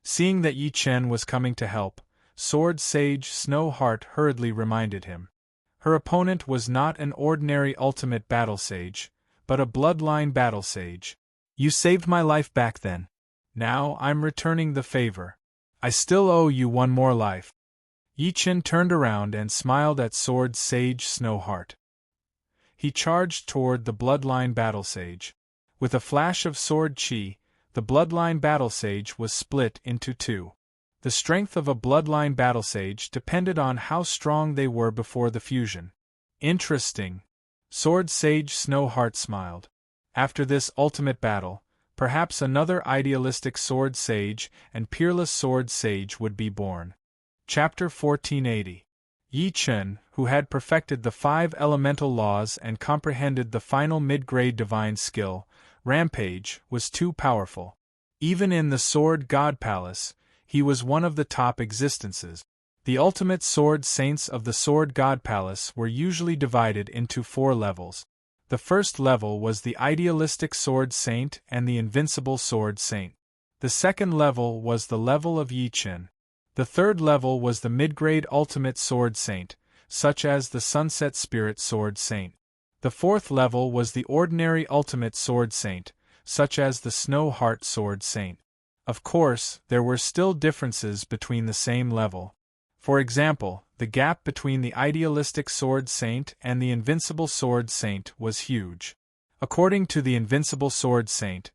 Seeing that Yi Chen was coming to help, Sword Sage Snowheart hurriedly reminded him. Her opponent was not an ordinary ultimate battle sage, but a bloodline battle sage. You saved my life back then. Now I'm returning the favor. I still owe you one more life. Yi Chen turned around and smiled at Sword Sage Snowheart. He charged toward the bloodline battle sage. With a flash of sword chi, the bloodline battle sage was split into two. The strength of a bloodline battle sage depended on how strong they were before the fusion. Interesting. Sword Sage Snowheart smiled. After this ultimate battle, perhaps another idealistic sword sage and peerless sword sage would be born. Chapter 1480. Yi Chen, who had perfected the 5 elemental laws and comprehended the final mid-grade divine skill, Rampage, was too powerful. Even in the Sword God Palace, he was one of the top existences. The ultimate sword saints of the Sword God Palace were usually divided into 4 levels. The first level was the idealistic sword saint and the invincible sword saint. The second level was the level of Yi Chen. The third level was the mid-grade ultimate sword saint, such as the Sunset Spirit Sword Saint. The fourth level was the ordinary ultimate sword saint, such as the Snow Heart Sword Saint. Of course, there were still differences between the same level. For example, the gap between the idealistic sword saint and the invincible sword saint was huge. According to the invincible sword saint,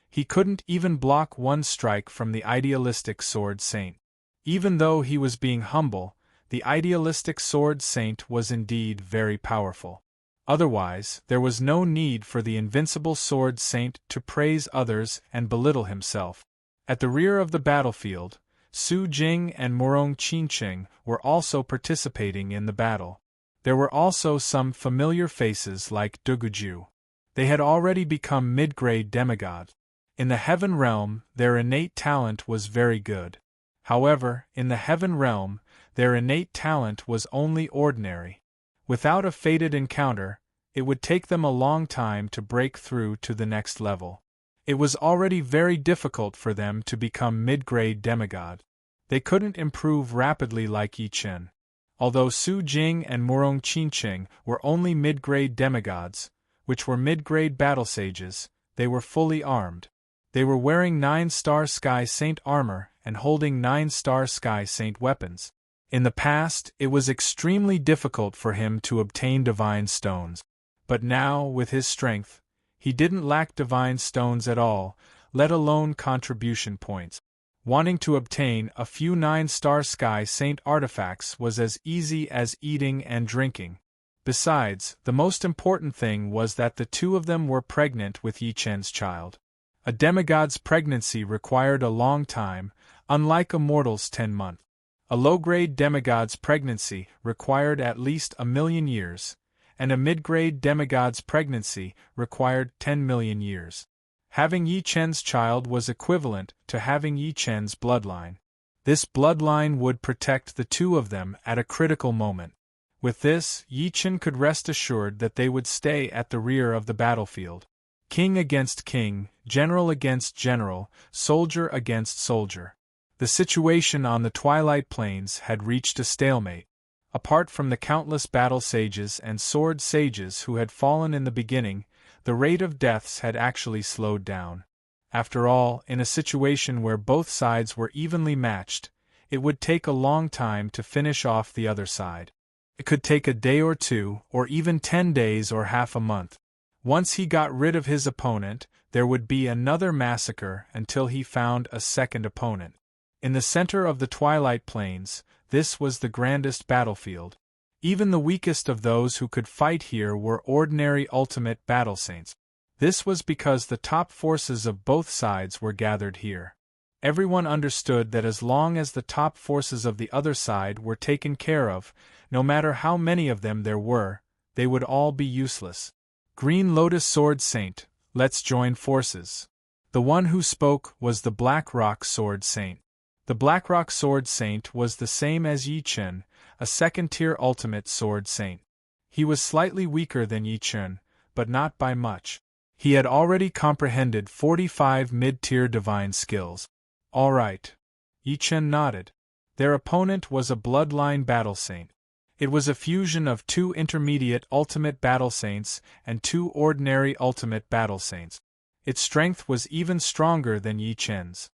he couldn't even block one strike from the idealistic sword saint. Even though he was being humble, the idealistic sword saint was indeed very powerful. Otherwise, there was no need for the invincible sword saint to praise others and belittle himself. At the rear of the battlefield, Su Jing and Morong Qincheng were also participating in the battle. There were also some familiar faces like Duguju. They had already become mid-grade demigods. In the Heaven Realm, their innate talent was very good. However, in the Heaven Realm, their innate talent was only ordinary. Without a fated encounter, it would take them a long time to break through to the next level. It was already very difficult for them to become mid-grade demigod. They couldn't improve rapidly like Yi Chen. Although Su Jing and Morong Qincheng were only mid-grade demigods, which were mid-grade battle sages, they were fully armed. They were wearing 9-star Sky Saint armor and holding 9-star Sky Saint weapons. In the past, it was extremely difficult for him to obtain divine stones. But now, with his strength, he didn't lack divine stones at all, let alone contribution points. Wanting to obtain a few 9-star Sky Saint artifacts was as easy as eating and drinking. Besides, the most important thing was that the two of them were pregnant with Yi Chen's child. A demigod's pregnancy required a long time, unlike a mortal's 10 months. A low-grade demigod's pregnancy required at least 1,000,000 years, and a mid-grade demigod's pregnancy required 10,000,000 years. Having Yi Chen's child was equivalent to having Yi Chen's bloodline. This bloodline would protect the two of them at a critical moment. With this, Yi Chen could rest assured that they would stay at the rear of the battlefield. King against king, general against general, soldier against soldier. The situation on the Twilight Plains had reached a stalemate. Apart from the countless battle sages and sword sages who had fallen in the beginning, the rate of deaths had actually slowed down. After all, in a situation where both sides were evenly matched, it would take a long time to finish off the other side. It could take a day or two, or even 10 days or half a month. Once he got rid of his opponent, there would be another massacre until he found a second opponent. In the center of the Twilight Plains, this was the grandest battlefield. Even the weakest of those who could fight here were ordinary ultimate battle saints. This was because the top forces of both sides were gathered here. Everyone understood that as long as the top forces of the other side were taken care of, no matter how many of them there were, they would all be useless. Green Lotus Sword Saint, let's join forces. The one who spoke was the Black Rock Sword Saint. The Blackrock Sword Saint was the same as Yi Chen, a second-tier ultimate sword saint. He was slightly weaker than Yi Chen, but not by much. He had already comprehended 45 mid-tier divine skills. All right. Yi Chen nodded. Their opponent was a bloodline battle saint. It was a fusion of 2 intermediate ultimate battle saints and 2 ordinary ultimate battle saints. Its strength was even stronger than Yi Chen's.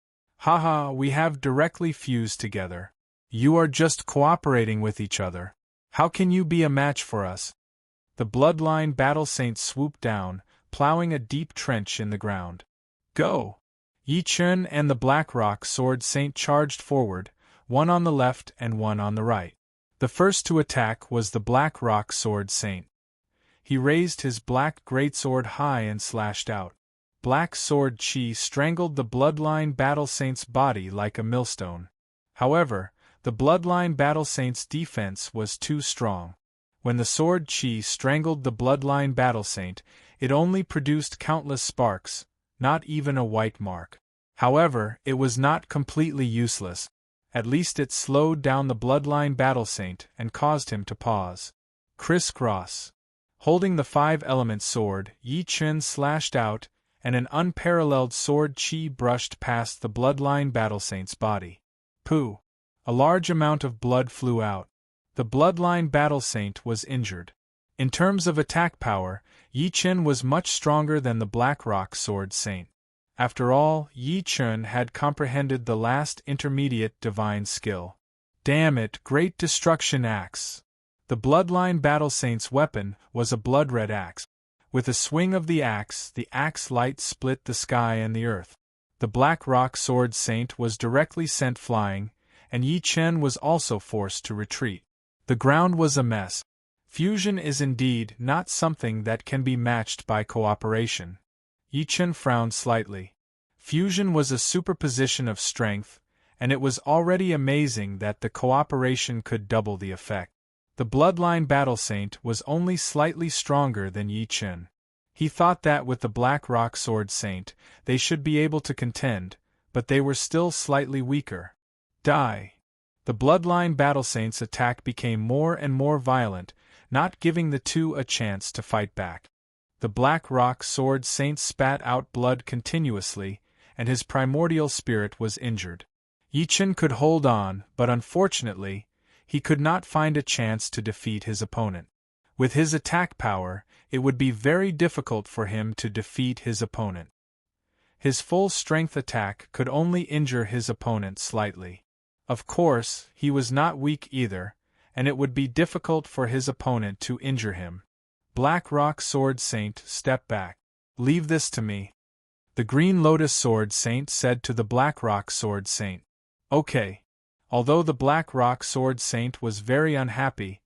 Haha, we have directly fused together. You are just cooperating with each other. How can you be a match for us? The bloodline battle saint swooped down, plowing a deep trench in the ground. Go! Yi Chen and the Black Rock Sword Saint charged forward, one on the left and one on the right. The first to attack was the Black Rock Sword Saint. He raised his black greatsword high and slashed out. Black Sword Chi strangled the Bloodline Battle Saint's body like a millstone. However, the Bloodline Battle Saint's defense was too strong. When the Sword Chi strangled the Bloodline Battle Saint, it only produced countless sparks, not even a white mark. However, it was not completely useless. At least it slowed down the Bloodline Battle Saint and caused him to pause. Criss-cross. Holding the five-element sword, Yi Chen slashed out, and an unparalleled sword chi brushed past the Bloodline Battle Saint's body. Pooh! A large amount of blood flew out. The Bloodline Battle Saint was injured. In terms of attack power, Yi Chen was much stronger than the Black Rock Sword Saint. After all, Yi Chen had comprehended the last intermediate divine skill. Damn it, Great Destruction Axe! The Bloodline Battle Saint's weapon was a blood-red axe. With a swing of the axe light split the sky and the earth. The Black Rock Sword Saint was directly sent flying, and Yi Chen was also forced to retreat. The ground was a mess. Fusion is indeed not something that can be matched by cooperation. Yi Chen frowned slightly. Fusion was a superposition of strength, and it was already amazing that the cooperation could double the effect. The Bloodline Battle Saint was only slightly stronger than Yi Chen. He thought that with the Black Rock Sword Saint, they should be able to contend, but they were still slightly weaker. Die! The Bloodline Battle Saint's attack became more and more violent, not giving the two a chance to fight back. The Black Rock Sword Saint spat out blood continuously, and his primordial spirit was injured. Yi Chen could hold on, but unfortunately, he could not find a chance to defeat his opponent. With his attack power, it would be very difficult for him to defeat his opponent. His full-strength attack could only injure his opponent slightly. Of course, he was not weak either, and it would be difficult for his opponent to injure him. Black Rock Sword Saint stepped back. Leave this to me. The Green Lotus Sword Saint said to the Black Rock Sword Saint. Okay. Although the Black Rock Sword Saint was very unhappy,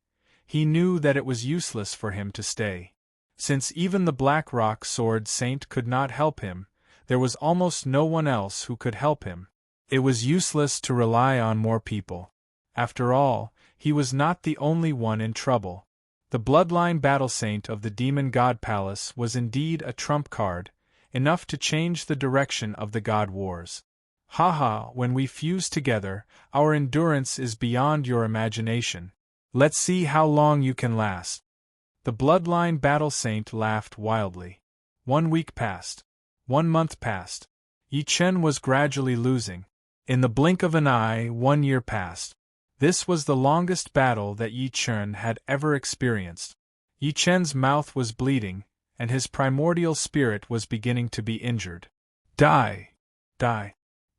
he knew that it was useless for him to stay. Since even the Black Rock Sword Saint could not help him, there was almost no one else who could help him. It was useless to rely on more people. After all, he was not the only one in trouble. The Bloodline Battle Saint of the Demon God Palace was indeed a trump card, enough to change the direction of the God Wars. Haha, when we fuse together, our endurance is beyond your imagination. Let's see how long you can last. The Bloodline Battle Saint laughed wildly. 1 week passed. 1 month passed. Yi Chen was gradually losing. In the blink of an eye, 1 year passed. This was the longest battle that Yi Chen had ever experienced. Yi Chen's mouth was bleeding, and his primordial spirit was beginning to be injured. Die! Die!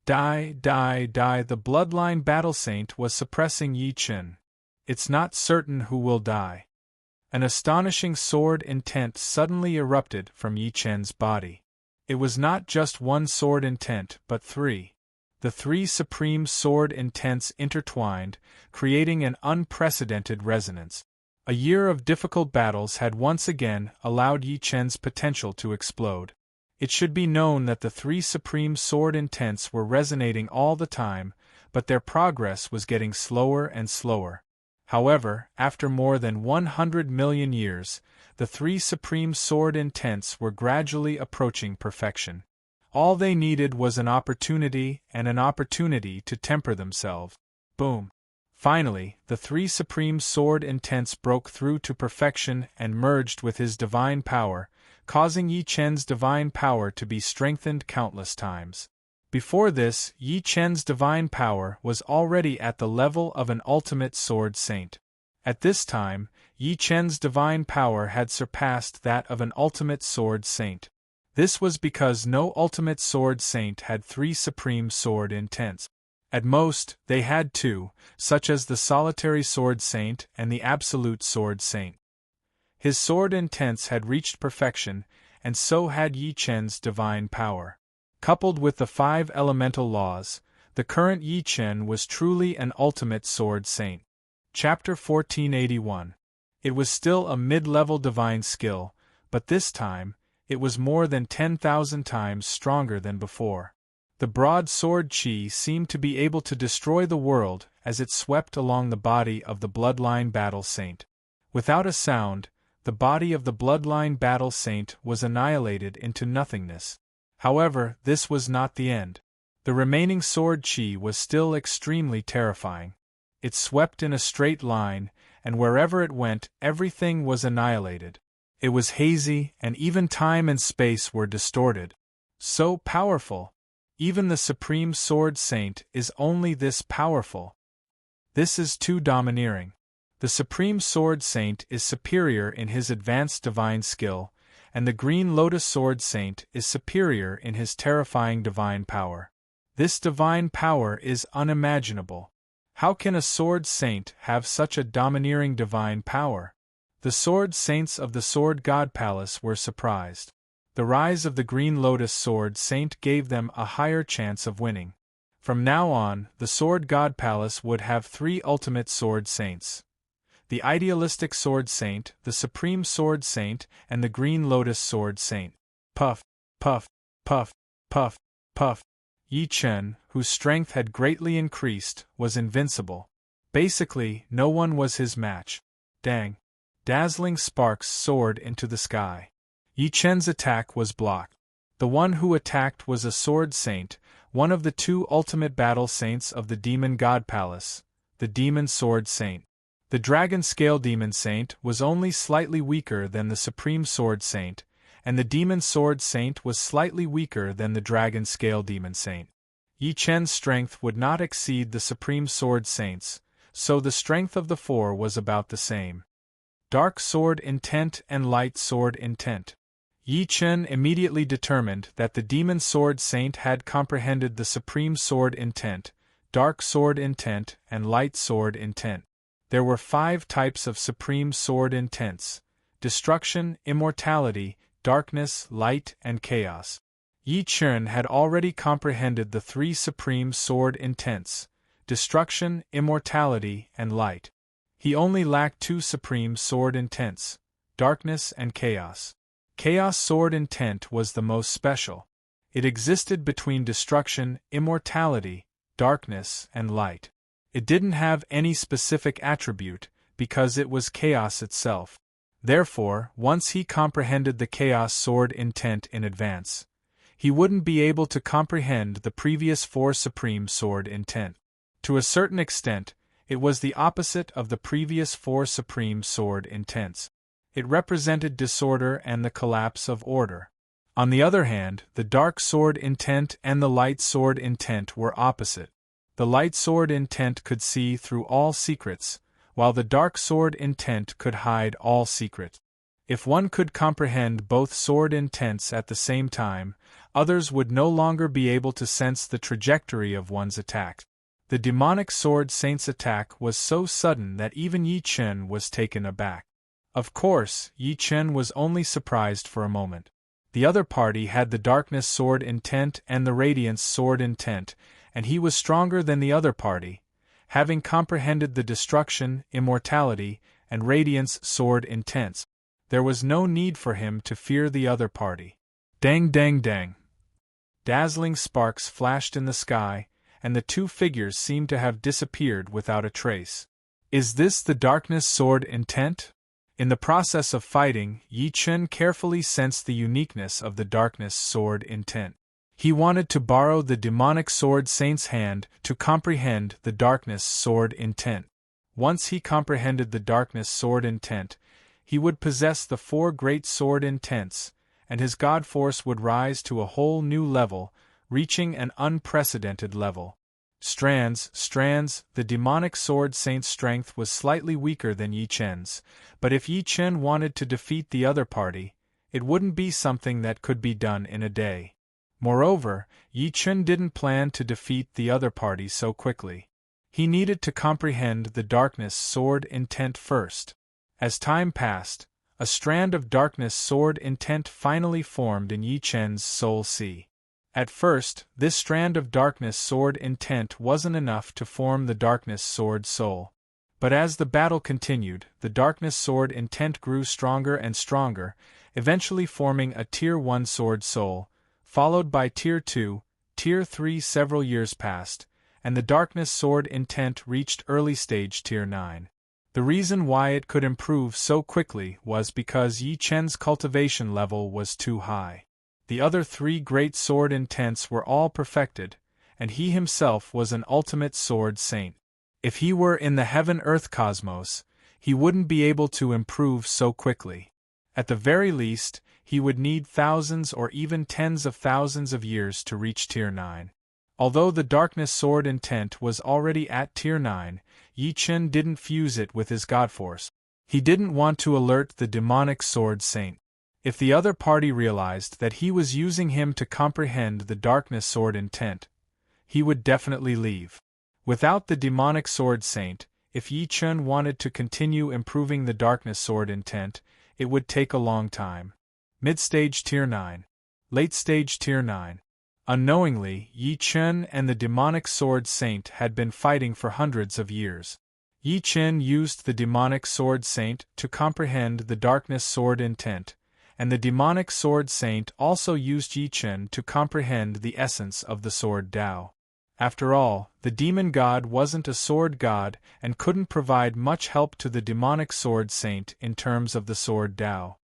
Die, die, die! The Bloodline Battle Saint was suppressing Yi Chen. It's not certain who will die. An astonishing sword intent suddenly erupted from Yi Chen's body. It was not just one sword intent, but 3. The 3 supreme sword intents intertwined, creating an unprecedented resonance. A year of difficult battles had once again allowed Yi Chen's potential to explode. It should be known that the 3 supreme sword intents were resonating all the time, but their progress was getting slower and slower. However, after more than 100 million years, the 3 supreme sword intents were gradually approaching perfection. All they needed was an opportunity to temper themselves. Boom! Finally, the 3 supreme sword intents broke through to perfection and merged with his divine power, causing Yi Chen's divine power to be strengthened countless times. Before this, Yi Chen's divine power was already at the level of an ultimate sword saint. At this time, Yi Chen's divine power had surpassed that of an ultimate sword saint. This was because no ultimate sword saint had 3 supreme sword intents. At most, they had 2, such as the solitary sword saint and the absolute sword saint. His sword intents had reached perfection, and so had Yi Chen's divine power. Coupled with the 5 elemental laws, the current Yi Chen was truly an ultimate sword saint. Chapter 1481. It was still a mid-level divine skill, but this time, it was more than 10,000 times stronger than before. The broadsword Qi seemed to be able to destroy the world as it swept along the body of the bloodline battle saint. Without a sound, the body of the bloodline battle saint was annihilated into nothingness. However, this was not the end. The remaining sword Qi was still extremely terrifying. It swept in a straight line, and wherever it went, everything was annihilated. It was hazy, and even time and space were distorted. So powerful! Even the Supreme Sword Saint is only this powerful. This is too domineering. The Supreme Sword Saint is superior in his advanced divine skill, and the Green Lotus Sword Saint is superior in his terrifying divine power. This divine power is unimaginable. How can a Sword Saint have such a domineering divine power? The Sword Saints of the Sword God Palace were surprised. The rise of the Green Lotus Sword Saint gave them a higher chance of winning. From now on, the Sword God Palace would have 3 ultimate Sword Saints: the Idealistic Sword Saint, the Supreme Sword Saint, and the Green Lotus Sword Saint. Puff, puff, puff, puff, puff. Yi Chen, whose strength had greatly increased, was invincible. Basically, no one was his match. Dang! Dazzling sparks soared into the sky. Yi Chen's attack was blocked. The one who attacked was a Sword Saint, one of the 2 ultimate battle saints of the Demon God Palace, the Demon Sword Saint. The Dragon Scale Demon Saint was only slightly weaker than the Supreme Sword Saint, and the Demon Sword Saint was slightly weaker than the Dragon Scale Demon Saint. Yi Chen's strength would not exceed the Supreme Sword Saint's, so the strength of the 4 was about the same. Dark Sword Intent and Light Sword Intent. Yi Chen immediately determined that the Demon Sword Saint had comprehended the Supreme Sword Intent, Dark Sword Intent, and Light Sword Intent. There were 5 types of Supreme Sword Intents: destruction, immortality, darkness, light, and chaos. Yi Chen had already comprehended the 3 Supreme Sword Intents: destruction, immortality, and light. He only lacked 2 Supreme Sword Intents: darkness and chaos. Chaos Sword Intent was the most special. It existed between destruction, immortality, darkness, and light. It didn't have any specific attribute, because it was chaos itself. Therefore, once he comprehended the Chaos Sword Intent in advance, he wouldn't be able to comprehend the previous 4 Supreme Sword Intent. To a certain extent, it was the opposite of the previous 4 Supreme Sword Intents. It represented disorder and the collapse of order. On the other hand, the Dark Sword Intent and the Light Sword Intent were opposite. The Light Sword Intent could see through all secrets, while the Dark Sword Intent could hide all secrets. If one could comprehend both sword intents at the same time, others would no longer be able to sense the trajectory of one's attack. The demonic Sword Saint's attack was so sudden that even Yi Chen was taken aback. Of course, Yi Chen was only surprised for a moment. The other party had the Darkness Sword Intent and the Radiance Sword Intent, and he was stronger than the other party, having comprehended the Destruction, Immortality, and Radiance Sword Intents. There was no need for him to fear the other party. Dang dang dang! Dazzling sparks flashed in the sky, and the 2 figures seemed to have disappeared without a trace. Is this the Darkness Sword Intent? In the process of fighting, Yi Chen carefully sensed the uniqueness of the Darkness Sword Intent. He wanted to borrow the Demonic Sword Saint's hand to comprehend the Darkness Sword Intent. Once he comprehended the Darkness Sword Intent, he would possess the 4 great sword intents, and his god force would rise to a whole new level, reaching an unprecedented level. Strands, the demonic sword saint's strength was slightly weaker than Yi Chen's, but if Yi Chen wanted to defeat the other party, it wouldn't be something that could be done in a day. Moreover, Yi Chen didn't plan to defeat the other party so quickly. He needed to comprehend the Darkness Sword Intent first. As time passed, a strand of darkness sword intent finally formed in Yi Chen's soul sea. At first, this strand of darkness sword intent wasn't enough to form the darkness sword soul. But as the battle continued, the darkness sword intent grew stronger and stronger, eventually forming a Tier 1 sword soul, followed by Tier 2, Tier 3. Several years passed, and the darkness sword intent reached early stage Tier 9. The reason why it could improve so quickly was because Yi Chen's cultivation level was too high. The other 3 great sword intents were all perfected, and he himself was an ultimate sword saint. If he were in the heaven-earth cosmos, he wouldn't be able to improve so quickly. At the very least, he would need thousands or even tens of thousands of years to reach Tier 9. Although the darkness sword intent was already at Tier 9, Yi Chen didn't fuse it with his godforce. He didn't want to alert the demonic sword saint. If the other party realized that he was using him to comprehend the darkness sword intent, he would definitely leave. Without the demonic sword saint, if Yi Chen wanted to continue improving the darkness sword intent, it would take a long time. Mid-stage Tier 9. Late-stage Tier 9. Unknowingly, Yi Chen and the demonic sword saint had been fighting for hundreds of years. Yi Chen used the demonic sword saint to comprehend the darkness sword intent, and the demonic sword saint also used Yi Chen to comprehend the essence of the sword Tao. After all, the demon god wasn't a sword god and couldn't provide much help to the demonic sword saint in terms of the sword Tao.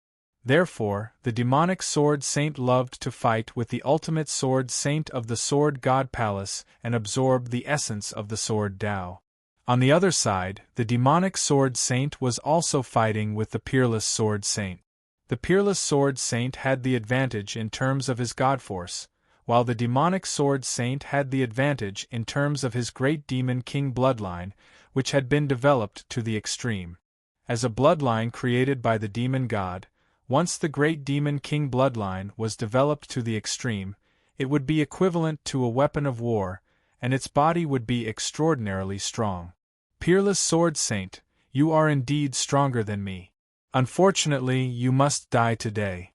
Therefore, the demonic sword saint loved to fight with the ultimate sword saint of the sword god palace and absorb the essence of the sword Tao. On the other side, the demonic sword saint was also fighting with the peerless sword saint. The peerless sword saint had the advantage in terms of his godforce, while the demonic sword saint had the advantage in terms of his great demon king bloodline, which had been developed to the extreme. As a bloodline created by the demon god, once the great demon king bloodline was developed to the extreme, it would be equivalent to a weapon of war, and its body would be extraordinarily strong. Peerless sword saint, you are indeed stronger than me. Unfortunately, you must die today.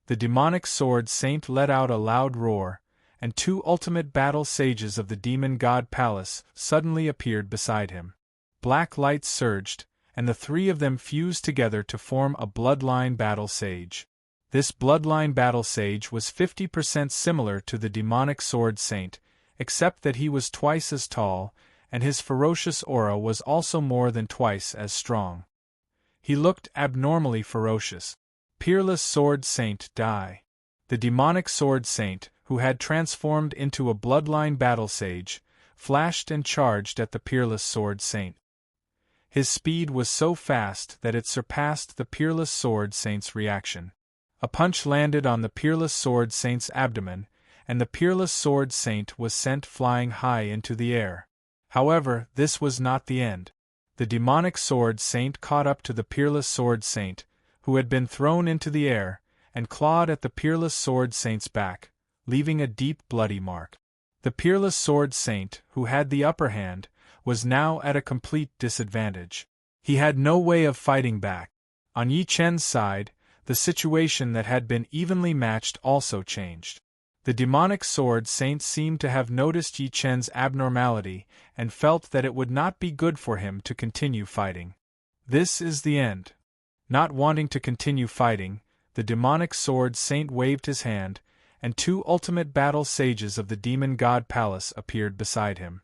The demonic sword saint let out a loud roar, and 2 ultimate battle sages of the demon god palace suddenly appeared beside him. Black light surged, and the 3 of them fused together to form a bloodline battle sage. This bloodline battle sage was 50% similar to the demonic sword saint, except that he was twice as tall, and his ferocious aura was also more than twice as strong. He looked abnormally ferocious. Peerless sword saint die. The demonic sword saint, who had transformed into a bloodline battle sage, flashed and charged at the peerless sword saint. His speed was so fast that it surpassed the peerless sword saint's reaction. A punch landed on the peerless sword saint's abdomen, and the peerless sword saint was sent flying high into the air. However, this was not the end. The demonic sword saint caught up to the peerless sword saint, who had been thrown into the air, and clawed at the peerless sword saint's back, leaving a deep bloody mark. The peerless sword saint, who had the upper hand, was now at a complete disadvantage. He had no way of fighting back. On Yi Chen's side, the situation that had been evenly matched also changed. The demonic sword saint seemed to have noticed Yi Chen's abnormality and felt that it would not be good for him to continue fighting. This is the end. Not wanting to continue fighting, the demonic sword saint waved his hand, and 2 ultimate battle sages of the demon god palace appeared beside him.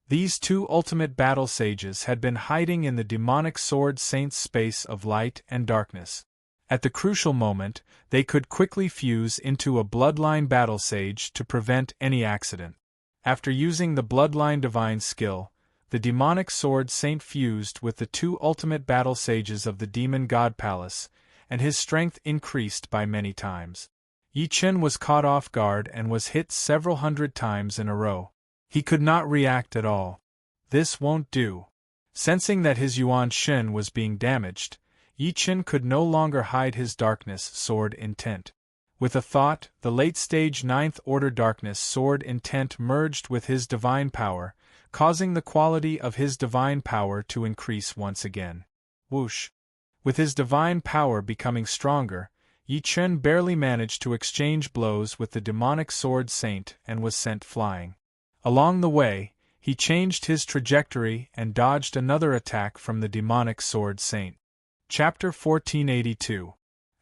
These 2 ultimate battle sages had been hiding in the demonic sword saint's space of light and darkness. At the crucial moment, they could quickly fuse into a bloodline battle sage to prevent any accident. After using the bloodline divine skill, the demonic sword saint fused with the 2 ultimate battle sages of the demon god palace, and his strength increased by many times. Yi Chen was caught off guard and was hit several hundred times in a row. He could not react at all. This won't do. Sensing that his Yuan Shen was being damaged, Yi Chen could no longer hide his darkness sword intent. With a thought, the late-stage 9th Order darkness sword intent merged with his divine power, causing the quality of his divine power to increase once again. Whoosh! With his divine power becoming stronger, Yi Chen barely managed to exchange blows with the demonic sword saint and was sent flying. Along the way, he changed his trajectory and dodged another attack from the demonic sword saint. Chapter 1482.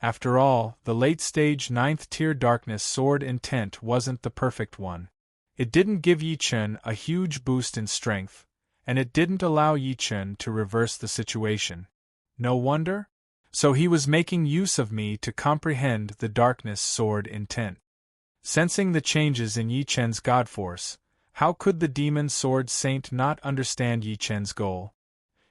After all, the late-stage 9th-tier darkness sword intent wasn't the perfect one. It didn't give Yi Chen a huge boost in strength, and it didn't allow Yi Chen to reverse the situation. No wonder? So he was making use of me to comprehend the darkness sword intent. Sensing the changes in Yi Chen's god force, how could the demon sword saint not understand Yi Chen's goal?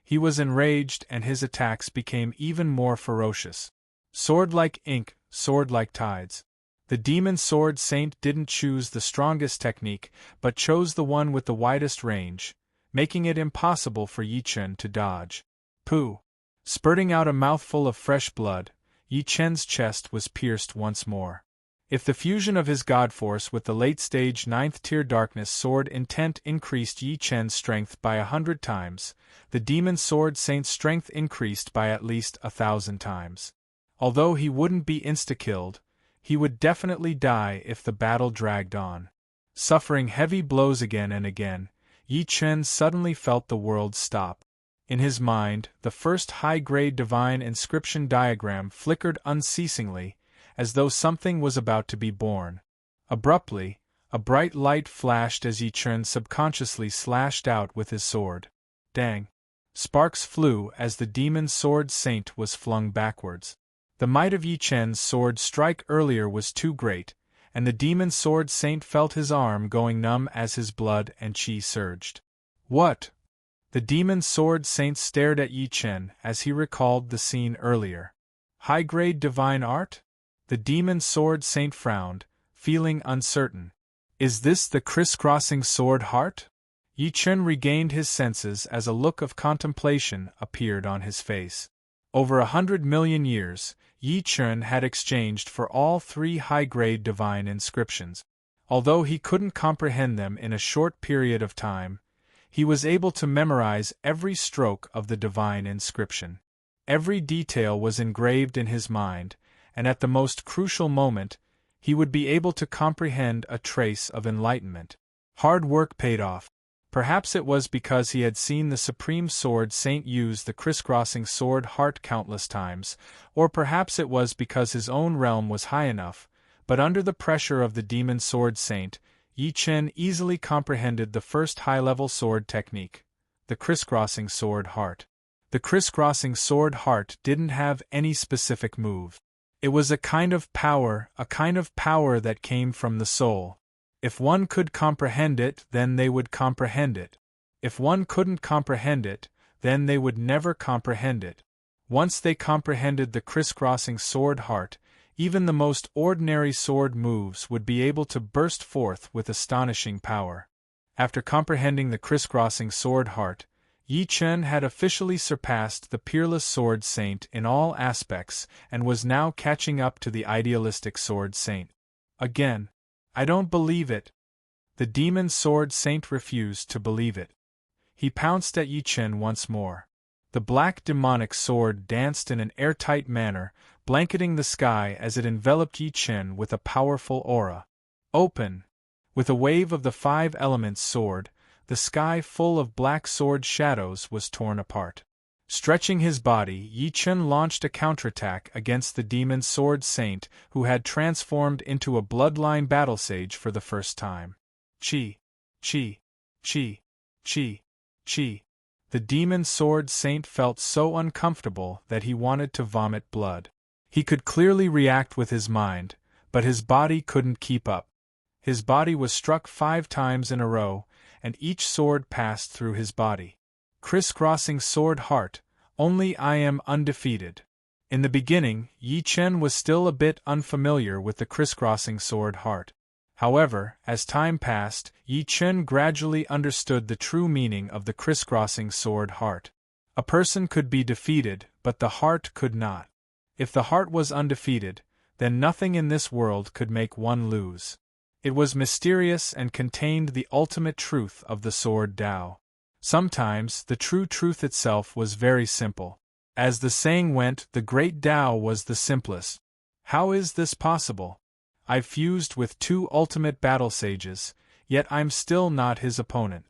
He was enraged and his attacks became even more ferocious. Sword like ink, sword like tides. The demon sword saint didn't choose the strongest technique, but chose the one with the widest range, making it impossible for Yi Chen to dodge. Pooh! Spurting out a mouthful of fresh blood, Yi Chen's chest was pierced once more. If the fusion of his god force with the late-stage 9th-tier darkness sword intent increased Yi Chen's strength by 100 times, the demon sword saint's strength increased by at least 1,000 times. Although he wouldn't be insta-killed, he would definitely die if the battle dragged on. Suffering heavy blows again and again, Yi Chen suddenly felt the world stop. In his mind, the first high-grade divine inscription diagram flickered unceasingly, as though something was about to be born. Abruptly, a bright light flashed as Yi Chen subconsciously slashed out with his sword. Dang! Sparks flew as the demon sword saint was flung backwards. The might of Yi Chen's sword strike earlier was too great, and the demon sword saint felt his arm going numb as his blood and chi surged. What? The demon sword saint stared at Yi Chen as he recalled the scene earlier. High-grade divine art? The demon sword saint frowned, feeling uncertain. Is this the crisscrossing sword heart? Yi Chen regained his senses as a look of contemplation appeared on his face. Over 100 million years, Yi Chen had exchanged for all 3 high-grade divine inscriptions. Although he couldn't comprehend them in a short period of time, he was able to memorize every stroke of the divine inscription. Every detail was engraved in his mind, and at the most crucial moment, he would be able to comprehend a trace of enlightenment. Hard work paid off. Perhaps it was because he had seen the Supreme Sword Saint use the crisscrossing sword heart countless times, or perhaps it was because his own realm was high enough, but under the pressure of the Demon Sword Saint, Yi Chen easily comprehended the first high-level sword technique, the crisscrossing sword heart. The crisscrossing sword heart didn't have any specific move. It was a kind of power that came from the soul. If one could comprehend it, then they would comprehend it. If one couldn't comprehend it, then they would never comprehend it. Once they comprehended the crisscrossing sword heart, even the most ordinary sword moves would be able to burst forth with astonishing power. After comprehending the crisscrossing sword heart, Yi Chen had officially surpassed the peerless sword saint in all aspects and was now catching up to the idealistic sword saint. Again, I don't believe it. The demon sword saint refused to believe it. He pounced at Yi Chen once more. The black demonic sword danced in an airtight manner, blanketing the sky as it enveloped Yi Chen with a powerful aura. Open! With a wave of the 5 elements sword, the sky full of black sword shadows was torn apart. Stretching his body, Yi Chen launched a counterattack against the demon sword saint who had transformed into a bloodline battle sage for the first time. Chi! Chi! Chi! Chi! Chi! The demon sword saint felt so uncomfortable that he wanted to vomit blood. He could clearly react with his mind, but his body couldn't keep up. His body was struck 5 times in a row, and each sword passed through his body. Crisscrossing sword heart, only I am undefeated. In the beginning, Yi Chen was still a bit unfamiliar with the crisscrossing sword heart. However, as time passed, Yi Chen gradually understood the true meaning of the crisscrossing sword heart. A person could be defeated, but the heart could not. If the heart was undefeated, then nothing in this world could make one lose. It was mysterious and contained the ultimate truth of the sword Tao. Sometimes, the true truth itself was very simple. As the saying went, the great Tao was the simplest. How is this possible? I've fused with 2 ultimate battle sages, yet I'm still not his opponent.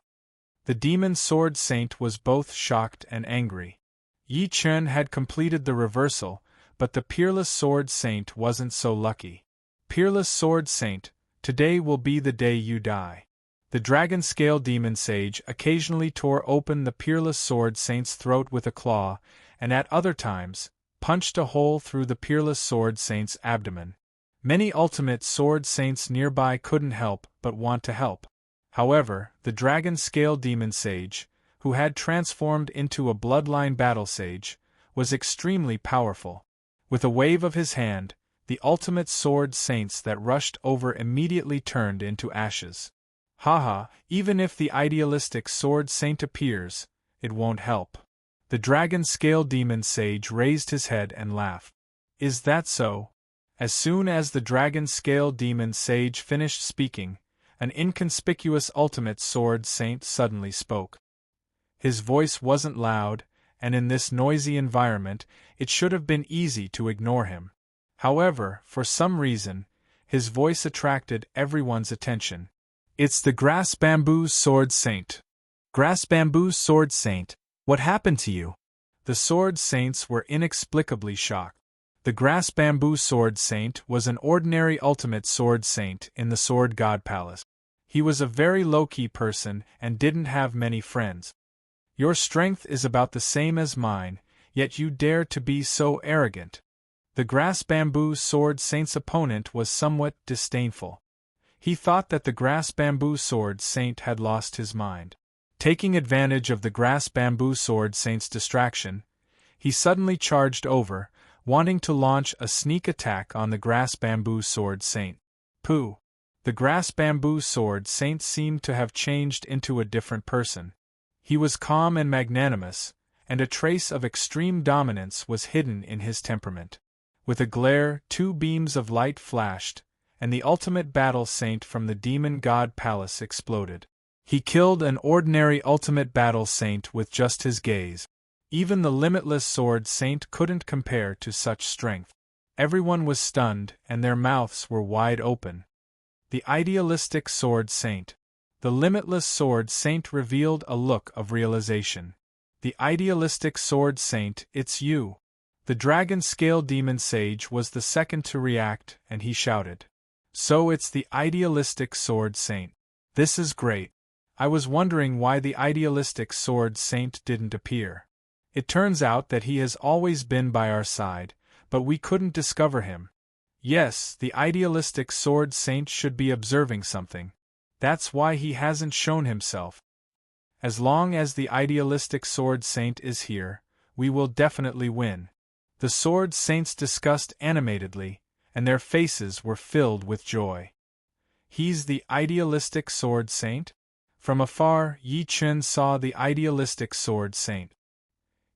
The demon sword saint was both shocked and angry. Yi Chen had completed the reversal, but the peerless sword saint wasn't so lucky. Peerless sword saint, today will be the day you die. The dragon scale demon sage occasionally tore open the peerless sword saint's throat with a claw, and at other times, punched a hole through the peerless sword saint's abdomen. Many ultimate sword saints nearby couldn't help but want to help. However, the dragon scale demon sage, who had transformed into a bloodline battle sage, was extremely powerful. With a wave of his hand, the ultimate sword saints that rushed over immediately turned into ashes. Haha, even if the idealistic sword saint appears, it won't help. The dragon scale demon sage raised his head and laughed. Is that so? As soon as the dragon scale demon sage finished speaking, an inconspicuous ultimate sword saint suddenly spoke. His voice wasn't loud, and in this noisy environment, it should have been easy to ignore him. However, for some reason, his voice attracted everyone's attention. It's the Grass Bamboo Sword Saint. Grass Bamboo Sword Saint, what happened to you? The Sword Saints were inexplicably shocked. The Grass Bamboo Sword Saint was an ordinary ultimate sword saint in the Sword God Palace. He was a very low-key person and didn't have many friends. Your strength is about the same as mine, yet you dare to be so arrogant. The Grass Bamboo Sword Saint's opponent was somewhat disdainful. He thought that the Grass Bamboo Sword Saint had lost his mind. Taking advantage of the Grass Bamboo Sword Saint's distraction, he suddenly charged over, wanting to launch a sneak attack on the Grass Bamboo Sword Saint. Pooh! The Grass Bamboo Sword Saint seemed to have changed into a different person. He was calm and magnanimous, and a trace of extreme dominance was hidden in his temperament. With a glare, 2 beams of light flashed, and the ultimate battle saint from the Demon God Palace exploded. He killed an ordinary ultimate battle saint with just his gaze. Even the limitless sword saint couldn't compare to such strength. Everyone was stunned, and their mouths were wide open. The idealistic sword saint. The limitless sword saint revealed a look of realization. The idealistic sword saint, it's you. The dragon scale demon sage was the second to react, and he shouted. So it's the idealistic sword saint. This is great. I was wondering why the idealistic sword saint didn't appear. It turns out that he has always been by our side, but we couldn't discover him. Yes, the idealistic sword saint should be observing something. That's why he hasn't shown himself. As long as the idealistic sword saint is here, we will definitely win. The sword saints discussed animatedly, and their faces were filled with joy. He's the idealistic sword saint? From afar, Yi Chen saw the idealistic sword saint.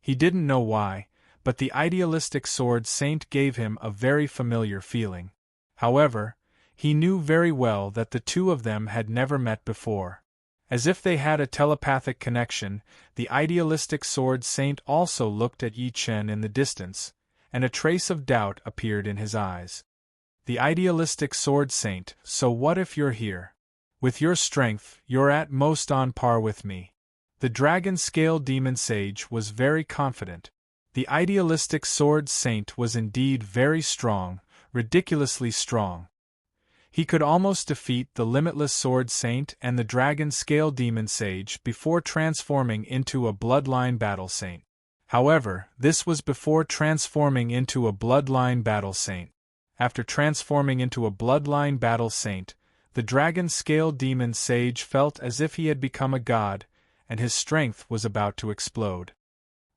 He didn't know why, but the idealistic sword saint gave him a very familiar feeling. However, he knew very well that the 2 of them had never met before. As if they had a telepathic connection, the idealistic sword saint also looked at Yi Chen in the distance, and a trace of doubt appeared in his eyes. The idealistic sword saint, so what if you're here? With your strength, you're at most on par with me. The dragon scale demon sage was very confident. The idealistic sword saint was indeed very strong, ridiculously strong. He could almost defeat the limitless sword saint and the dragon scale demon sage before transforming into a bloodline battle saint. However, this was before transforming into a bloodline battle saint. After transforming into a bloodline battle saint, the dragon scale demon sage felt as if he had become a god, and his strength was about to explode.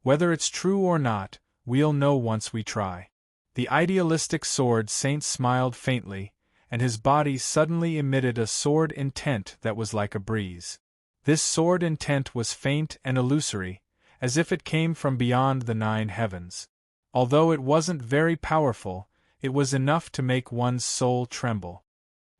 Whether it's true or not, we'll know once we try. The idealistic sword saint smiled faintly, and his body suddenly emitted a sword intent that was like a breeze. This sword intent was faint and illusory, as if it came from beyond the 9 heavens. Although it wasn't very powerful, it was enough to make one's soul tremble.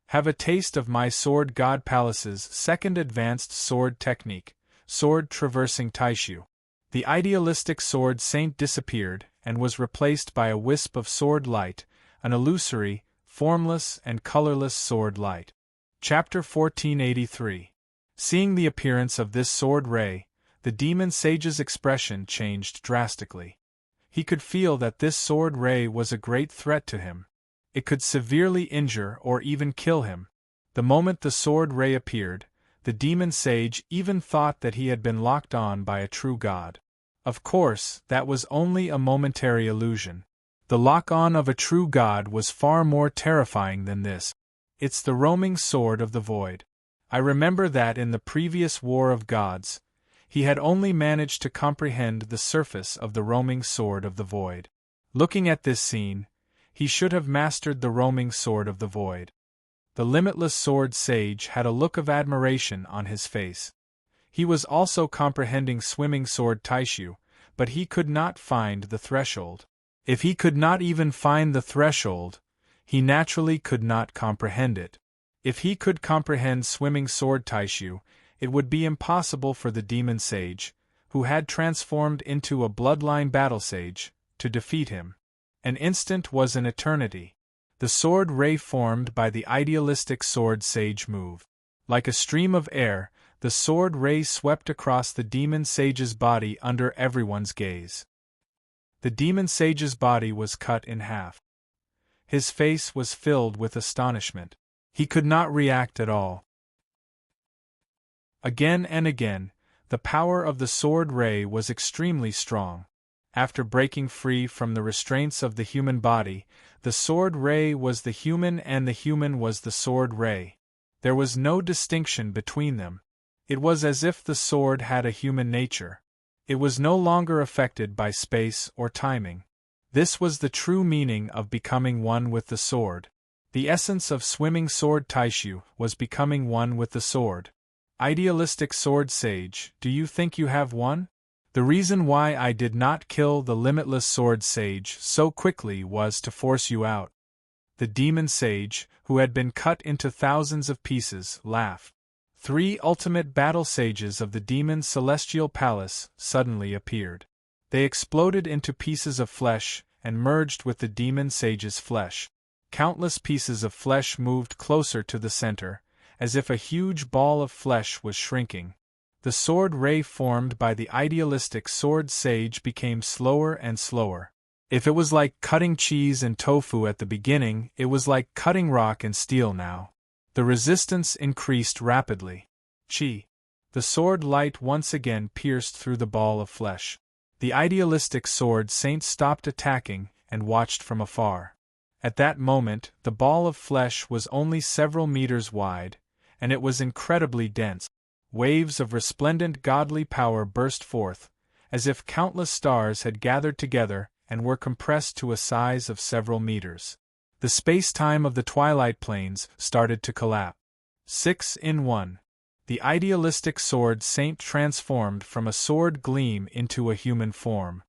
Have a taste of my Sword God Palace's second advanced sword technique, Sword Traversing Taishu. The idealistic sword saint disappeared and was replaced by a wisp of sword light, an illusory, formless, and colorless sword light. Chapter 1483. Seeing the appearance of this sword ray, the demon sage's expression changed drastically. He could feel that this sword ray was a great threat to him. It could severely injure or even kill him. The moment the sword ray appeared, the demon sage even thought that he had been locked on by a true god. Of course, that was only a momentary illusion. The lock-on of a true god was far more terrifying than this. It's the roaming sword of the void. I remember that in the previous War of Gods, he had only managed to comprehend the surface of the roaming sword of the void. Looking at this scene, he should have mastered the roaming sword of the void. The limitless sword sage had a look of admiration on his face. He was also comprehending swimming sword Taishu, but he could not find the threshold. If he could not even find the threshold, he naturally could not comprehend it. If he could comprehend swimming sword Taishu, it would be impossible for the demon sage, who had transformed into a bloodline battle sage, to defeat him. An instant was an eternity. The sword ray formed by the idealistic sword sage moved. Like a stream of air, the sword ray swept across the demon sage's body under everyone's gaze. The demon sage's body was cut in half. His face was filled with astonishment. He could not react at all. Again and again, the power of the sword ray was extremely strong. After breaking free from the restraints of the human body, the sword ray was the human and the human was the sword ray. There was no distinction between them. It was as if the sword had a human nature. It was no longer affected by space or timing. This was the true meaning of becoming one with the sword. The essence of swimming sword Taishu was becoming one with the sword. Idealistic sword sage, do you think you have won? The reason why I did not kill the limitless sword sage so quickly was to force you out. The demon sage, who had been cut into thousands of pieces, laughed. 3 ultimate battle sages of the demon's celestial palace suddenly appeared. They exploded into pieces of flesh and merged with the demon sage's flesh. Countless pieces of flesh moved closer to the center, as if a huge ball of flesh was shrinking. The sword ray formed by the idealistic sword sage became slower and slower. If it was like cutting cheese and tofu at the beginning, it was like cutting rock and steel now. The resistance increased rapidly. Chi. The sword light once again pierced through the ball of flesh. The idealistic sword saint stopped attacking and watched from afar. At that moment, the ball of flesh was only several meters wide, and it was incredibly dense. Waves of resplendent godly power burst forth, as if countless stars had gathered together and were compressed to a size of several meters. The space-time of the twilight planes started to collapse. 6 in 1. The idealistic sword saint transformed from a sword gleam into a human form.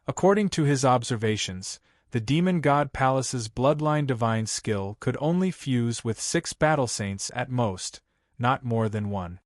According to his observations, the demon god palace's bloodline divine skill could only fuse with 6 battle saints at most, not more than 1.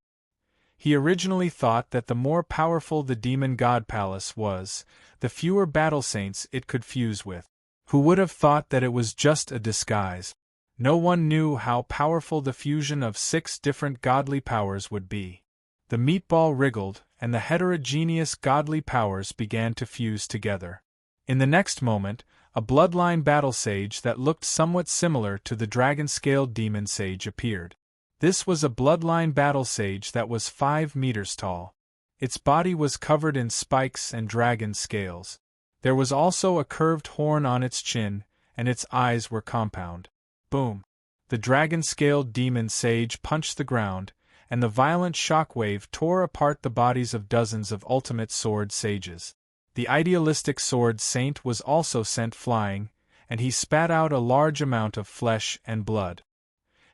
He originally thought that the more powerful the demon god palace was, the fewer battle saints it could fuse with. Who would have thought that it was just a disguise? No one knew how powerful the fusion of 6 different godly powers would be. The meatball wriggled, and the heterogeneous godly powers began to fuse together. In the next moment, a bloodline battle sage that looked somewhat similar to the dragon-scaled demon sage appeared. This was a bloodline battle sage that was 5 meters tall. Its body was covered in spikes and dragon scales. There was also a curved horn on its chin, and its eyes were compound. Boom! The dragon-scaled demon sage punched the ground, and the violent shockwave tore apart the bodies of dozens of ultimate sword sages. The idealistic sword saint was also sent flying, and he spat out a large amount of flesh and blood.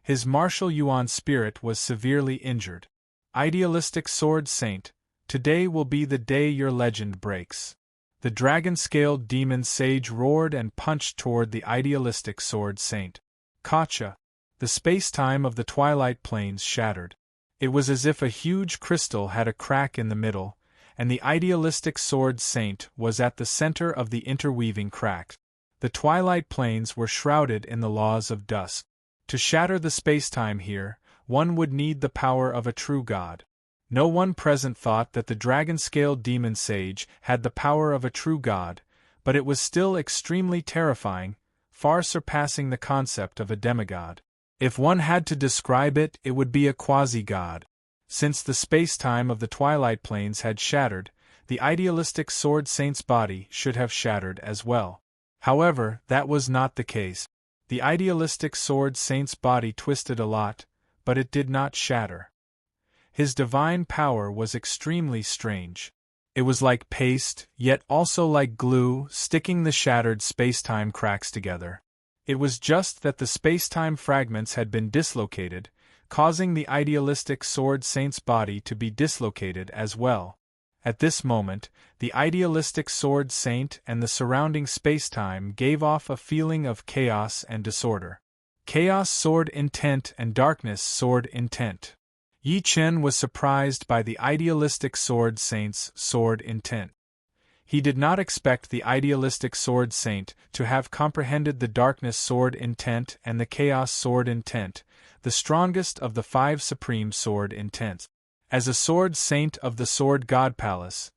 His martial yuan spirit was severely injured. Idealistic sword saint, today will be the day your legend breaks. The dragon-scaled demon sage roared and punched toward the idealistic sword saint. Kacha! The space-time of the twilight planes shattered. It was as if a huge crystal had a crack in the middle, and the idealistic sword saint was at the center of the interweaving crack. The twilight planes were shrouded in the laws of dusk. To shatter the spacetime here, one would need the power of a true god. No one present thought that the dragon-scaled demon sage had the power of a true god, but it was still extremely terrifying, far surpassing the concept of a demigod. If one had to describe it, it would be a quasi-god. Since the space-time of the twilight planes had shattered, the idealistic sword saint's body should have shattered as well. However, that was not the case. The idealistic sword saint's body twisted a lot, but it did not shatter. His divine power was extremely strange. It was like paste, yet also like glue, sticking the shattered spacetime cracks together. It was just that the spacetime fragments had been dislocated, causing the idealistic sword saint's body to be dislocated as well. At this moment, the idealistic sword saint and the surrounding spacetime gave off a feeling of chaos and disorder. Chaos sword intent and darkness sword intent. Yi Chen was surprised by the idealistic sword saint's sword intent. He did not expect the idealistic sword saint to have comprehended the darkness sword intent and the chaos sword intent, the strongest of the 5 supreme sword intents. As a sword saint of the Sword God Palace,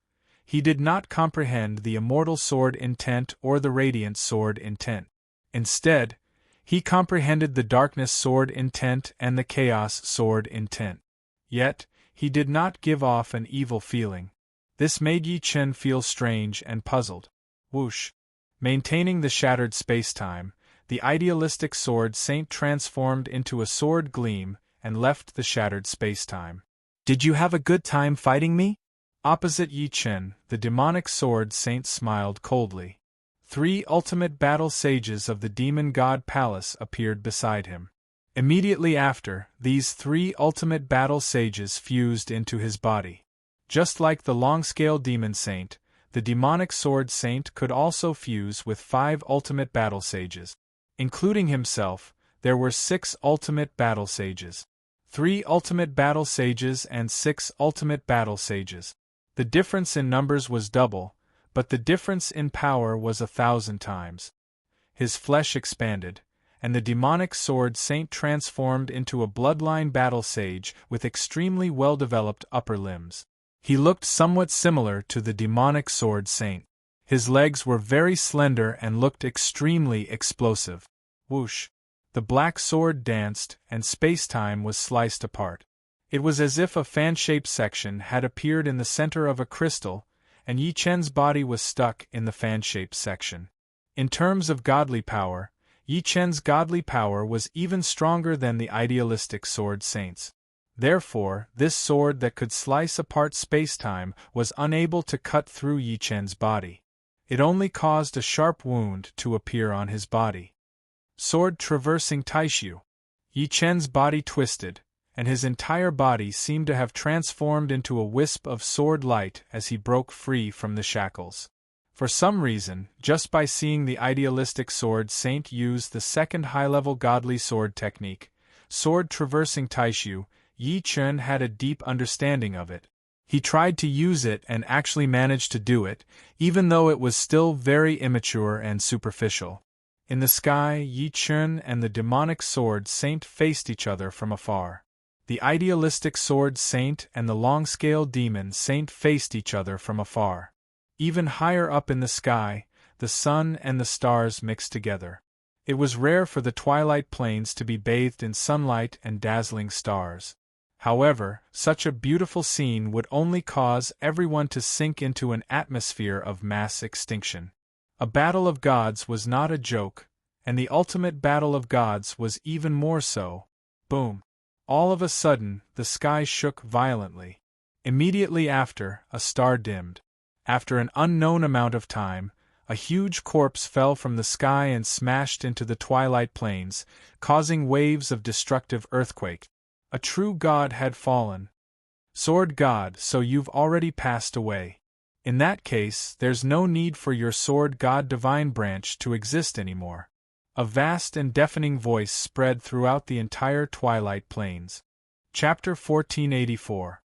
he did not comprehend the immortal sword intent or the radiant sword intent. Instead, he comprehended the darkness sword intent and the chaos sword intent. Yet, he did not give off an evil feeling. This made Yi Chen feel strange and puzzled. Whoosh! Maintaining the shattered spacetime, the idealistic sword saint transformed into a sword gleam and left the shattered spacetime. Did you have a good time fighting me? Opposite Yi Chen, the demonic sword saint smiled coldly. 3 ultimate battle sages of the demon god palace appeared beside him. Immediately after, these 3 ultimate battle sages fused into his body. Just like the long-scale demon saint, the demonic sword saint could also fuse with 5 ultimate battle sages. Including himself, there were 6 ultimate battle sages. 3 ultimate battle sages and 6 ultimate battle sages. The difference in numbers was double, but the difference in power was 1,000 times. His flesh expanded, and the demonic sword saint transformed into a bloodline battle sage with extremely well-developed upper limbs. He looked somewhat similar to the demonic sword saint. His legs were very slender and looked extremely explosive. Whoosh! The black sword danced, and spacetime was sliced apart. It was as if a fan-shaped section had appeared in the center of a crystal, and Yi Chen's body was stuck in the fan-shaped section. In terms of godly power, Yi Chen's godly power was even stronger than the idealistic sword saint's. Therefore, this sword that could slice apart spacetime was unable to cut through Yi Chen's body. It only caused a sharp wound to appear on his body. Sword traversing Taishu. Yi Chen's body twisted, and his entire body seemed to have transformed into a wisp of sword light as he broke free from the shackles. For some reason, just by seeing the idealistic sword saint use the second high-level godly sword technique, sword traversing Taishu, Yi Chen had a deep understanding of it. He tried to use it and actually managed to do it, even though it was still very immature and superficial. In the sky, Yi Chen and the demonic sword saint faced each other from afar. The idealistic sword saint and the long-scale demon saint faced each other from afar. Even higher up in the sky, the sun and the stars mixed together. It was rare for the twilight plains to be bathed in sunlight and dazzling stars. However, such a beautiful scene would only cause everyone to sink into an atmosphere of mass extinction. A battle of gods was not a joke, and the ultimate battle of gods was even more so. Boom! All of a sudden, the sky shook violently. Immediately after, a star dimmed. After an unknown amount of time, a huge corpse fell from the sky and smashed into the twilight plains, causing waves of destructive earthquake. A true god had fallen. Sword God, so you've already passed away. In that case, there's no need for your sword god divine branch to exist anymore. A vast and deafening voice spread throughout the entire Twilight Plains. Chapter 1484.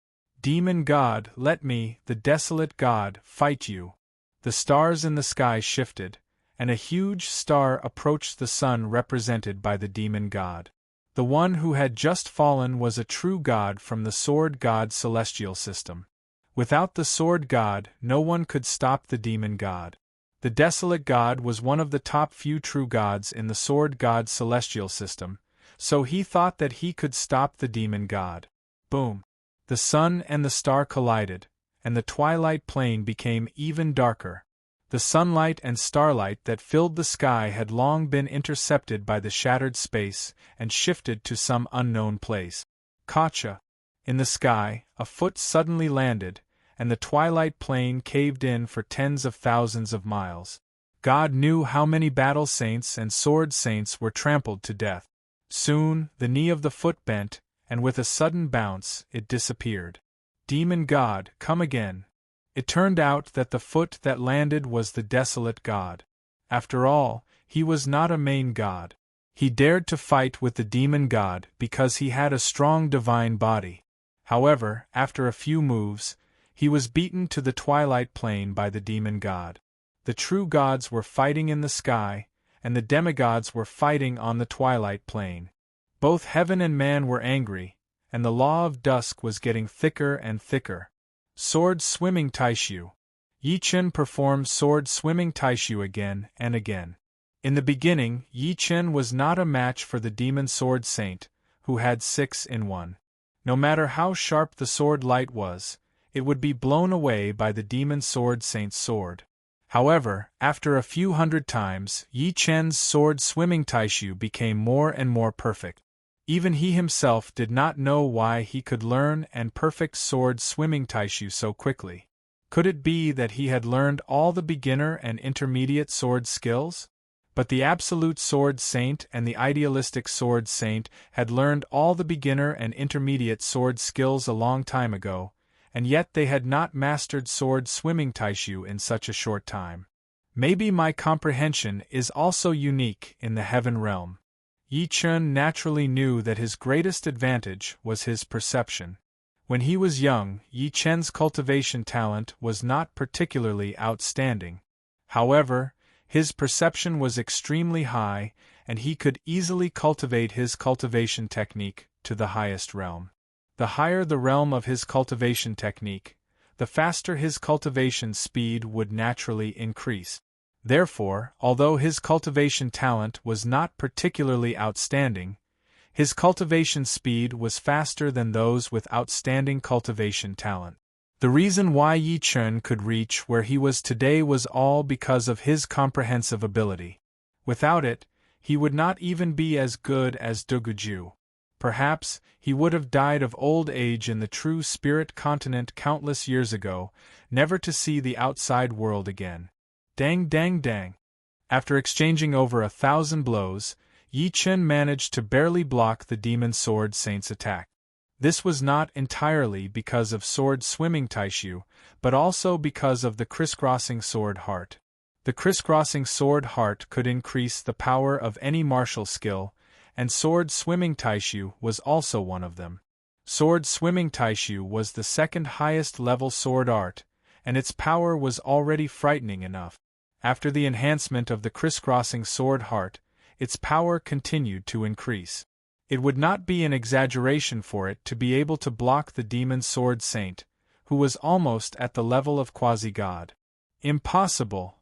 Demon god, let me, the desolate god, fight you. The stars in the sky shifted, and a huge star approached the sun represented by the demon god. The one who had just fallen was a true god from the sword god celestial system. Without the sword god, no one could stop the demon god. The desolate god was one of the top few true gods in the sword god celestial system, so he thought that he could stop the demon god. Boom! The sun and the star collided, and the twilight plain became even darker. The sunlight and starlight that filled the sky had long been intercepted by the shattered space and shifted to some unknown place. Gotcha! In the sky, a foot suddenly landed, and the twilight plain caved in for tens of thousands of miles. God knew how many battle saints and sword saints were trampled to death. Soon, the knee of the foot bent, and with a sudden bounce, it disappeared. Demon god, come again. It turned out that the foot that landed was the desolate god. After all, he was not a main god. He dared to fight with the demon god because he had a strong divine body. However, after a few moves, he was beaten to the twilight plain by the demon god. The true gods were fighting in the sky, and the demigods were fighting on the twilight plain. Both heaven and man were angry, and the law of dusk was getting thicker and thicker. Sword swimming taishu. Yi Chen performed sword swimming taishu again and again. In the beginning, Yi Chen was not a match for the demon sword saint, who had 6 in 1. No matter how sharp the sword light was, it would be blown away by the demon sword saint's sword. However, after a few hundred times, Yi Chen's sword swimming taishu became more and more perfect. Even he himself did not know why he could learn and perfect sword swimming taishu so quickly. Could it be that he had learned all the beginner and intermediate sword skills? But the absolute sword saint and the idealistic sword saint had learned all the beginner and intermediate sword skills a long time ago, and yet they had not mastered sword swimming taishu in such a short time. Maybe my comprehension is also unique in the heaven realm. Yi Chen naturally knew that his greatest advantage was his perception. When he was young, Yi Chen's cultivation talent was not particularly outstanding. However, his perception was extremely high, and he could easily cultivate his cultivation technique to the highest realm. The higher the realm of his cultivation technique, the faster his cultivation speed would naturally increase. Therefore, although his cultivation talent was not particularly outstanding, his cultivation speed was faster than those with outstanding cultivation talent. The reason why Yi Chen could reach where he was today was all because of his comprehensive ability. Without it, he would not even be as good as Duguju. Perhaps he would have died of old age in the true spirit continent countless years ago, never to see the outside world again. Dang dang dang. After exchanging over 1,000 blows, Yi Chen managed to barely block the demon sword saint's attack. This was not entirely because of sword swimming taishu, but also because of the crisscrossing sword heart. The crisscrossing sword heart could increase the power of any martial skill, and sword swimming taishu was also one of them. Sword swimming taishu was the second highest level sword art, and its power was already frightening enough. After the enhancement of the crisscrossing sword heart, its power continued to increase. It would not be an exaggeration for it to be able to block the demon sword saint, who was almost at the level of quasi-god. Impossible!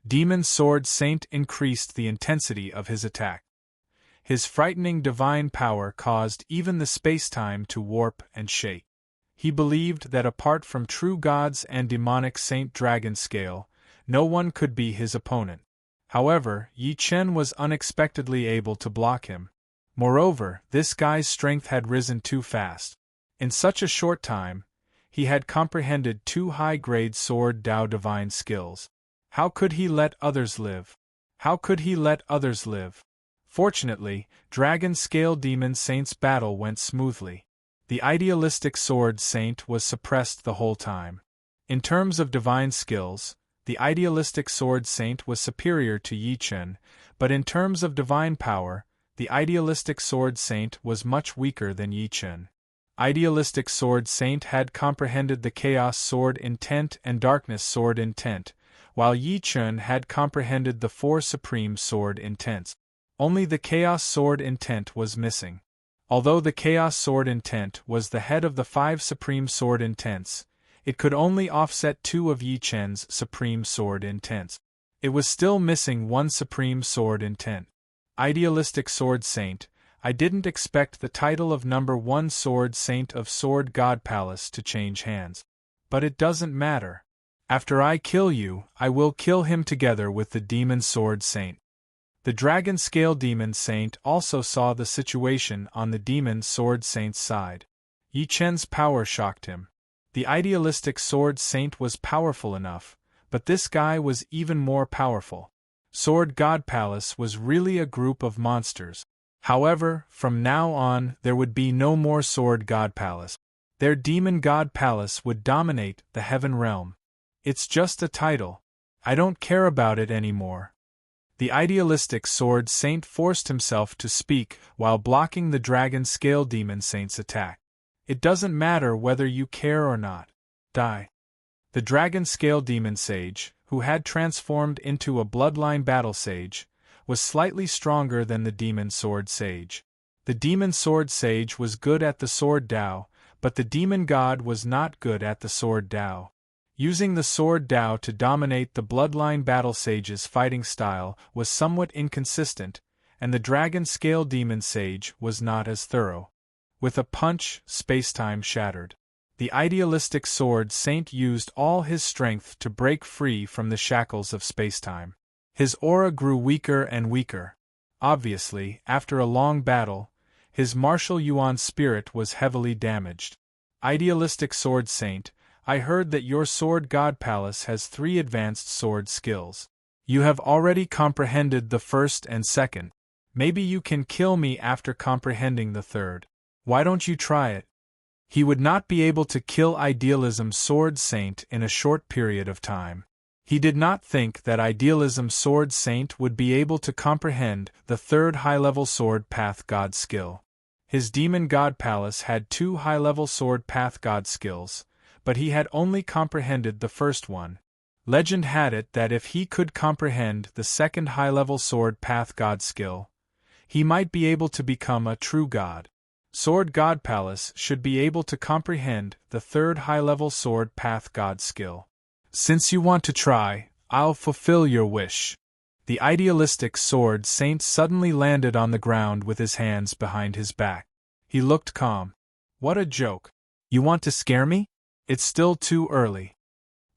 Demon sword saint increased the intensity of his attack. His frightening divine power caused even the space-time to warp and shake. He believed that apart from true gods and demonic Saint Dragon Scale, no one could be his opponent. However, Yi Chen was unexpectedly able to block him. Moreover, this guy's strength had risen too fast. In such a short time, he had comprehended 2 high-grade sword Dao divine skills. How could he let others live? How could he let others live? Fortunately, Dragon Scale Demon Saint's battle went smoothly. The idealistic sword saint was suppressed the whole time. In terms of divine skills, the idealistic sword saint was superior to Yi Chen, but in terms of divine power, the idealistic sword saint was much weaker than Yi Chen. Idealistic Sword Saint had comprehended the Chaos Sword intent and Darkness Sword intent, while Yi Chun had comprehended the 4 Supreme Sword intents. Only the Chaos Sword intent was missing. Although the Chaos Sword intent was the head of the 5 Supreme Sword intents, it could only offset 2 of Yi Chen's Supreme Sword intents. It was still missing 1 Supreme Sword intent. Idealistic Sword Saint, I didn't expect the title of number 1 Sword Saint of Sword God Palace to change hands. But it doesn't matter. After I kill you, I will kill him together with the Demon Sword Saint. The Dragon Scale Demon Saint also saw the situation on the Demon Sword Saint's side. Yi Chen's power shocked him. The Idealistic Sword Saint was powerful enough, but this guy was even more powerful. Sword God Palace was really a group of monsters. However, from now on, there would be no more Sword God Palace. Their Demon God Palace would dominate the Heaven Realm. It's just a title. I don't care about it anymore. The Idealistic Sword Saint forced himself to speak while blocking the Dragon Scale Demon Saint's attack. It doesn't matter whether you care or not. Die. The Dragon Scale Demon Sage, who had transformed into a Bloodline Battle Sage, was slightly stronger than the Demon Sword Sage. The Demon Sword Sage was good at the Sword Dao, but the Demon God was not good at the Sword Dao. Using the Sword Dao to dominate the Bloodline Battle Sage's fighting style was somewhat inconsistent, and the Dragon Scale Demon Sage was not as thorough. With a punch, spacetime shattered. The Idealistic Sword Saint used all his strength to break free from the shackles of spacetime. His aura grew weaker and weaker. Obviously, after a long battle, his martial yuan spirit was heavily damaged. Idealistic Sword Saint, I heard that your Sword God Palace has 3 advanced sword skills. You have already comprehended the first and second. Maybe you can kill me after comprehending the third. Why don't you try it? He would not be able to kill Idealism Sword Saint in a short period of time. He did not think that Idealism Sword Saint would be able to comprehend the 3rd high-level Sword Path God skill. His Demon God Palace had 2 high-level Sword Path God skills, but he had only comprehended the first one. Legend had it that if he could comprehend the 2nd high-level Sword Path God skill, he might be able to become a true god. Sword God Palace should be able to comprehend the 3rd high-level Sword Path God skill. Since you want to try, I'll fulfill your wish. The Idealistic Sword Saint suddenly landed on the ground with his hands behind his back. He looked calm. What a joke. You want to scare me? It's still too early.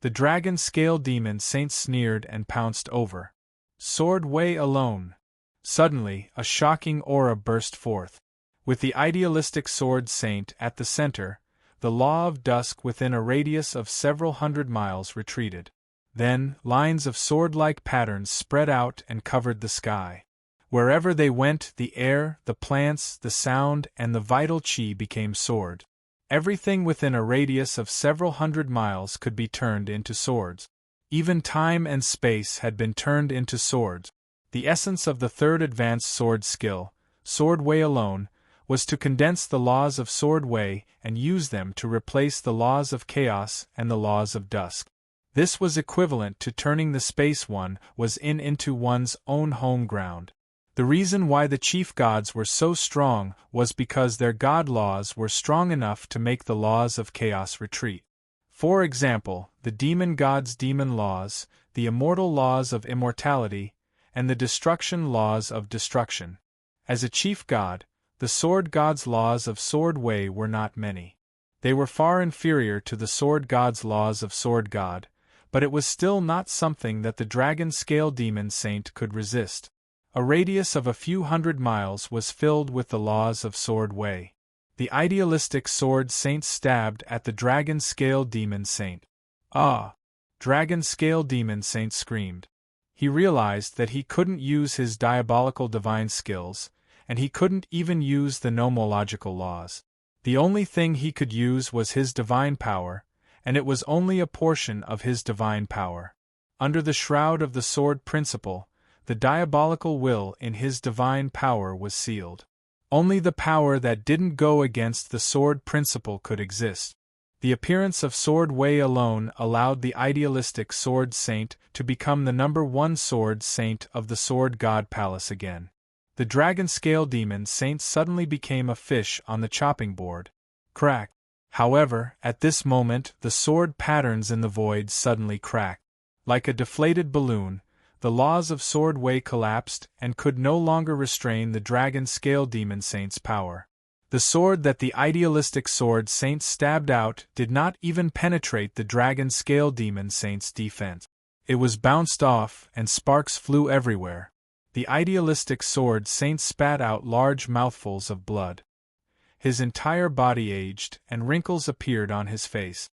The Dragon Scale Demon Saint sneered and pounced over. Sword Wei alone. Suddenly, a shocking aura burst forth. With the Idealistic Sword Saint at the center, the Law of Dusk within a radius of several hundred miles retreated. Then, lines of sword-like patterns spread out and covered the sky. Wherever they went, the air, the plants, the sound, and the vital chi became sword. Everything within a radius of several hundred miles could be turned into swords. Even time and space had been turned into swords. The essence of the 3rd advanced sword skill, Sword Wei alone, was to condense the laws of Sword Wei and use them to replace the laws of chaos and the laws of dusk. This was equivalent to turning the space one was into one's own home ground. The reason why the chief gods were so strong was because their god laws were strong enough to make the laws of chaos retreat. For example, the demon gods' demon laws, the immortal laws of immortality, and the destruction laws of destruction. As a chief god, the sword god's laws of Sword Wei were not many. They were far inferior to the sword god's laws of Sword God, but it was still not something that the Dragon Scale Demon Saint could resist. A radius of a few hundred miles was filled with the laws of Sword Wei. The Idealistic Sword Saint stabbed at the Dragon Scale Demon Saint. Ah! Dragon Scale Demon Saint screamed. He realized that he couldn't use his diabolical divine skills, and he couldn't even use the nomological laws. The only thing he could use was his divine power, and it was only a portion of his divine power. Under the shroud of the sword principle, the diabolical will in his divine power was sealed. Only the power that didn't go against the sword principle could exist. The appearance of Sword Wei alone allowed the idealistic Sword Saint to become the #1 Sword Saint of the Sword God Palace again. The Dragon Scale Demon Saint suddenly became a fish on the chopping board. Crack. However, at this moment the sword patterns in the void suddenly cracked. Like a deflated balloon, the laws of Sword Wei collapsed and could no longer restrain the Dragon Scale Demon Saint's power. The sword that the idealistic Sword Saint stabbed out did not even penetrate the Dragon Scale Demon Saint's defense. It was bounced off, and sparks flew everywhere. The idealistic Sword Saint spat out large mouthfuls of blood. His entire body aged, and wrinkles appeared on his face.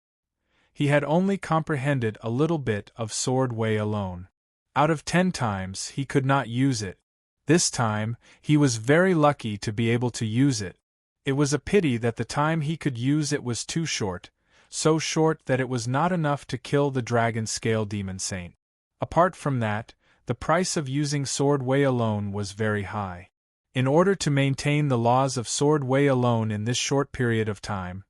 He had only comprehended a little bit of Sword Wei alone. Out of 10 times he could not use it. This time, he was very lucky to be able to use it. It was a pity that the time he could use it was too short, so short that it was not enough to kill the Dragon Scale Demon Saint. Apart from that, the price of using Sword Wei alone was very high. In order to maintain the laws of Sword Wei alone in this short period of time,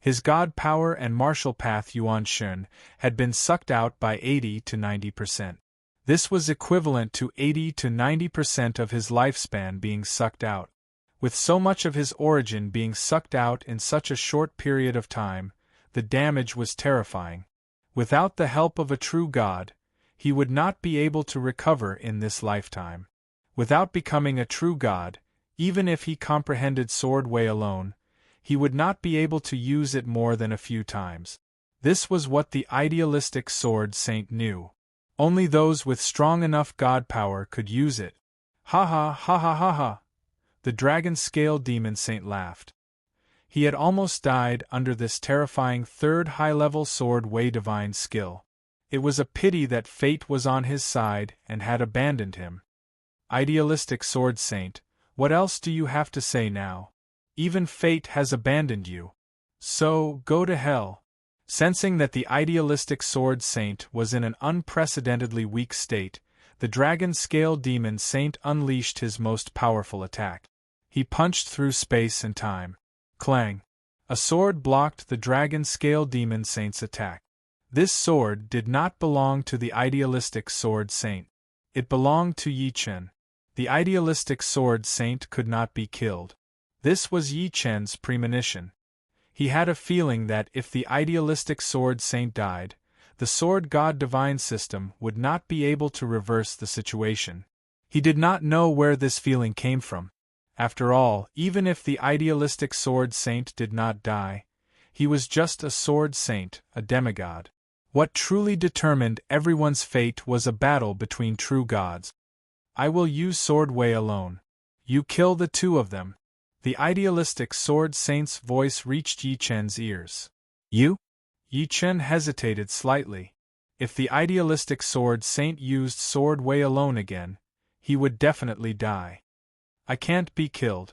his god power and martial path Yuan Shun had been sucked out by 80 to 90%. This was equivalent to 80 to 90% of his lifespan being sucked out. With so much of his origin being sucked out in such a short period of time, the damage was terrifying. Without the help of a true god, he would not be able to recover in this lifetime. Without becoming a true god, even if he comprehended Sword Wei alone, he would not be able to use it more than a few times. This was what the idealistic Sword Saint knew. Only those with strong enough god power could use it. Ha ha ha ha ha ha! The Dragon Scale Demon Saint laughed. He had almost died under this terrifying third high-level Sword Wei divine skill. It was a pity that fate was on his side and had abandoned him. Idealistic Sword Saint, what else do you have to say now? Even fate has abandoned you. So, go to hell. Sensing that the idealistic Sword Saint was in an unprecedentedly weak state, the Dragon Scale Demon Saint unleashed his most powerful attack. He punched through space and time. Clang! A sword blocked the Dragon Scale Demon Saint's attack. This sword did not belong to the idealistic Sword Saint. It belonged to Yi Chen. The idealistic Sword Saint could not be killed. This was Yi Chen's premonition. He had a feeling that if the idealistic Sword Saint died, the Sword God Divine system would not be able to reverse the situation. He did not know where this feeling came from. After all, even if the idealistic Sword Saint did not die, he was just a Sword Saint, a demigod. What truly determined everyone's fate was a battle between true gods. I will use Sword Wei alone. You kill the two of them. The idealistic Sword Saint's voice reached Yi Chen's ears. You? Yi Chen hesitated slightly. If the idealistic Sword Saint used Sword Wei alone again, he would definitely die. I can't be killed.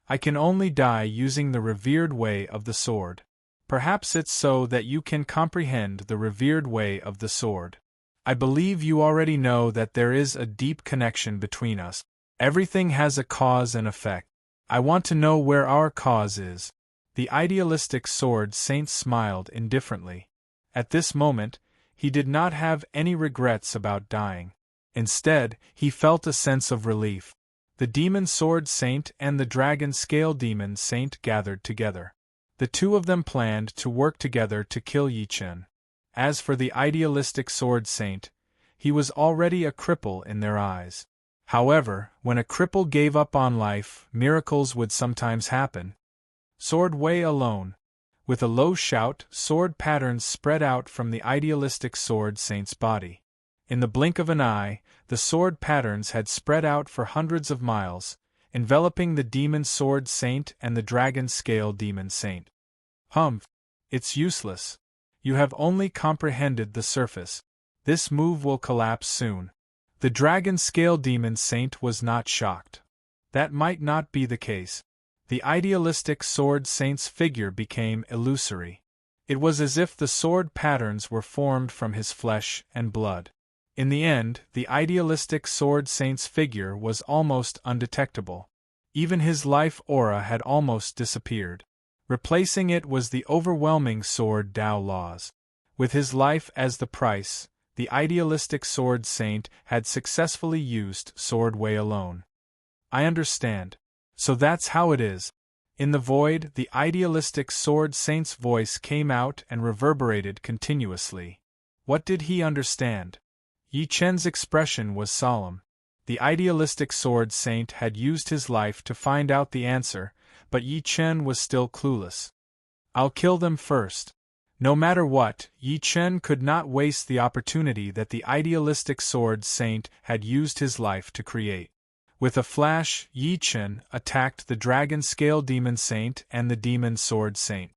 I can only die using the revered way of the sword. Perhaps it's so that you can comprehend the revered way of the sword. I believe you already know that there is a deep connection between us. Everything has a cause and effect. I want to know where our cause is. The idealistic Sword Saint smiled indifferently. At this moment, he did not have any regrets about dying. Instead, he felt a sense of relief. The Demon Sword Saint and the Dragon Scale Demon Saint gathered together. The two of them planned to work together to kill Yi Chen. As for the idealistic Sword Saint, he was already a cripple in their eyes. However, when a cripple gave up on life, miracles would sometimes happen. Sword Wei alone. With a low shout, sword patterns spread out from the idealistic Sword Saint's body. In the blink of an eye, the sword patterns had spread out for hundreds of miles, enveloping the Demon Sword Saint and the Dragon Scale Demon Saint. Humph! It's useless. You have only comprehended the surface. This move will collapse soon. The Dragon Scale Demon Saint was not shocked. That might not be the case. The idealistic Sword Saint's figure became illusory. It was as if the sword patterns were formed from his flesh and blood. In the end, the idealistic Sword Saint's figure was almost undetectable. Even his life aura had almost disappeared. Replacing it was the overwhelming sword Tao laws. With his life as the price, the idealistic sword saint had successfully used sword way alone. I understand. So that's how it is. In the void, the idealistic sword saint's voice came out and reverberated continuously. What did he understand? Yi Chen's expression was solemn. The idealistic sword saint had used his life to find out the answer, but Yi Chen was still clueless. I'll kill them first. No matter what, Yi Chen could not waste the opportunity that the idealistic sword saint had used his life to create. With a flash, Yi Chen attacked the dragon scale demon saint and the demon sword saint.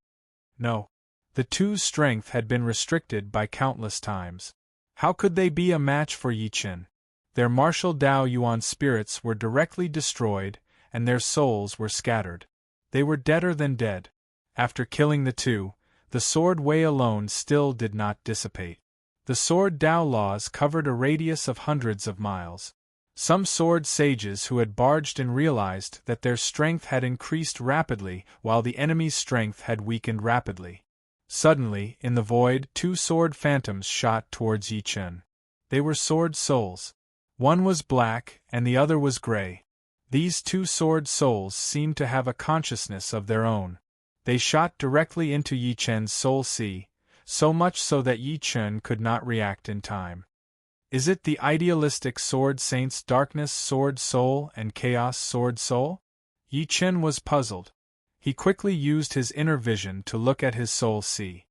No. The two's strength had been restricted by countless times. How could they be a match for Yi Chen? Their martial Dao Yuan spirits were directly destroyed, and their souls were scattered. They were deader than dead. After killing the two, the sword way alone still did not dissipate. The sword Dao laws covered a radius of hundreds of miles. Some sword sages who had barged in realized that their strength had increased rapidly while the enemy's strength had weakened rapidly. Suddenly, in the void, two sword phantoms shot towards Yi Chen. They were sword souls. One was black and the other was gray. These two sword souls seemed to have a consciousness of their own. They shot directly into Yi Chen's soul sea, so much so that Yi Chen could not react in time. Is it the idealistic sword saint's darkness sword soul and chaos sword soul? Yi Chen was puzzled. He quickly used his inner vision to look at his soul sea.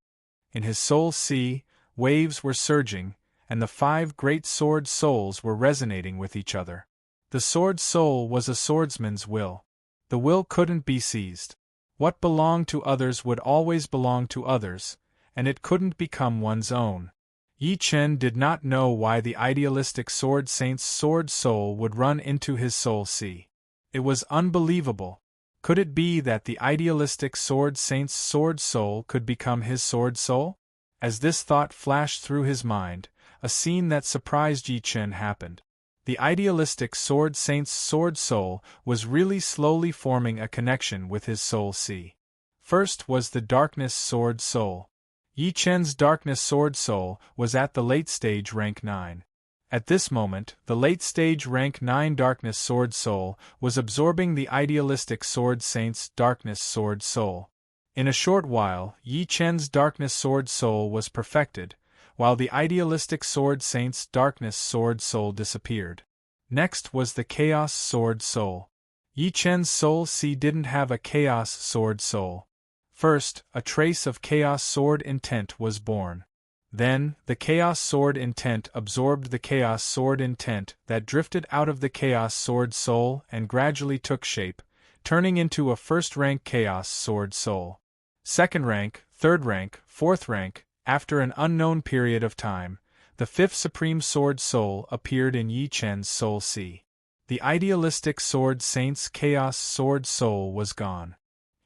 In his soul sea, waves were surging, and the 5 great sword souls were resonating with each other. The sword soul was a swordsman's will. The will couldn't be seized. What belonged to others would always belong to others, and it couldn't become one's own. Yi Chen did not know why the idealistic sword saint's sword soul would run into his soul sea. It was unbelievable. Could it be that the idealistic sword saint's sword soul could become his sword soul? As this thought flashed through his mind, a scene that surprised Yi Chen happened. The idealistic sword saint's sword soul was really slowly forming a connection with his soul sea. First was the darkness sword soul. Yi Chen's darkness sword soul was at the late stage rank 9. At this moment, the late stage rank 9 darkness sword soul was absorbing the idealistic sword saint's darkness sword soul. In a short while, Yi Chen's darkness sword soul was perfected, while the idealistic sword saint's darkness sword soul disappeared. Next was the chaos sword soul. Yi Chen's soul sea didn't have a chaos sword soul. First, a trace of chaos sword intent was born. Then, the chaos sword intent absorbed the chaos sword intent that drifted out of the chaos sword soul and gradually took shape, turning into a first-rank chaos sword soul. Second rank, third rank, fourth rank, after an unknown period of time, the 5th supreme sword soul appeared in Yi Chen's soul sea. The idealistic sword saint's chaos sword soul was gone.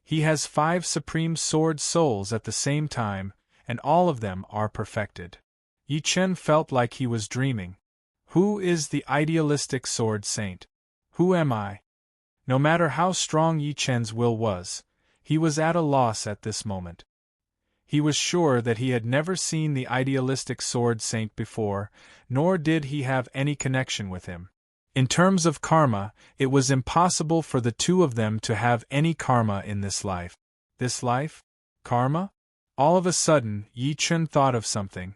He has 5 supreme sword souls at the same time, and all of them are perfected. Yi Chen felt like he was dreaming. Who is the idealistic sword saint? Who am I? No matter how strong Yi Chen's will was, he was at a loss at this moment. He was sure that he had never seen the idealistic sword saint before, nor did he have any connection with him. In terms of karma, it was impossible for the two of them to have any karma in this life. This life? Karma? All of a sudden, Yi Chen thought of something.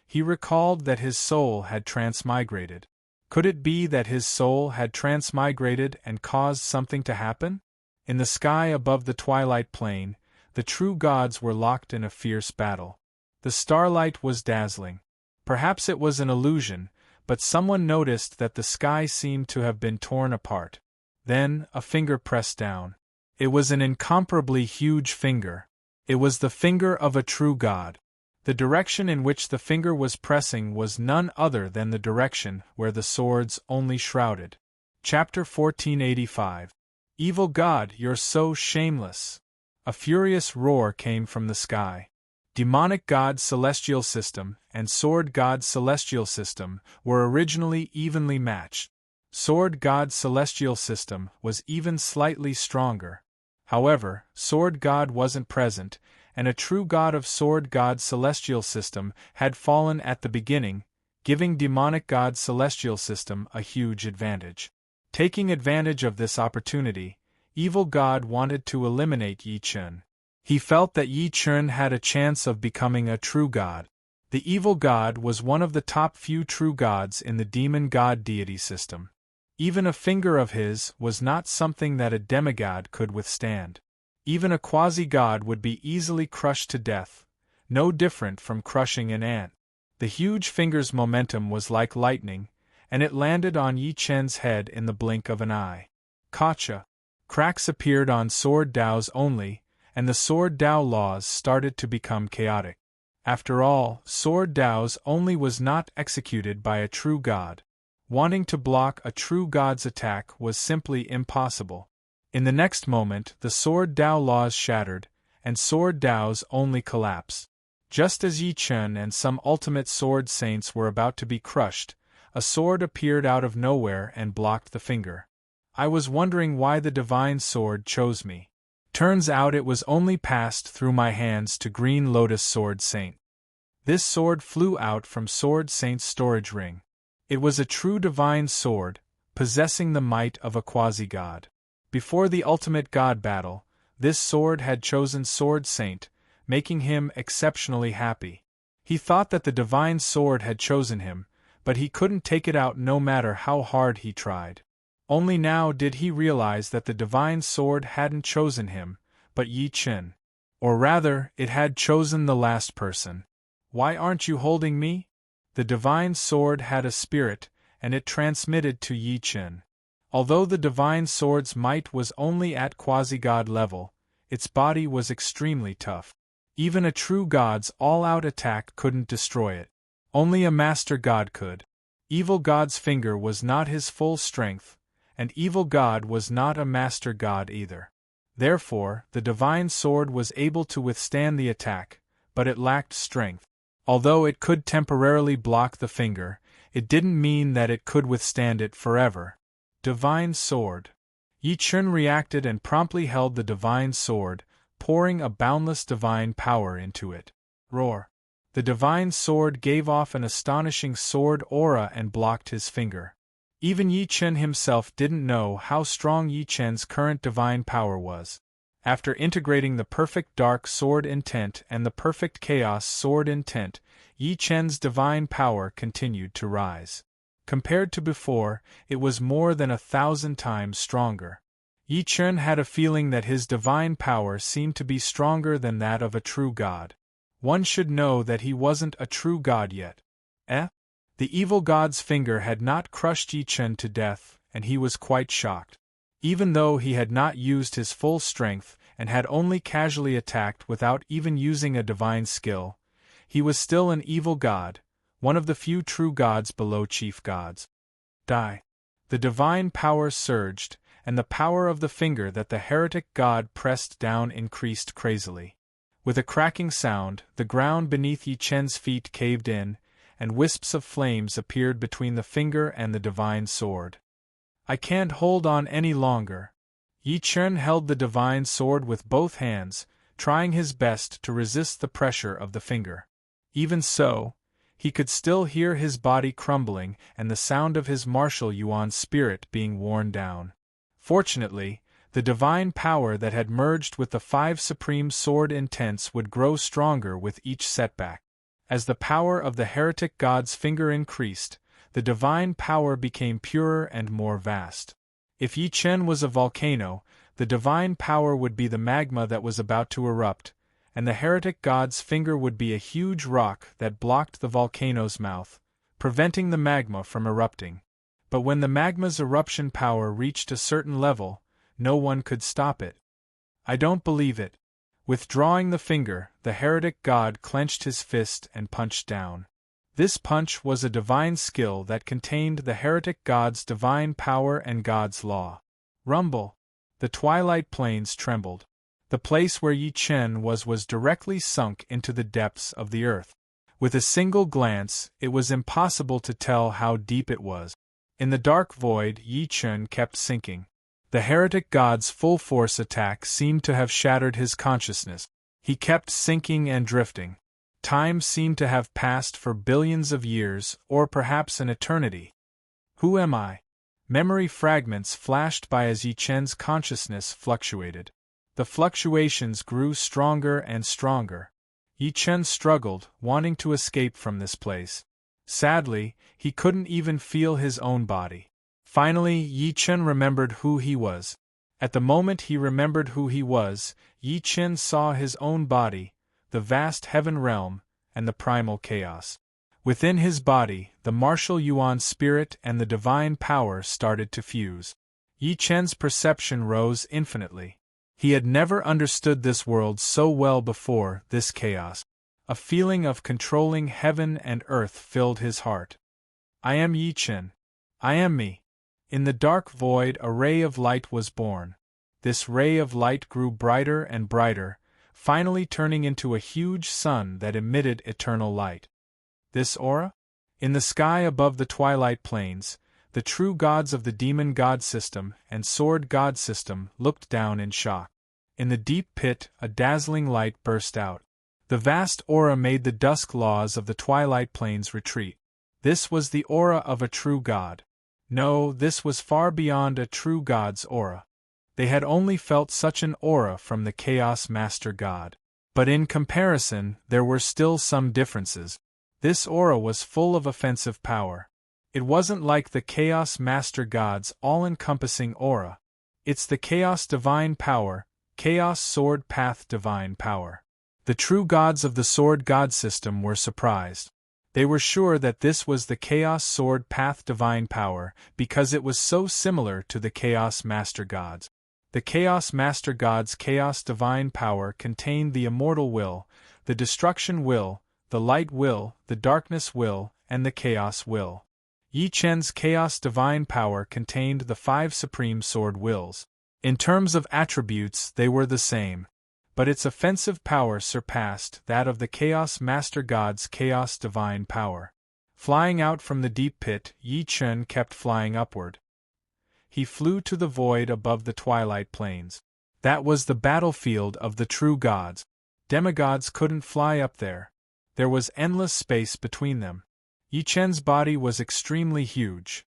He recalled that his soul had transmigrated. Could it be that his soul had transmigrated and caused something to happen? In the sky above the twilight plain, the true gods were locked in a fierce battle. The starlight was dazzling. Perhaps it was an illusion, but someone noticed that the sky seemed to have been torn apart. Then, a finger pressed down. It was an incomparably huge finger. It was the finger of a true god. The direction in which the finger was pressing was none other than the direction where the swords only shrouded. Chapter 1485. Evil God, you're so shameless! A furious roar came from the sky. Demonic God Celestial System and Sword God Celestial System were originally evenly matched. Sword God's celestial system was even slightly stronger. However, Sword God wasn't present, and a true god of Sword God's celestial system had fallen at the beginning, giving demonic God's celestial system a huge advantage. Taking advantage of this opportunity, evil God wanted to eliminate Yi Chen. He felt that Yi Chen had a chance of becoming a true god. The evil god was one of the top few true gods in the demon god deity system. Even a finger of his was not something that a demigod could withstand. Even a quasi-god would be easily crushed to death, no different from crushing an ant. The huge finger's momentum was like lightning, and it landed on Yi Chen's head in the blink of an eye. Gotcha! Cracks appeared on Sword Dao's only, and the Sword Dao laws started to become chaotic. After all, Sword Dao's only was not executed by a true god. Wanting to block a true god's attack was simply impossible. In the next moment, the Sword Dao laws shattered, and Sword Dao's only collapsed. Just as Yi Chen and some ultimate sword saints were about to be crushed, a sword appeared out of nowhere and blocked the finger. I was wondering why the divine sword chose me. Turns out it was only passed through my hands to Green Lotus Sword Saint. This sword flew out from Sword Saint's storage ring. It was a true divine sword, possessing the might of a quasi-god. Before the ultimate god battle, this sword had chosen Sword Saint, making him exceptionally happy. He thought that the divine sword had chosen him, but he couldn't take it out no matter how hard he tried. Only now did he realize that the divine sword hadn't chosen him, but Yi Chen. Or rather, it had chosen the last person. Why aren't you holding me? The divine sword had a spirit, and it transmitted to Yi Chen. Although the divine sword's might was only at quasi-god level, its body was extremely tough. Even a true god's all-out attack couldn't destroy it. Only a master god could. Evil God's finger was not his full strength, and evil God was not a master god either. Therefore, the divine sword was able to withstand the attack, but it lacked strength. Although it could temporarily block the finger, it didn't mean that it could withstand it forever. Divine sword. Yi Chen reacted and promptly held the divine sword, pouring a boundless divine power into it. Roar. The divine sword gave off an astonishing sword aura and blocked his finger. Even Yi Chen himself didn't know how strong Yi Chen's current divine power was. After integrating the perfect dark sword intent and the perfect chaos sword intent, Yi Chen's divine power continued to rise. Compared to before, it was more than 1,000 times stronger. Yi Chen had a feeling that his divine power seemed to be stronger than that of a true god. One should know that he wasn't a true god yet. The evil god's finger had not crushed Yi Chen to death, and he was quite shocked. Even though he had not used his full strength and had only casually attacked without even using a divine skill, he was still an evil god, one of the few true gods below chief gods. Die. The divine power surged, and the power of the finger that the heretic god pressed down increased crazily. With a cracking sound, the ground beneath Yi Chen's feet caved in, and wisps of flames appeared between the finger and the divine sword. I can't hold on any longer. Yi Chen held the divine sword with both hands, trying his best to resist the pressure of the finger. Even so, he could still hear his body crumbling and the sound of his martial yuan spirit being worn down. Fortunately, the divine power that had merged with the 5 supreme sword intents would grow stronger with each setback. As the power of the heretic god's finger increased, the divine power became purer and more vast. If Yi Chen was a volcano, the divine power would be the magma that was about to erupt, and the heretic god's finger would be a huge rock that blocked the volcano's mouth, preventing the magma from erupting. But when the magma's eruption power reached a certain level, no one could stop it. I don't believe it. Withdrawing the finger, the heretic god clenched his fist and punched down. This punch was a divine skill that contained the heretic god's divine power and God's law. Rumble. The twilight plains trembled. The place where Yi Chen was directly sunk into the depths of the earth. With a single glance, it was impossible to tell how deep it was. In the dark void, Yi Chen kept sinking. The heretic god's full force attack seemed to have shattered his consciousness. He kept sinking and drifting. Time seemed to have passed for billions of years, or perhaps an eternity. Who am I? Memory fragments flashed by as Yi Chen's consciousness fluctuated. The fluctuations grew stronger and stronger. Yi Chen struggled, wanting to escape from this place. Sadly, he couldn't even feel his own body. Finally, Yi Chen remembered who he was. At the moment he remembered who he was, Yi Chen saw his own body, the vast heaven realm, and the primal chaos. Within his body, the martial Yuan spirit and the divine power started to fuse. Yi Chen's perception rose infinitely. He had never understood this world so well before, this chaos. A feeling of controlling heaven and earth filled his heart. I am Yi Chen. I am me. In the dark void a ray of light was born. This ray of light grew brighter and brighter, finally turning into a huge sun that emitted eternal light. This aura? In the sky above the twilight plains, the true gods of the demon god system and sword god system looked down in shock. In the deep pit, a dazzling light burst out. The vast aura made the dusk laws of the twilight plains retreat. This was the aura of a true god. No, this was far beyond a true god's aura. They had only felt such an aura from the Chaos Master God. But in comparison, there were still some differences. This aura was full of offensive power. It wasn't like the Chaos Master God's all-encompassing aura. It's the Chaos Divine Power, Chaos Sword Path Divine Power. The true gods of the Sword God system were surprised. They were sure that this was the Chaos Sword Path Divine Power because it was so similar to the Chaos Master Gods. The Chaos Master God's Chaos Divine Power contained the Immortal Will, the Destruction Will, the Light Will, the Darkness Will, and the Chaos Will. Yi Chen's Chaos Divine Power contained the 5 Supreme Sword Wills. In terms of attributes, they were the same. But its offensive power surpassed that of the Chaos Master God's Chaos Divine Power. Flying out from the deep pit, Yi Chen kept flying upward. He flew to the void above the twilight plains. That was the battlefield of the true gods. Demigods couldn't fly up there. There was endless space between them. Yi Chen's body was extremely huge.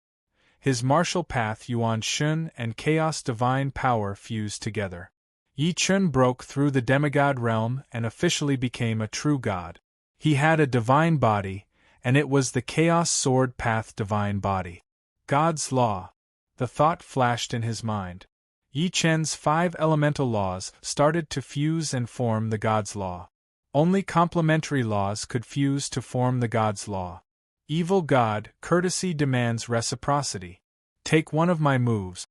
His martial path Yuan Shun and Chaos Divine Power fused together. Yi Chen broke through the demigod realm and officially became a true god. He had a divine body, and it was the Chaos Sword Path Divine Body. God's Law. The thought flashed in his mind. Yi Chen's 5 elemental laws started to fuse and form the God's Law. Only complementary laws could fuse to form the God's Law. Evil God, courtesy demands reciprocity. Take one of my moves.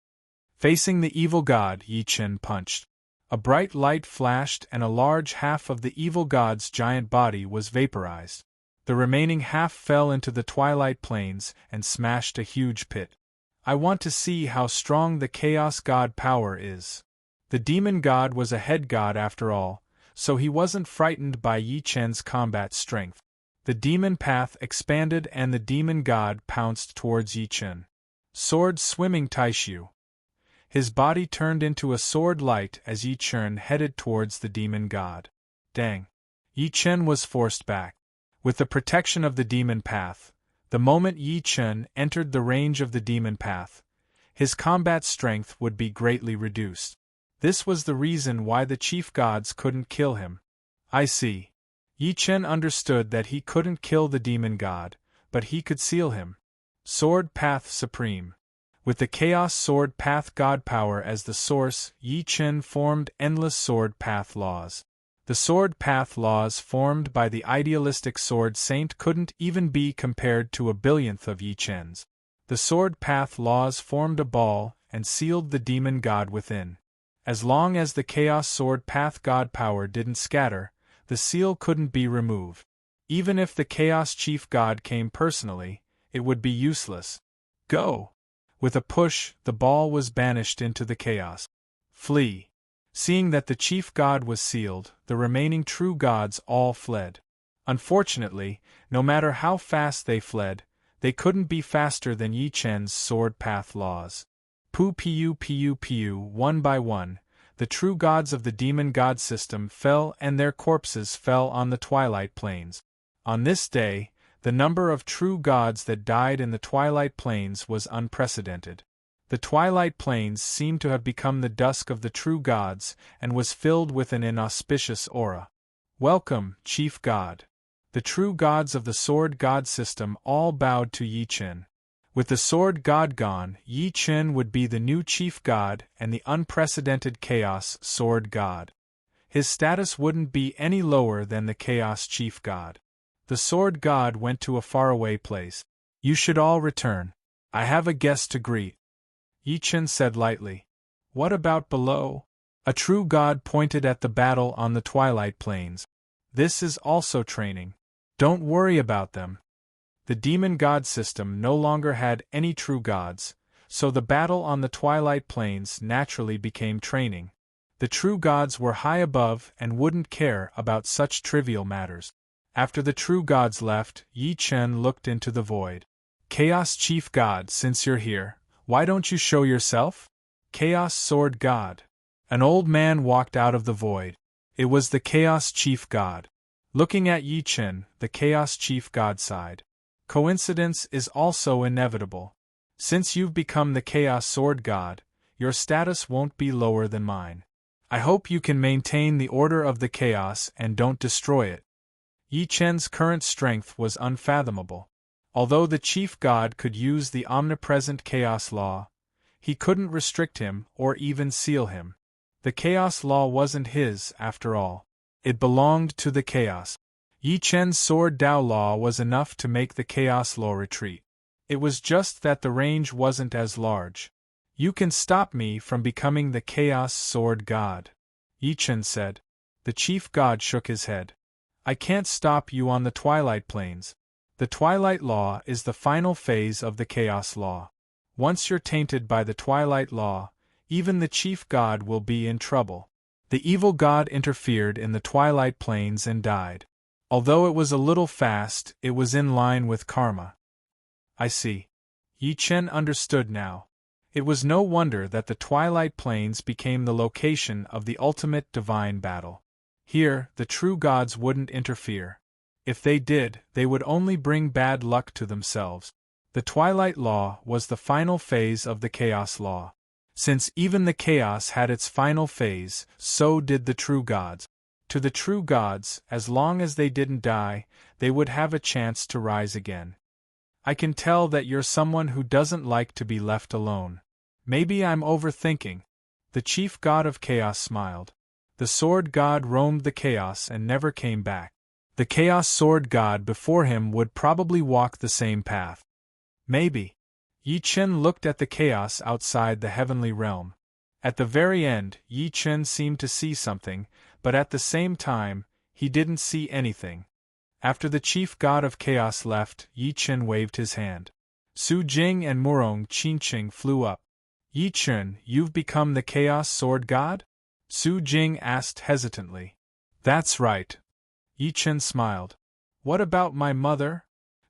Facing the evil god, Yi Chen punched. A bright light flashed and a large half of the evil god's giant body was vaporized. The remaining half fell into the twilight plains and smashed a huge pit. I want to see how strong the Chaos God power is. The demon god was a head god after all, so he wasn't frightened by Yi Chen's combat strength. The demon path expanded and the demon god pounced towards Yi Chen. Sword swimming Taishu. His body turned into a sword light as Yi Chen headed towards the demon god. Dang! Yi Chen was forced back. With the protection of the demon path, the moment Yi Chen entered the range of the demon path, his combat strength would be greatly reduced. This was the reason why the chief gods couldn't kill him. I see. Yi Chen understood that he couldn't kill the demon god, but he could seal him. Sword Path Supreme. With the Chaos Sword Path God power as the source, Yi Chen formed endless sword path laws. The sword path laws formed by the idealistic sword saint couldn't even be compared to a billionth of Yi Chen's. The sword path laws formed a ball and sealed the demon god within. As long as the Chaos Sword Path God power didn't scatter, the seal couldn't be removed. Even if the Chaos Chief God came personally, it would be useless. Go! With a push, the ball was banished into the chaos. Flee! Seeing that the chief god was sealed, the remaining true gods all fled. Unfortunately, no matter how fast they fled, They couldn't be faster than Yi Chen's sword path laws. Pu, one by one, the true gods of the demon god system fell and their corpses fell on the Twilight Plains. On this day, the number of true gods that died in the Twilight Plains was unprecedented. The Twilight Plains seemed to have become the dusk of the true gods and was filled with an inauspicious aura. Welcome, Chief God. The true gods of the Sword God system all bowed to Yi Chen. With the Sword God gone, Yi Chen would be the new Chief God and the unprecedented Chaos Sword God. His status wouldn't be any lower than the Chaos Chief God. The Sword God went to a faraway place. You should all return. I have a guest to greet. Yi Chen said lightly. What about below? A true god pointed at the battle on the Twilight Plains. This is also training. Don't worry about them. The demon god system no longer had any true gods, so the battle on the Twilight Plains naturally became training. The true gods were high above and wouldn't care about such trivial matters. After the true gods left, Yi Chen looked into the void. Chaos Chief God, since you're here, why don't you show yourself? Chaos Sword God. An old man walked out of the void. It was the Chaos Chief God. Looking at Yi Chen, the Chaos Chief God sighed. Coincidence is also inevitable. Since you've become the Chaos Sword God, your status won't be lower than mine. I hope you can maintain the order of the chaos and don't destroy it. Yi Chen's current strength was unfathomable. Although the Chief God could use the omnipresent Chaos Law, he couldn't restrict him or even seal him. The Chaos Law wasn't his, after all. It belonged to the Chaos. Yi Chen's Sword Dao Law was enough to make the Chaos Law retreat. It was just that the range wasn't as large. You can stop me from becoming the Chaos Sword God, Yi Chen said. The Chief God shook his head. I can't stop you on the Twilight Plains. The Twilight Law is the final phase of the Chaos Law. Once you're tainted by the Twilight Law, even the Chief God will be in trouble. The evil god interfered in the Twilight Plains and died. Although it was a little fast, it was in line with karma. I see. Yi Chen understood now. It was no wonder that the Twilight Plains became the location of the ultimate divine battle. Here, the true gods wouldn't interfere. If they did, they would only bring bad luck to themselves. The Twilight Law was the final phase of the Chaos Law. Since even the chaos had its final phase, so did the true gods. To the true gods, as long as they didn't die, they would have a chance to rise again. I can tell that you're someone who doesn't like to be left alone. Maybe I'm overthinking. The Chief God of Chaos smiled. The Sword God roamed the chaos and never came back. The Chaos Sword God before him would probably walk the same path. Maybe. Yi Chen looked at the chaos outside the heavenly realm. At the very end, Yi Chen seemed to see something, but at the same time, he didn't see anything. After the Chief God of Chaos left, Yi Chen waved his hand. Su Jing and Murong Qingqing flew up. Yi Chen, you've become the Chaos Sword God? Su Jing asked hesitantly. That's right. Yi Chen smiled. What about my mother?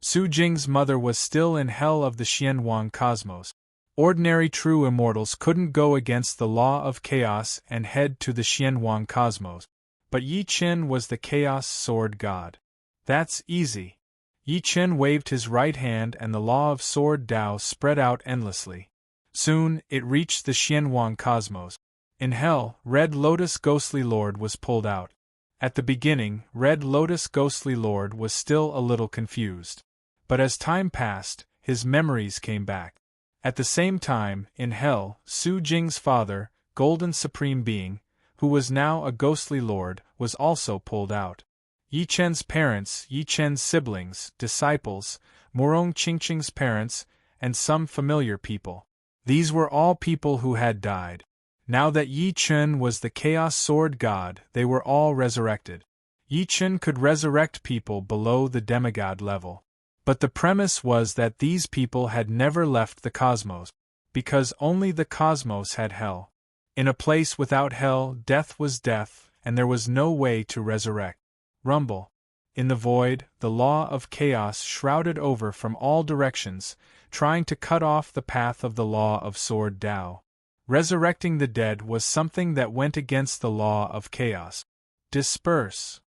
Su Jing's mother was still in hell of the Xianhuang cosmos. Ordinary true immortals couldn't go against the law of chaos and head to the Xianhuang cosmos. But Yi Chen was the Chaos Sword God. That's easy. Yi Chen waved his right hand and the law of Sword Dao spread out endlessly. Soon, it reached the Xianhuang cosmos. In hell, Red Lotus Ghostly Lord was pulled out. At the beginning, Red Lotus Ghostly Lord was still a little confused. But as time passed, his memories came back. At the same time, in hell, Su Jing's father, Golden Supreme Being, who was now a ghostly lord, was also pulled out. Yi Chen's parents, Yi Chen's siblings, disciples, Murong Qingqing's parents, and some familiar people. These were all people who had died. Now that Yi Chen was the Chaos Sword God, they were all resurrected. Yi Chen could resurrect people below the demigod level. But the premise was that these people had never left the cosmos, because only the cosmos had hell. In a place without hell, death was death, and there was no way to resurrect. Rumble. In the void, the law of chaos shrouded over from all directions, trying to cut off the path of the law of Sword Tao. Resurrecting the dead was something that went against the law of chaos. Disperse.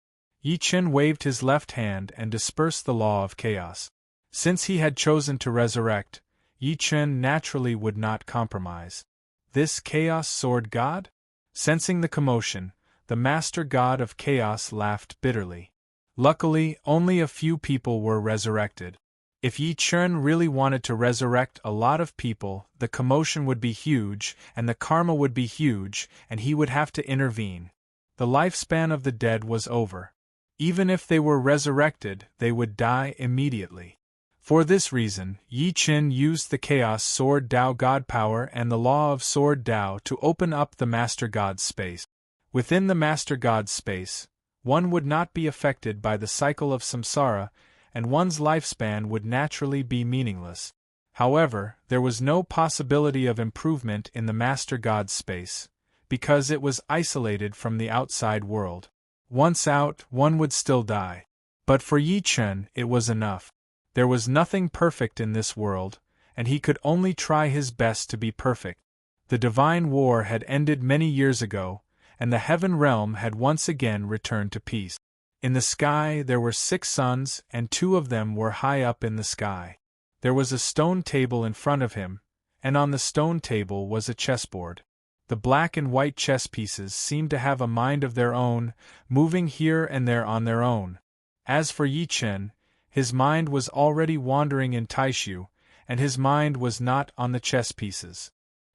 Yi Chen waved his left hand and dispersed the law of chaos. Since he had chosen to resurrect, Yi Chen naturally would not compromise. This Chaos Sword God? Sensing the commotion, the Master God of Chaos laughed bitterly. Luckily, only a few people were resurrected. If Yi Chen really wanted to resurrect a lot of people, the commotion would be huge, and the karma would be huge, and he would have to intervene. The lifespan of the dead was over. Even if they were resurrected, they would die immediately. For this reason, Yi Chen used the Chaos Sword Tao God power and the Law of Sword Tao to open up the Master God's space. Within the Master God's space, one would not be affected by the cycle of samsara, and one's lifespan would naturally be meaningless. However, there was no possibility of improvement in the Master God's space, because it was isolated from the outside world. Once out, one would still die. But for Yi Chen, it was enough. There was nothing perfect in this world, and he could only try his best to be perfect. The divine war had ended many years ago, and the heaven realm had once again returned to peace. In the sky there were 6 suns, and 2 of them were high up in the sky. There was a stone table in front of him, and on the stone table was a chessboard. The black and white chess pieces seemed to have a mind of their own, moving here and there on their own. As for Yi Chen, his mind was already wandering in Taishu, and his mind was not on the chess pieces.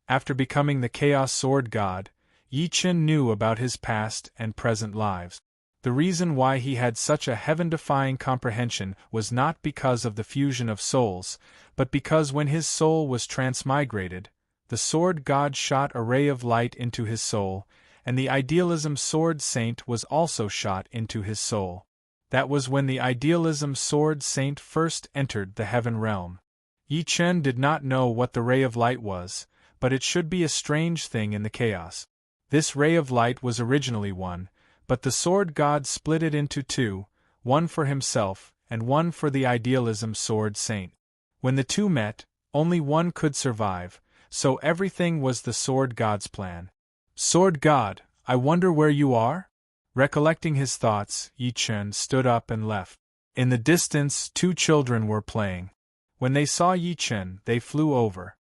After becoming the Chaos Sword God, Yi Chen knew about his past and present lives. The reason why he had such a heaven-defying comprehension was not because of the fusion of souls, but because when his soul was transmigrated, the Sword God shot a ray of light into his soul, and the Idealism Sword Saint was also shot into his soul. That was when the Idealism Sword Saint first entered the heaven realm. Yi Chen did not know what the ray of light was, but it should be a strange thing in the chaos. This ray of light was originally one, but the Sword God split it into 2, one for himself, and one for the Idealism Sword Saint. When the 2 met, only one could survive, so everything was the Sword God's plan. Sword God, I wonder where you are? Recollecting his thoughts, Yi Chen stood up and left. In the distance, 2 children were playing. When they saw Yi Chen, they flew over.